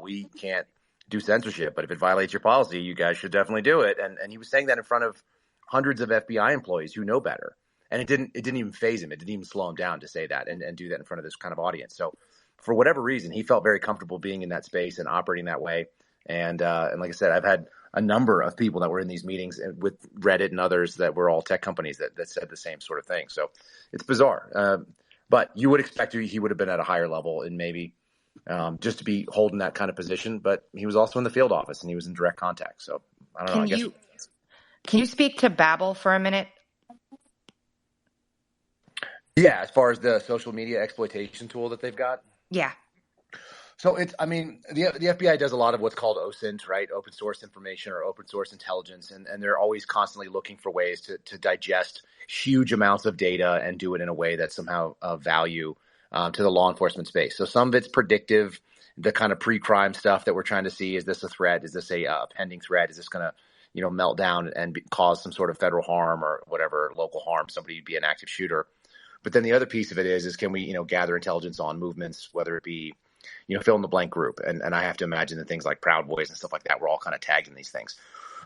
we can't do censorship, but if it violates your policy, you guys should definitely do it. And he was saying that in front of hundreds of FBI employees who know better. And it didn't even faze him. It didn't even slow him down to say that and do that in front of this kind of audience. So for whatever reason, he felt very comfortable being in that space and operating that way. And like I said, I've had a number of people that were in these meetings with Reddit and others that were all tech companies that said the same sort of thing. So it's bizarre. But you would expect he would have been at a higher level and maybe just to be holding that kind of position. But he was also in the field office and he was in direct contact. So I don't know. Can you speak to Babbel for a minute? Yeah, as far as the social media exploitation tool that they've got. Yeah. So the FBI does a lot of what's called OSINT, right? Open source information or open source intelligence. And they're always constantly looking for ways to digest huge amounts of data and do it in a way that's somehow of value to the law enforcement space. So some of it's predictive, the kind of pre-crime stuff that we're trying to see. Is this a threat? Is this a pending threat? Is this going to melt down and cause some sort of federal harm or whatever, local harm, somebody be an active shooter? But then the other piece of it is can we gather intelligence on movements, whether it be fill in the blank group. And I have to imagine that things like Proud Boys and stuff like that, we're all kind of tagged in these things.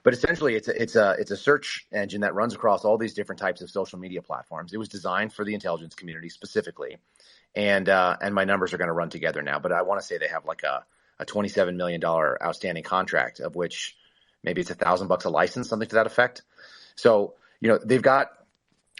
But essentially it's a search engine that runs across all these different types of social media platforms. It was designed for the intelligence community specifically. And my numbers are going to run together now, but I want to say they have like a $27 million outstanding contract, of which maybe it's $1,000 a license, something to that effect. So, they've got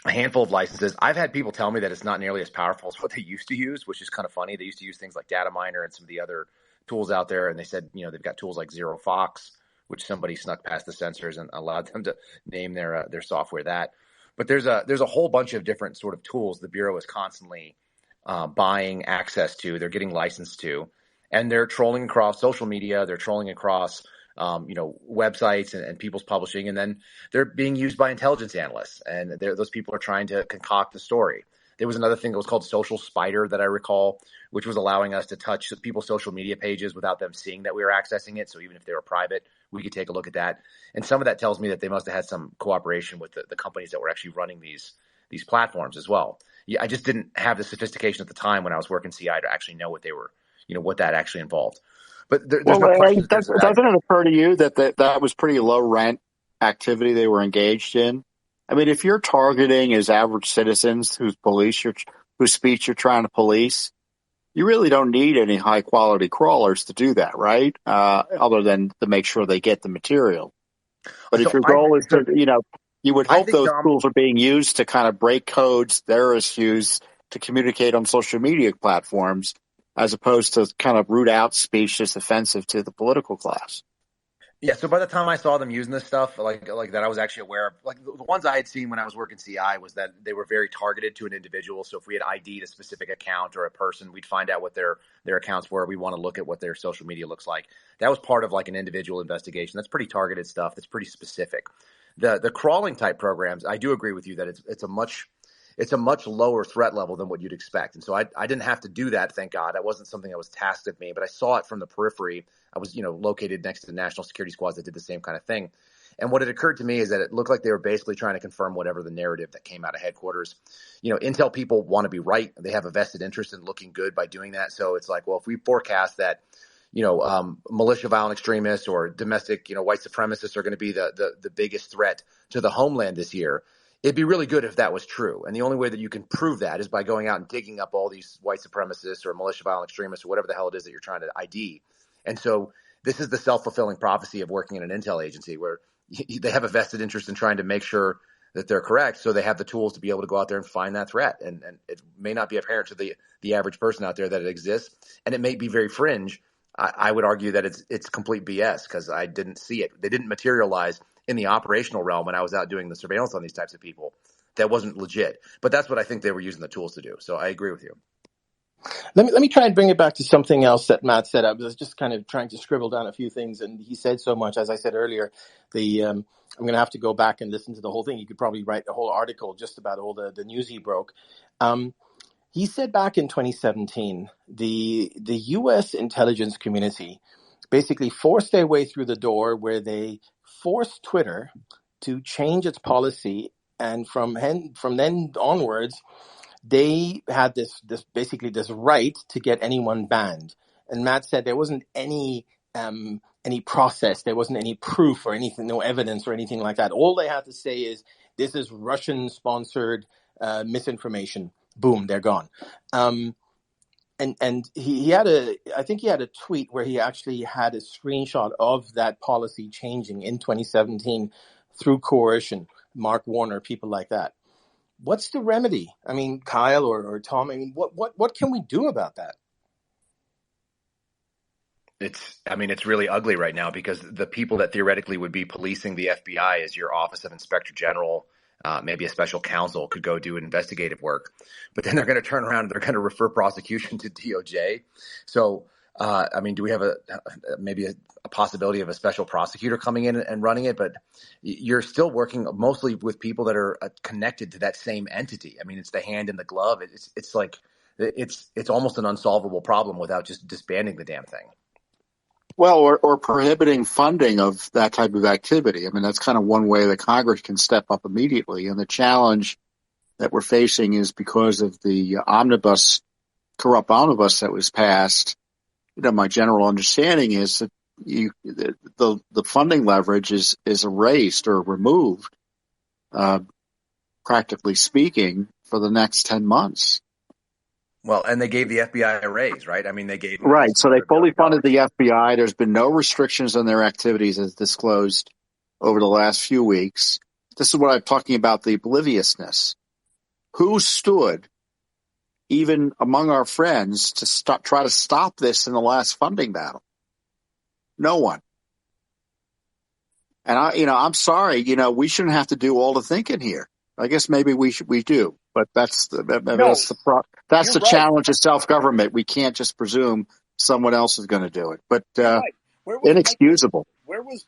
a handful of licenses. I've had people tell me that it's not nearly as powerful as what they used to use, which is kind of funny. They used to use things like Data Miner and some of the other tools out there. And they said, they've got tools like Zero Fox, which somebody snuck past the censors and allowed them to name their software that. But there's a whole bunch of different sort of tools the Bureau is constantly buying access to. They're getting licensed to, and they're trolling across social media. They're trolling across websites and people's publishing, and then they're being used by intelligence analysts, and those people are trying to concoct a story. There was another thing that was called Social Spider that I recall, which was allowing us to touch people's social media pages without them seeing that we were accessing it. So even if they were private, we could take a look at that. And some of that tells me that they must have had some cooperation with the companies that were actually running these platforms as well. Yeah, I just didn't have the sophistication at the time when I was working CI to actually know what they were, what that actually involved. But there's no question. Doesn't it occur to you that was pretty low rent activity they were engaged in? I mean, if you're targeting as average citizens whose speech you're trying to police, you really don't need any high quality crawlers to do that, right? Other than to make sure they get the material. But if your goal is to, you would hope those tools are being used to kind of break codes terrorists use to communicate on social media platforms, as opposed to kind of root out speech that's offensive to the political class. Yeah, so by the time I saw them using this stuff, like that, I was actually aware of. Like the ones I had seen when I was working CI was that they were very targeted to an individual. So if we had ID'd a specific account or a person, we'd find out what their accounts were. We want to look at what their social media looks like. That was part of like an individual investigation. That's pretty targeted stuff. That's pretty specific. The crawling type programs, I do agree with you that it's a much lower threat level than what you'd expect. And so I didn't have to do that, thank God. That wasn't something that was tasked of me, but I saw it from the periphery. I was, located next to the national security squads that did the same kind of thing. And what had occurred to me is that it looked like they were basically trying to confirm whatever the narrative that came out of headquarters. Intel people want to be right. They have a vested interest in looking good by doing that. So it's like, well, if we forecast that, militia violent extremists or domestic, white supremacists are going to be the biggest threat to the homeland this year, it'd be really good if that was true. And the only way that you can prove that is by going out and digging up all these white supremacists or militia violent extremists or whatever the hell it is that you're trying to ID. And so this is the self-fulfilling prophecy of working in an intel agency where they have a vested interest in trying to make sure that they're correct. So they have the tools to be able to go out there and find that threat. And it may not be apparent to the average person out there that it exists. And it may be very fringe. I would argue that it's complete BS because I didn't see it. They didn't materialize in the operational realm when I was out doing the surveillance on these types of people. That wasn't legit. But that's what I think they were using the tools to do. So I agree with you. Let me try and bring it back to something else that Matt said. I was just kind of trying to scribble down a few things, and he said so much. As I said earlier, I'm going to have to go back and listen to the whole thing. You could probably write a whole article just about all the news he broke. He said back in 2017, the U.S. intelligence community basically forced their way through the door where they forced Twitter to change its policy, and from then onwards, they had this right to get anyone banned. And Matt said there wasn't any process, there wasn't any proof or anything, no evidence or anything like that. All they had to say is this is Russian-sponsored misinformation. Boom, they're gone. And he had I think he had a tweet where he actually had a screenshot of that policy changing in 2017 through coercion, Mark Warner, people like that. What's the remedy? I mean, Kyle or Tom, I mean, what can we do about that? It's really ugly right now because the people that theoretically would be policing the FBI is your Office of Inspector General, maybe a special counsel could go do investigative work, but then they're going to turn around and they're going to refer prosecution to DOJ. So, do we have maybe a possibility of a special prosecutor coming in and running it? But you're still working mostly with people that are connected to that same entity. I mean, it's the hand in the glove. It's like it's almost an unsolvable problem without just disbanding the damn thing. Well, or prohibiting funding of that type of activity. I mean, that's kind of one way that Congress can step up immediately. And the challenge that we're facing is because of the corrupt omnibus that was passed. My general understanding is that the funding leverage is erased or removed, practically speaking, for the next 10 months. Well, and they gave the FBI a raise, right? I mean, they gave right. So they fully funded the FBI. There's been no restrictions on their activities as disclosed over the last few weeks. This is what I'm talking about, the obliviousness. Who stood, even among our friends, to try to stop this in the last funding battle? No one. And I'm sorry, we shouldn't have to do all the thinking here. I guess maybe we do, but that's the challenge of self-government. We can't just presume someone else is going to do it. But inexcusable. Where was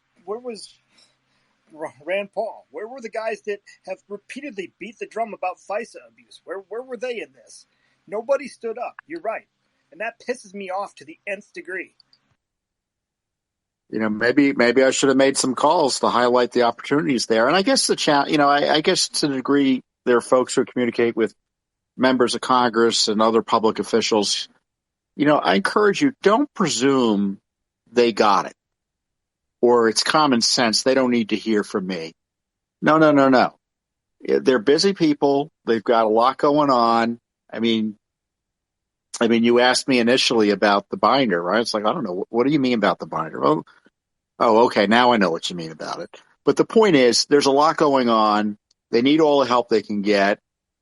Rand Paul? Where were the guys that have repeatedly beat the drum about FISA abuse? Where were they in this? Nobody stood up. You're right, and that pisses me off to the nth degree. Maybe I should have made some calls to highlight the opportunities there. And I guess I guess to the degree there are folks who communicate with members of Congress and other public officials, I encourage you, don't presume they got it or it's common sense. They don't need to hear from me. No. They're busy people. They've got a lot going on. I mean, you asked me initially about the binder, right? It's like, I don't know. What do you mean about the binder? Oh, okay. Now I know what you mean about it. But the point is, there's a lot going on. They need all the help they can get.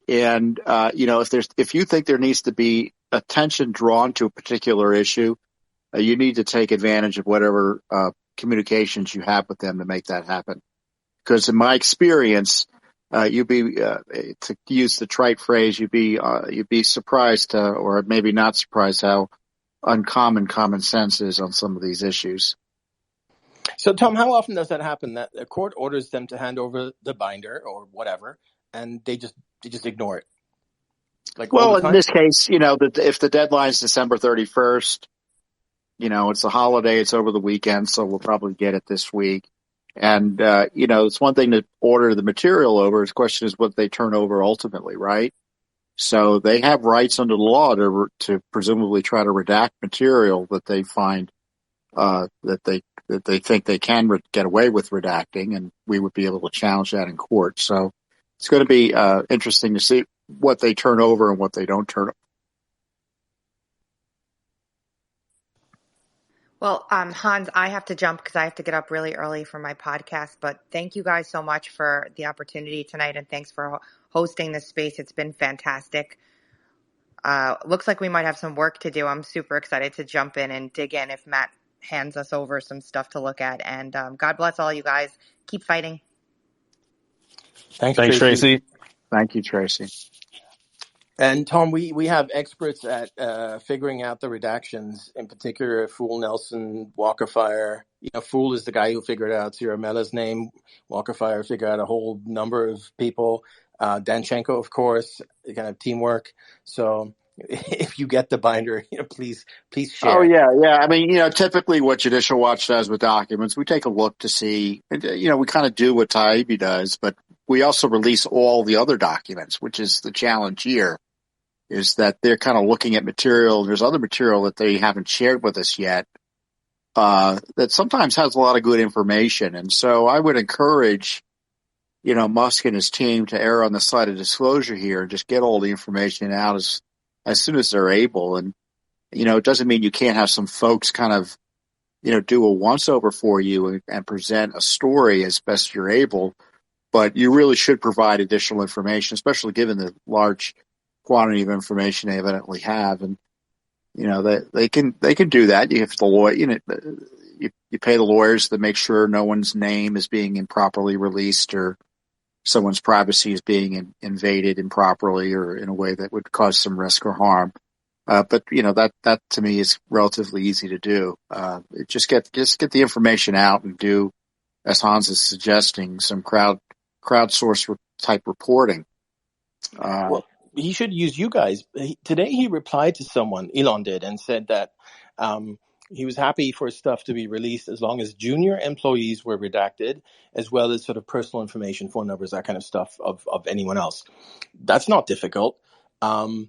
And, if you think there needs to be attention drawn to a particular issue, you need to take advantage of whatever communications you have with them to make that happen. Because in my experience, you'd be, to use the trite phrase, you'd be surprised, or maybe not surprised how uncommon common sense is on some of these issues. So, Tom, how often does that happen? That a court orders them to hand over the binder or whatever, and they just ignore it? Like, all Well, the in time? this case, if the deadline is December 31st, it's a holiday, it's over the weekend, so we'll probably get it this week. And, it's one thing to order the material over. The question is what they turn over ultimately, right? So they have rights under the law to presumably try to redact material that they find, that they think they can get away with redacting, and we would be able to challenge that in court. So it's going to be interesting to see what they turn over and what they don't turn over. Well, Hans, I have to jump because I have to get up really early for my podcast. But thank you guys so much for the opportunity tonight, and thanks for hosting this space. It's been fantastic. Looks like we might have some work to do. I'm super excited to jump in and dig in if Matt hands us over some stuff to look at. And God bless all you guys. Keep fighting. Thanks, Tracy. Thank you, Tracy. And Tom, we have experts at figuring out the redactions, in particular Fool Nelson, Walker Fire. Fool is the guy who figured out Sierra Mella's name. Walker Fire figured out a whole number of people. Danchenko, of course, kind of teamwork. So if you get the binder, please share. Oh, yeah. I mean, typically what Judicial Watch does with documents, we take a look to see, we kind of do what Taibbi does, but we also release all the other documents, which is the challenge here, is that they're kind of looking at material. There's other material that they haven't shared with us yet, that sometimes has a lot of good information. And so I would encourage, Musk and his team to err on the side of disclosure here and just get all the information out as soon as they're able. And, it doesn't mean you can't have some folks kind of, do a once over for you and present a story as best you're able. But you really should provide additional information, especially given the large quantity of information they evidently have. And, they can do that. You have the lawyer, you pay the lawyers to make sure no one's name is being improperly released or someone's privacy is being invaded improperly or in a way that would cause some risk or harm. But that to me is relatively easy to do. Just get the information out and do, as Hans is suggesting, some crowdsource type reporting. Well, he should use you guys. Today he replied to someone, Elon did, and said that he was happy for stuff to be released as long as junior employees were redacted, as well as sort of personal information, phone numbers, that kind of stuff of anyone else. That's not difficult. And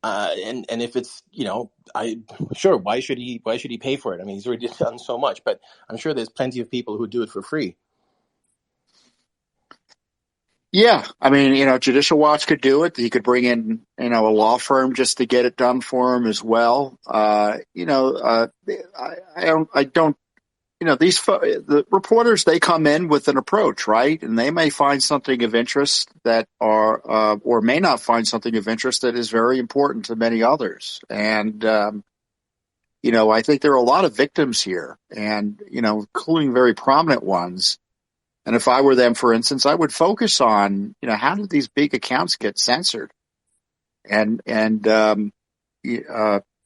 if it's, why should he pay for it? I mean, he's already done so much, but I'm sure there's plenty of people who do it for free. Yeah. I mean, Judicial Watch could do it. He could bring in, a law firm just to get it done for him as well. I don't, the reporters, they come in with an approach, right? And they may find something of interest or may not find something of interest that is very important to many others. And, I think there are a lot of victims here and, including very prominent ones. And if I were them, for instance, I would focus on, how did these big accounts get censored? And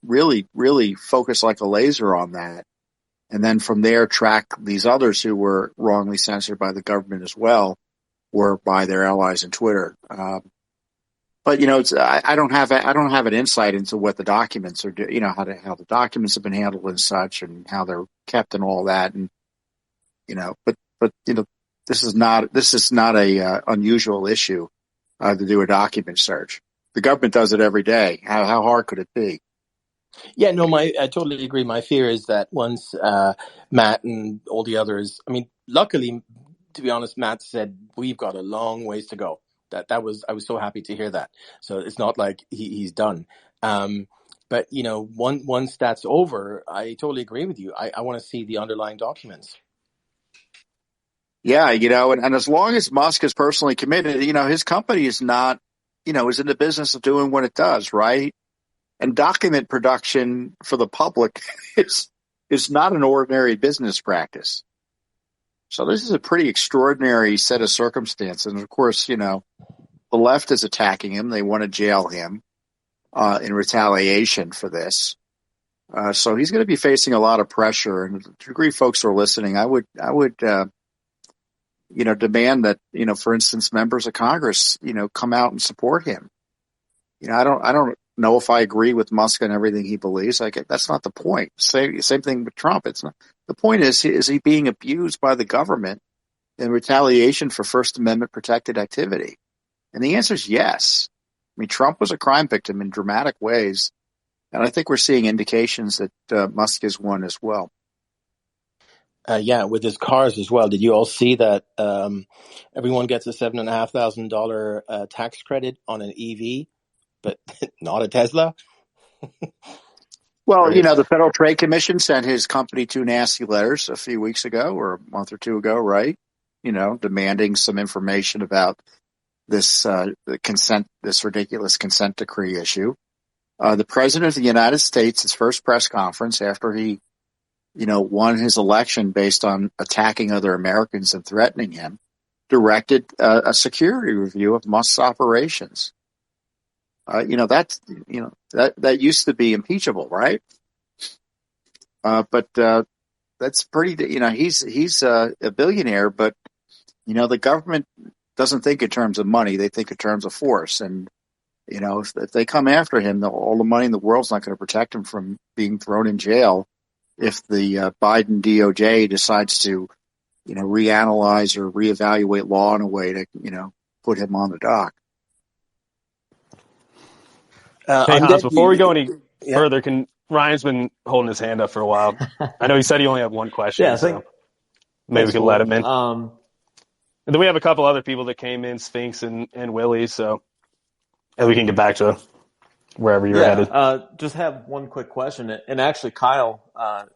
really, really focus like a laser on that. And then from there, track these others who were wrongly censored by the government as well, or by their allies in Twitter. But I don't have an insight into what the documents are, how the documents have been handled and such, and how they're kept and all that. And but this is not a unusual issue to do a document search. The government does it every day. How hard could it be? Yeah, no, I totally agree. My fear is that once Matt and all the others, I mean, luckily, to be honest, Matt said we've got a long ways to go. I was so happy to hear that. So it's not like he's done. But once that's over, I totally agree with you. I want to see the underlying documents. Yeah, and as long as Musk is personally committed, his company is not is in the business of doing what it does, right? And document production for the public is not an ordinary business practice. So this is a pretty extraordinary set of circumstances. And of course, the left is attacking him. They want to jail him in retaliation for this. So he's going to be facing a lot of pressure. And to the degree folks are listening, I would demand that, for instance, members of Congress, come out and support him. I don't know if I agree with Musk and everything he believes. That's not the point. Same thing with Trump. It's not. The point is he being abused by the government in retaliation for First Amendment protected activity? And the answer is yes. I mean, Trump was a crime victim in dramatic ways. And I think we're seeing indications that Musk is one as well. Yeah, with his cars as well. Did you all see that everyone gets a $7,500 tax credit on an EV, but not a Tesla? Well, the Federal Trade Commission sent his company 2 nasty letters a few weeks ago or a month or two ago, right? Demanding some information about this this ridiculous consent decree issue. The President of the United States, his first press conference after he won his election based on attacking other Americans and threatening him, directed a security review of Musk's operations. That used to be impeachable, right? But that's pretty. He's a billionaire, but the government doesn't think in terms of money; they think in terms of force. And if they come after him, all the money in the world's not going to protect him from being thrown in jail. If the Biden DOJ decides to, reanalyze or reevaluate law in a way to, put him on the dock. Hey, Hans, before we go any further, Ryan's been holding his hand up for a while. I know he said he only had one question. Yeah, so maybe we can let him in. And then we have a couple other people that came in, Sphinx and Willie, so and we can get back to wherever you're headed. Just have one quick question. And actually, Kyle,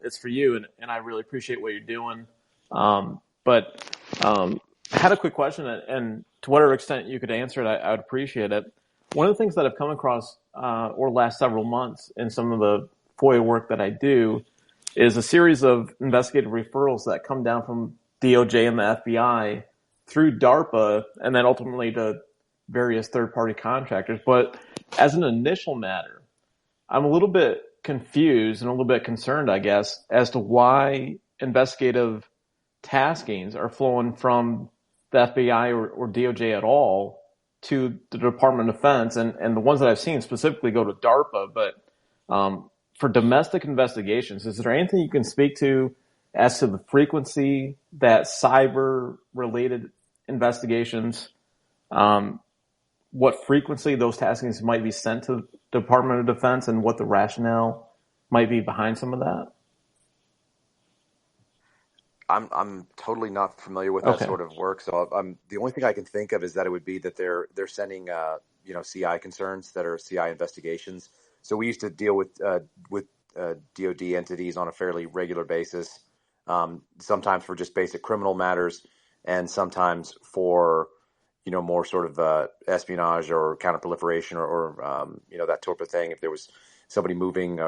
it's for you, and I really appreciate what you're doing. But I had a quick question, and to whatever extent you could answer it, I would appreciate it. One of the things that I've come across over the last several months in some of the FOIA work that I do is a series of investigative referrals that come down from DOJ and the FBI through DARPA and then ultimately to various third-party contractors. But as an initial matter, I'm a little bit confused and a little bit concerned, I guess, as to why investigative taskings are flowing from the FBI or DOJ at all to the Department of Defense. And the ones that I've seen specifically go to DARPA. But for domestic investigations, is there anything you can speak to as to the frequency that cyber-related investigations, what frequency those taskings might be sent to the Department of Defense and what the rationale might be behind some of that? I'm totally not familiar with that sort of work. So the only thing I can think of is that it would be that they're sending CI concerns that are CI investigations. So we used to deal with DoD entities on a fairly regular basis, sometimes for just basic criminal matters, and sometimes for more sort of espionage or counterproliferation or that type of thing. If there was somebody moving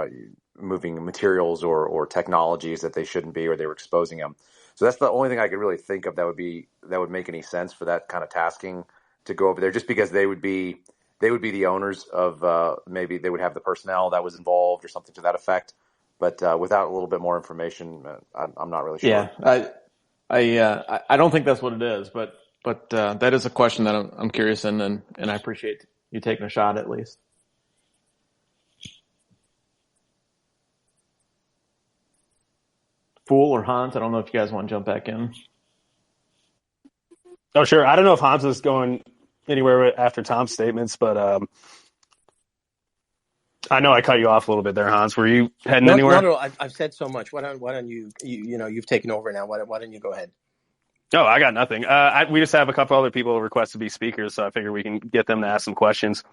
materials or technologies that they shouldn't be, or they were exposing them. So that's the only thing I could really think of that would make any sense for that kind of tasking to go over there, just because they would be the owners of maybe they would have the personnel that was involved or something to that effect. But without a little bit more information, I'm not really sure. Yeah, I don't think that's what it is, but that is a question that I'm curious in, and I appreciate you taking a shot at least. Fool or Hans, I don't know if you guys want to jump back in. Oh, sure. I don't know if Hans is going anywhere after Tom's statements, but I know I cut you off a little bit there, Hans. Were you heading anywhere? No. I've said so much. Why don't you you've taken over now. Why don't you go ahead? Oh, I got nothing. We just have a couple other people request to be speakers, so I figure we can get them to ask some questions.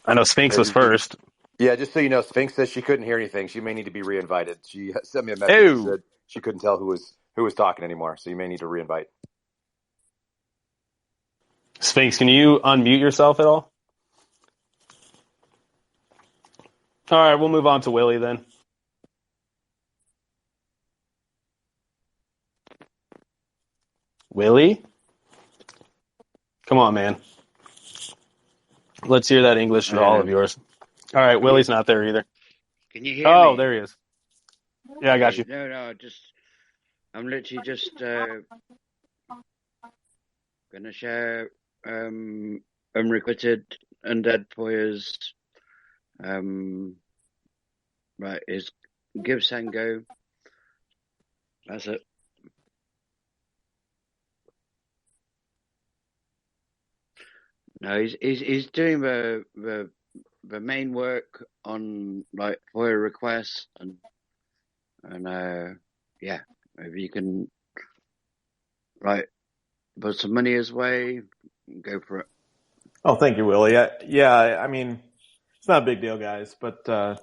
I know Sphinx was first. Yeah, just so you know, Sphinx says she couldn't hear anything. She may need to be reinvited. She sent me a message that said she couldn't tell who was talking anymore, so you may need to reinvite. Sphinx, can you unmute yourself at all? All right, we'll move on to Willie then. Willie? Come on, man. Let's hear that English drawl of yours. All right, Willie's not there either. Can you hear me? Oh, there he is. Yeah, I got you. No, I'm literally just gonna share unrequited undead foyers. Right, is give Sango. That's it. No, he's doing the main work on like FOIA requests and yeah, maybe you can like put some money his way, go for it. Oh, thank you, Willie. Yeah, I mean, it's not a big deal, guys, but try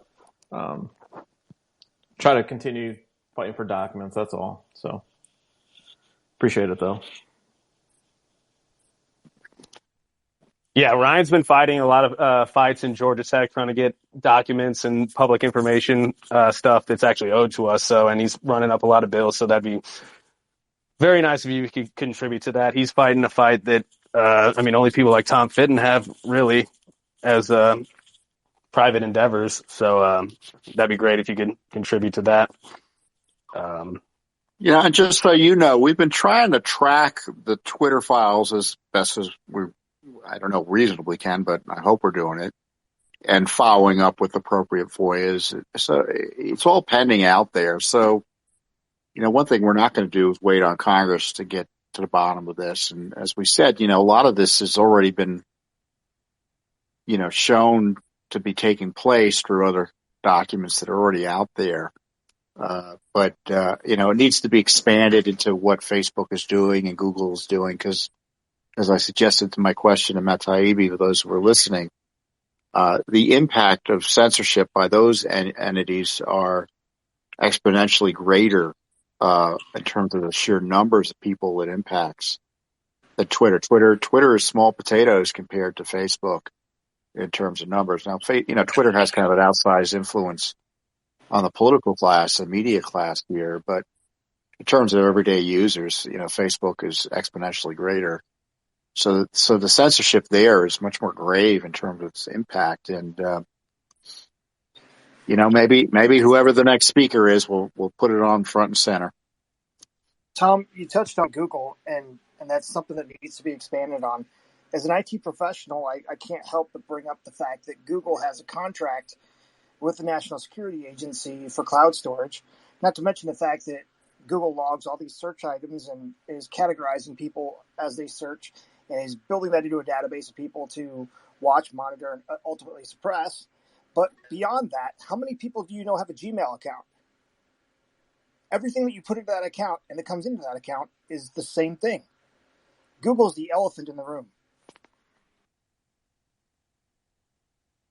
to continue fighting for documents. That's all. So appreciate it, though. Yeah, Ryan's been fighting a lot of fights in Georgia Tech, trying to get documents and public information stuff that's actually owed to us. So, and he's running up a lot of bills. So that'd be very nice if you could contribute to that. He's fighting a fight that, only people like Tom Fitton have really as private endeavors. So that'd be great if you could contribute to that. Yeah, and just so you know, we've been trying to track the Twitter files as best as reasonably can, but I hope we're doing it, and following up with appropriate FOIAs. So it's all pending out there. So, one thing we're not going to do is wait on Congress to get to the bottom of this. And as we said, a lot of this has already been, shown to be taking place through other documents that are already out there. But it needs to be expanded into what Facebook is doing and Google is doing, because as I suggested to my question to Matt Taibbi, for those who are listening, the impact of censorship by those entities are exponentially greater in terms of the sheer numbers of people it impacts than Twitter. Twitter is small potatoes compared to Facebook in terms of numbers. Now, Twitter has kind of an outsized influence on the political class and media class here, but in terms of everyday users, Facebook is exponentially greater. So the censorship there is much more grave in terms of its impact, and maybe whoever the next speaker is will put it on front and center. Tom, you touched on Google, and that's something that needs to be expanded on. As an IT professional, I can't help but bring up the fact that Google has a contract with the National Security Agency for cloud storage, not to mention the fact that Google logs all these search items and is categorizing people as they search, and is building that into a database of people to watch, monitor, and ultimately suppress. But beyond that, how many people do you know have a Gmail account? Everything that you put into that account and that comes into that account is the same thing. Google's the elephant in the room.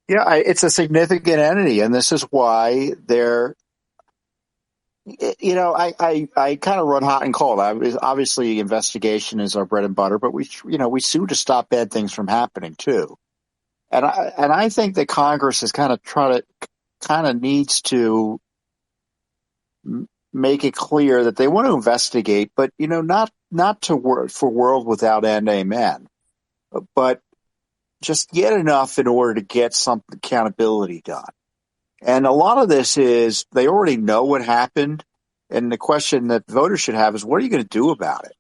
Yeah, it's a significant entity, and this is why they're, I kind of run hot and cold. Obviously, investigation is our bread and butter, but we sue to stop bad things from happening too. And I think that Congress is kind of needs to make it clear that they want to investigate, but not for world without end, amen, but just yet enough in order to get some accountability done. And a lot of this is they already know what happened, and the question that voters should have is, what are you going to do about it?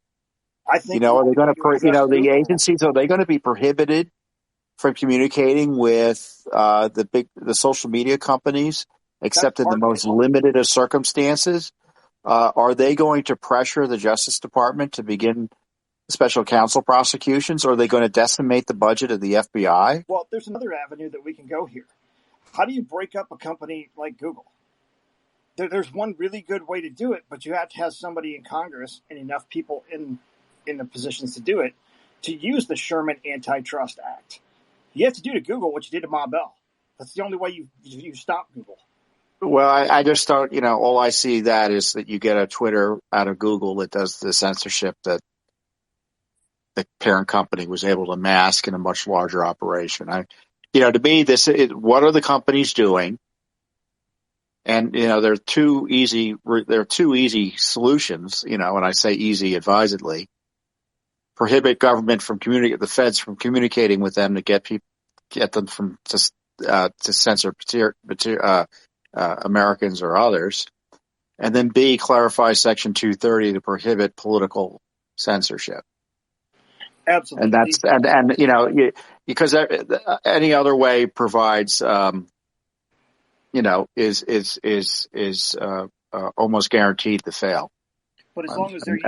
I think are they going to, the agencies, are they going to be prohibited from communicating with the social media companies, except in the most limited of circumstances? Are they going to pressure the Justice Department to begin special counsel prosecutions, or are they going to decimate the budget of the FBI? Well, there's another avenue that we can go here. How do you break up a company like Google? There's one really good way to do it, but you have to have somebody in Congress and enough people in the positions to do it, to use the Sherman Antitrust Act. You have to do to Google what you did to Ma Bell. That's the only way you stop Google. Well, I just don't, all I see that is that you get a Twitter out of Google that does the censorship that the parent company was able to mask in a much larger operation. To me, what are the companies doing? And, there are two easy solutions, and I say easy advisedly. Prohibit government from the feds from communicating with them to get them to censor Americans or others. And then B, clarify Section 230 to prohibit political censorship. Absolutely. Because any other way provides, is almost guaranteed to fail. But as long as they're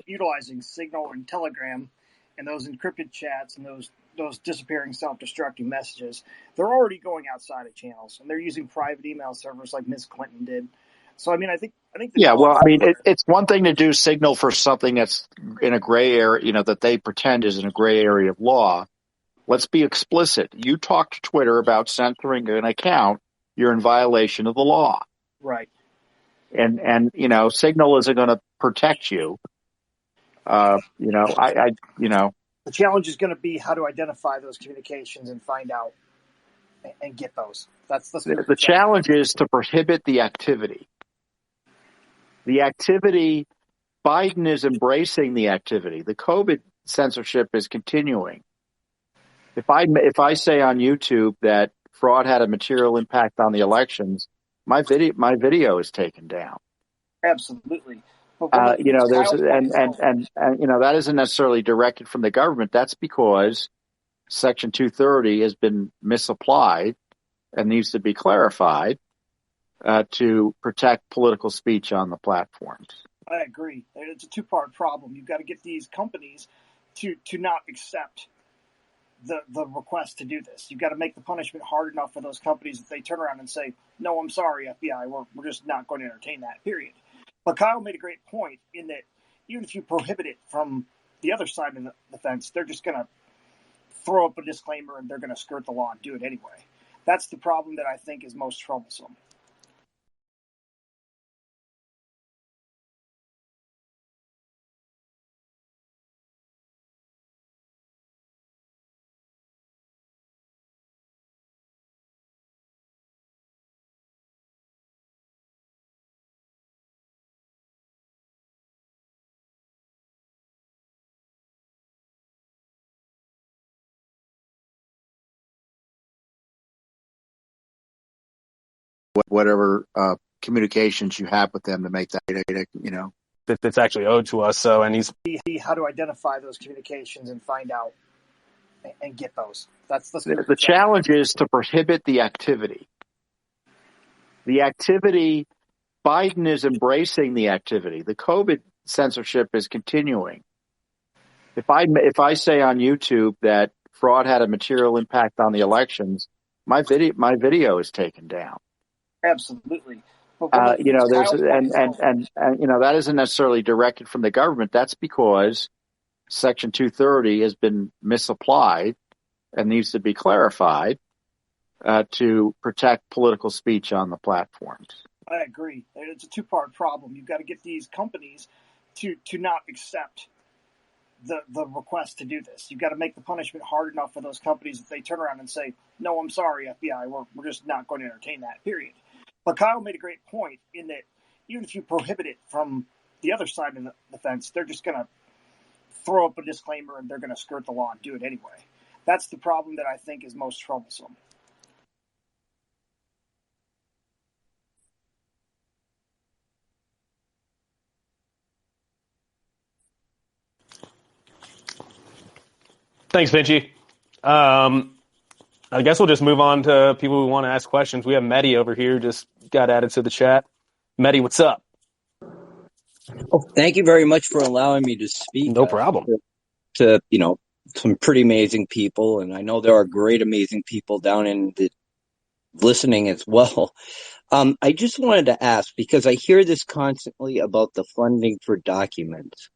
utilizing Signal and Telegram and those encrypted chats and those disappearing self-destructing messages, they're already going outside of channels, and they're using private email servers like Ms. Clinton did. So, I think. It's one thing to do Signal for something that's in a gray area, that they pretend is in a gray area of law. Let's be explicit. You talk to Twitter about censoring an account, you're in violation of the law. Right. And Signal isn't going to protect you. The challenge is going to be how to identify those communications and find out and get those. That's the challenge is to prohibit the activity. The activity, Biden is embracing the activity. The COVID censorship is continuing. If I say on YouTube that fraud had a material impact on the elections, my video is taken down. Absolutely. That isn't necessarily directed from the government. That's because Section 230 has been misapplied and needs to be clarified to protect political speech on the platforms. I agree. It's a two-part problem. You've got to get these companies to not accept the request to do this. You've got to make the punishment hard enough for those companies that they turn around and say, no, I'm sorry, FBI, we're just not going to entertain that, period. But Kyle made a great point in that even if you prohibit it from the other side of the fence, they're just going to throw up a disclaimer and they're going to skirt the law and do it anyway. That's the problem that I think is most troublesome. Whatever communications you have with them to make that, that's actually owed to us. So, and he's how to identify those communications and find out and get those. That's the challenge is to prohibit the activity. The activity, Biden is embracing the activity. The COVID censorship is continuing. If I say on YouTube that fraud had a material impact on the elections, my video is taken down. Absolutely. That isn't necessarily directed from the government. That's because Section 230 has been misapplied and needs to be clarified to protect political speech on the platforms. I agree. It's a two-part problem. You've got to get these companies to not accept the request to do this. You've got to make the punishment hard enough for those companies that they turn around and say, no, I'm sorry, FBI, we're just not going to entertain that, period. But Kyle made a great point in that even if you prohibit it from the other side of the fence, they're just going to throw up a disclaimer and they're going to skirt the law and do it anyway. That's the problem that I think is most troublesome. Thanks, Vinchy. I guess we'll just move on to people who want to ask questions. We have Mehdi over here, just got added to the chat. Mehdi, what's up? Oh, thank you very much for allowing me to speak. No problem. To some pretty amazing people, and I know there are great, amazing people down in the listening as well. I just wanted to ask, because I hear this constantly about the funding for documents.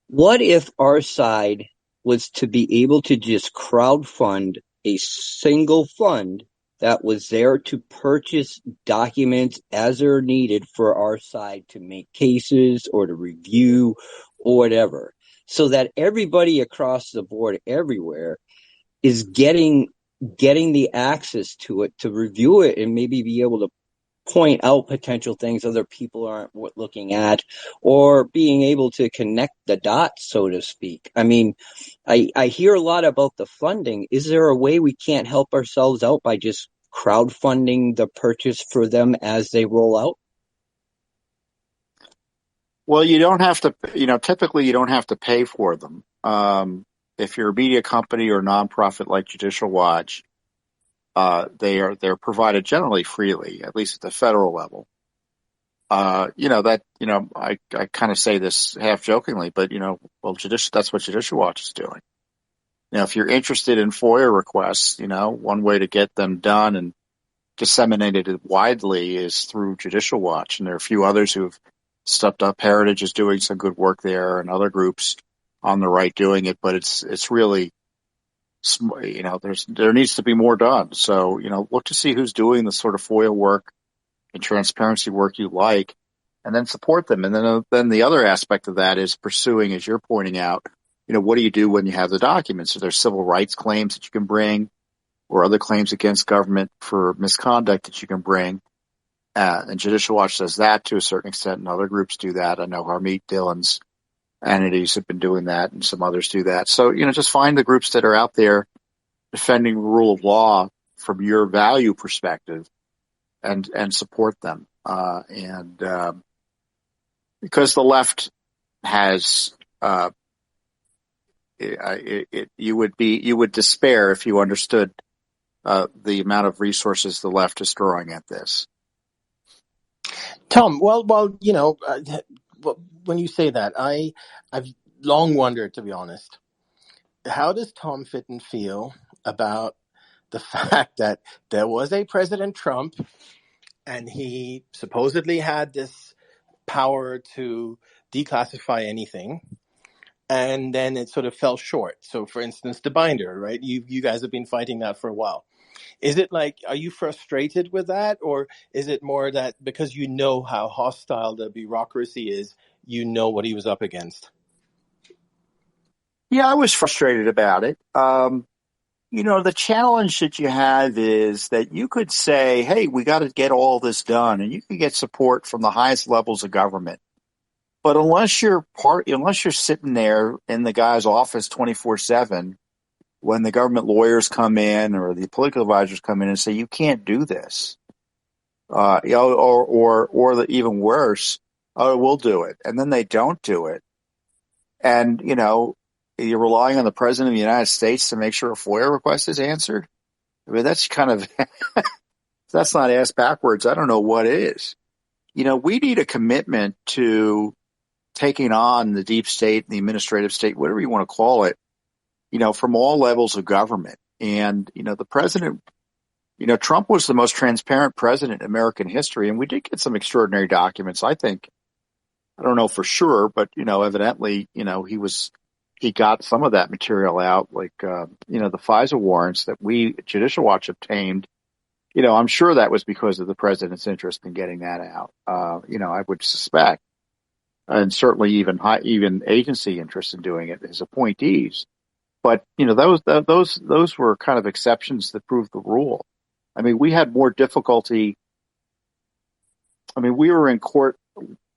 What if our side was to be able to just crowdfund a single fund that was there to purchase documents as they're needed for our side to make cases or to review or whatever, so that everybody across the board everywhere is getting the access to it to review it and maybe be able to point out potential things other people aren't looking at, or being able to connect the dots, so to speak. I mean, I hear a lot about the funding. Is there a way we can't help ourselves out by just crowdfunding the purchase for them as they roll out? Well, you don't have to, typically you don't have to pay for them. If you're a media company or nonprofit like Judicial Watch, they're provided generally freely, at least at the federal level. I kind of say this half jokingly, but that's what Judicial Watch is doing. If you're interested in FOIA requests, one way to get them done and disseminated widely is through Judicial Watch, and there are a few others who've stepped up. Heritage is doing some good work there, and other groups on the right doing it. But it's really, there needs to be more done. So look to see who's doing the sort of FOIA work and transparency work you like, and then support them. And then the other aspect of that is pursuing, as you're pointing out, what do you do when you have the documents? So there's civil rights claims that you can bring, or other claims against government for misconduct that you can bring. And Judicial Watch does that to a certain extent, and other groups do that. I know Harmeet Dillon's entities have been doing that, and some others do that. So, just find the groups that are out there defending the rule of law from your value perspective and support them. Because the left has, you would despair if you understood the amount of resources the left is throwing at this. Tom, well, when you say that, I've long wondered, to be honest, how does Tom Fitton feel about the fact that there was a President Trump and he supposedly had this power to declassify anything, and then it sort of fell short? So, for instance, the binder, right? You guys have been fighting that for a while. Is it like, are you frustrated with that? Or is it more that because you know how hostile the bureaucracy is, you know what he was up against? Yeah, I was frustrated about it. The challenge that you have is that you could say, hey, we got to get all this done, and you can get support from the highest levels of government. But unless you're sitting there in the guy's office 24/7, when the government lawyers come in or the political advisors come in and say, you can't do this, or even worse, oh, we'll do it. And then they don't do it. And, you're relying on the President of the United States to make sure a FOIA request is answered. I mean, that's kind of, that's not ass backwards. I don't know what is. We need a commitment to taking on the deep state, the administrative state, whatever you want to call it, from all levels of government. And, the president, Trump was the most transparent president in American history. And we did get some extraordinary documents, I think. I don't know for sure, but, evidently, he got some of that material out, like, the FISA warrants that we, Judicial Watch, obtained. I'm sure that was because of the president's interest in getting that out. I would suspect, and certainly even agency interest in doing it, his appointees. But, those were kind of exceptions that proved the rule. I mean, we had more difficulty. I mean, we were in court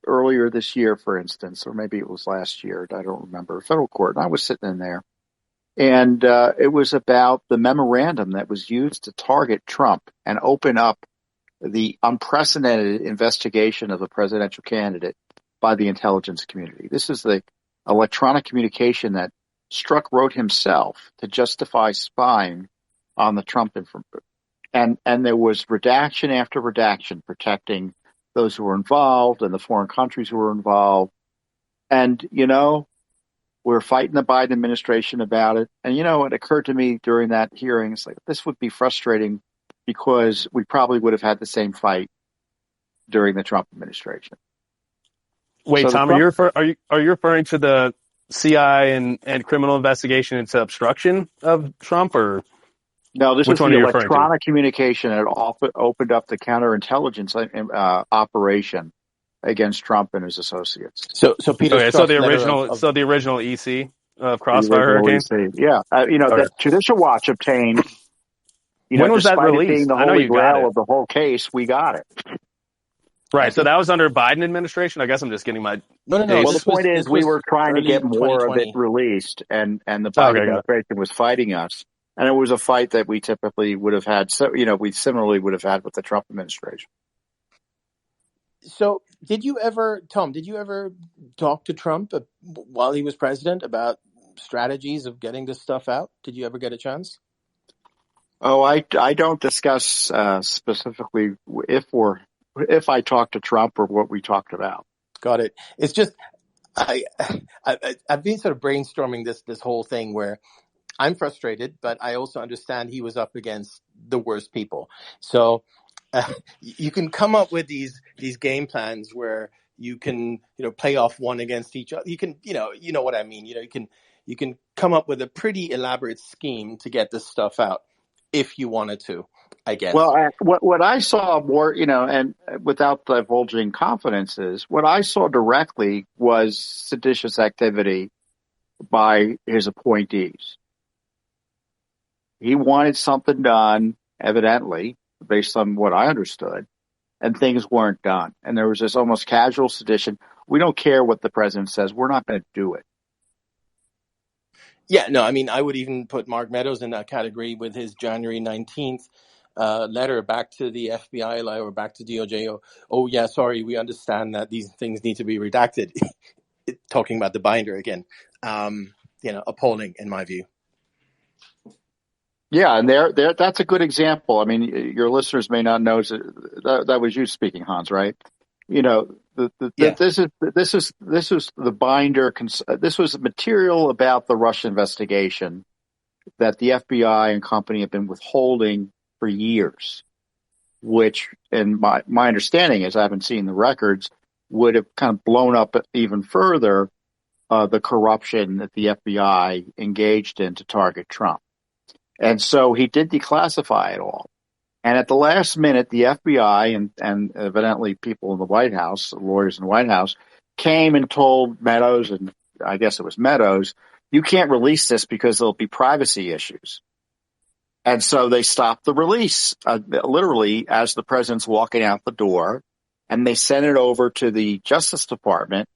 earlier this year, for instance, or maybe it was last year. I don't remember. Federal court. And I was sitting in there. And it was about the memorandum that was used to target Trump and open up the unprecedented investigation of the presidential candidate by the intelligence community. This is the electronic communication that Strzok wrote himself to justify spying on the Trump information. And there was redaction after redaction protecting those who were involved and the foreign countries who were involved. And, we're fighting the Biden administration about it. And, it occurred to me during that hearing, it's like, this would be frustrating because we probably would have had the same fight during the Trump administration. Wait, Tom, are you referring to the CI and criminal investigation into obstruction of Trump, or no? This which is one the are you referring to? electronic communication that opened up the counterintelligence operation against Trump and his associates. So Peter, okay, so the original EC of Crossfire Hurricane. EC. Yeah, that Judicial Watch obtained. When was that despite released? it being the holy grail of the whole case, we got it. Right. So that was under Biden administration. I guess I'm just getting my No. Well, the dates. point is, This we was were trying to early get more of it 2020. released, and the Oh, Biden okay, got it. administration was fighting us, and it was a fight that we typically would have had. So, we similarly would have had with the Trump administration. So, Tom, did you ever talk to Trump while he was president about strategies of getting this stuff out? Did you ever get a chance? Oh, I don't discuss specifically if I talked to Trump or what we talked about. Got it. It's just I've been sort of brainstorming this whole thing where I'm frustrated, but I also understand he was up against the worst people. So you can come up with these game plans where you can play off one against each other. You can you know what I mean. You can come up with a pretty elaborate scheme to get this stuff out if you wanted to, I guess. Well, what I saw more, and without divulging confidences, what I saw directly was seditious activity by his appointees. He wanted something done, evidently, based on what I understood, and things weren't done. And there was this almost casual sedition. We don't care what the president says. We're not going to do it. Yeah, no, I mean, I would even put Mark Meadows in that category with his January 19th letter back to the FBI or back to DOJ. Oh, yeah, sorry, we understand that these things need to be redacted. Talking about the binder again. Appalling in my view. Yeah, and that's a good example. I mean, your listeners may not know that was you speaking, Hans, right? This is the binder. This was material about the Russia investigation that the FBI and company have been withholding for years, which, and my understanding is, I haven't seen the records, would have kind of blown up even further the corruption that the FBI engaged in to target Trump. And so he did declassify it all. And at the last minute, the FBI and evidently people in the White House, lawyers in the White House, came and told Meadows, and I guess it was Meadows, you can't release this because there'll be privacy issues. And so they stopped the release, literally as the president's walking out the door, and they sent it over to the Justice Department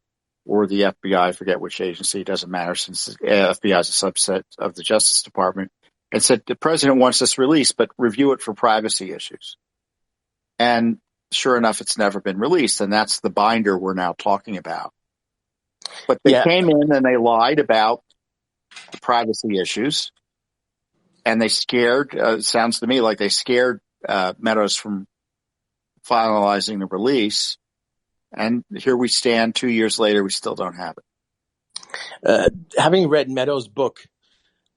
or the FBI, I forget which agency, it doesn't matter since the FBI is a subset of the Justice Department, and said, the president wants this released, but review it for privacy issues. And sure enough, it's never been released, and that's the binder we're now talking about. But they came in and they lied about the privacy issues, and they scared, it sounds to me like they scared Meadows from finalizing the release. And here we stand 2 years later, we still don't have it. Having read Meadows' book,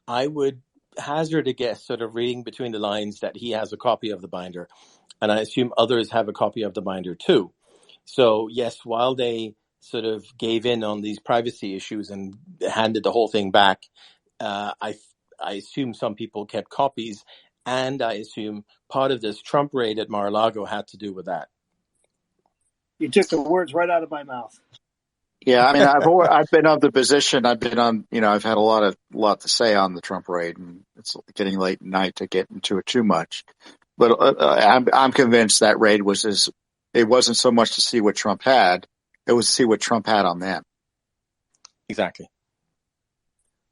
I would hazard a guess, sort of reading between the lines, that he has a copy of the binder. And I assume others have a copy of the binder too. So yes, while they sort of gave in on these privacy issues and handed the whole thing back, I assume some people kept copies, and I assume part of this Trump raid at Mar-a-Lago had to do with that. You took the words right out of my mouth. Yeah, I mean, I've been of the position. I've been on, I've had a lot to say on the Trump raid, and it's getting late at night to get into it too much. But I'm convinced that raid it wasn't so much to see what Trump had, it was to see what Trump had on them. Exactly.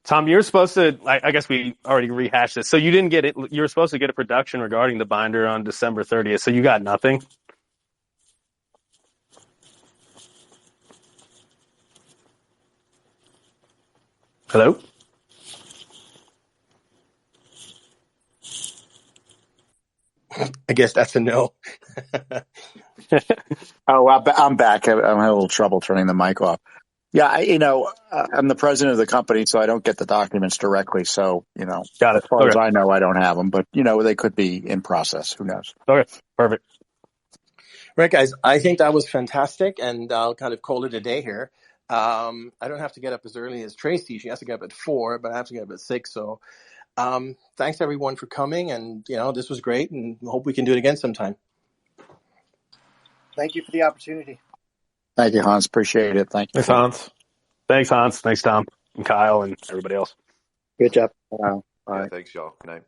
Tom, you're supposed to, I guess we already rehashed this. So you didn't get it. You were supposed to get a production regarding the binder on December 30th. So you got nothing? Hello? I guess that's a no. Oh, I'm back. I'm having a little trouble turning the mic off. Yeah, I'm the president of the company, so I don't get the documents directly. So, got it. As far as I know, I don't have them, but, they could be in process. Who knows? Okay, perfect. Right, guys, I think that was fantastic, and I'll kind of call it a day here. I don't have to get up as early as Tracy. She has to get up at 4, but I have to get up at 6. So thanks, everyone, for coming, and, this was great, and hope we can do it again sometime. Thank you for the opportunity. Thank you, Hans. Appreciate it. Thank you. Thanks, Hans. Thanks, Hans. Thanks, Tom and Kyle and everybody else. Good job. Bye. Yeah, thanks, y'all. Good night.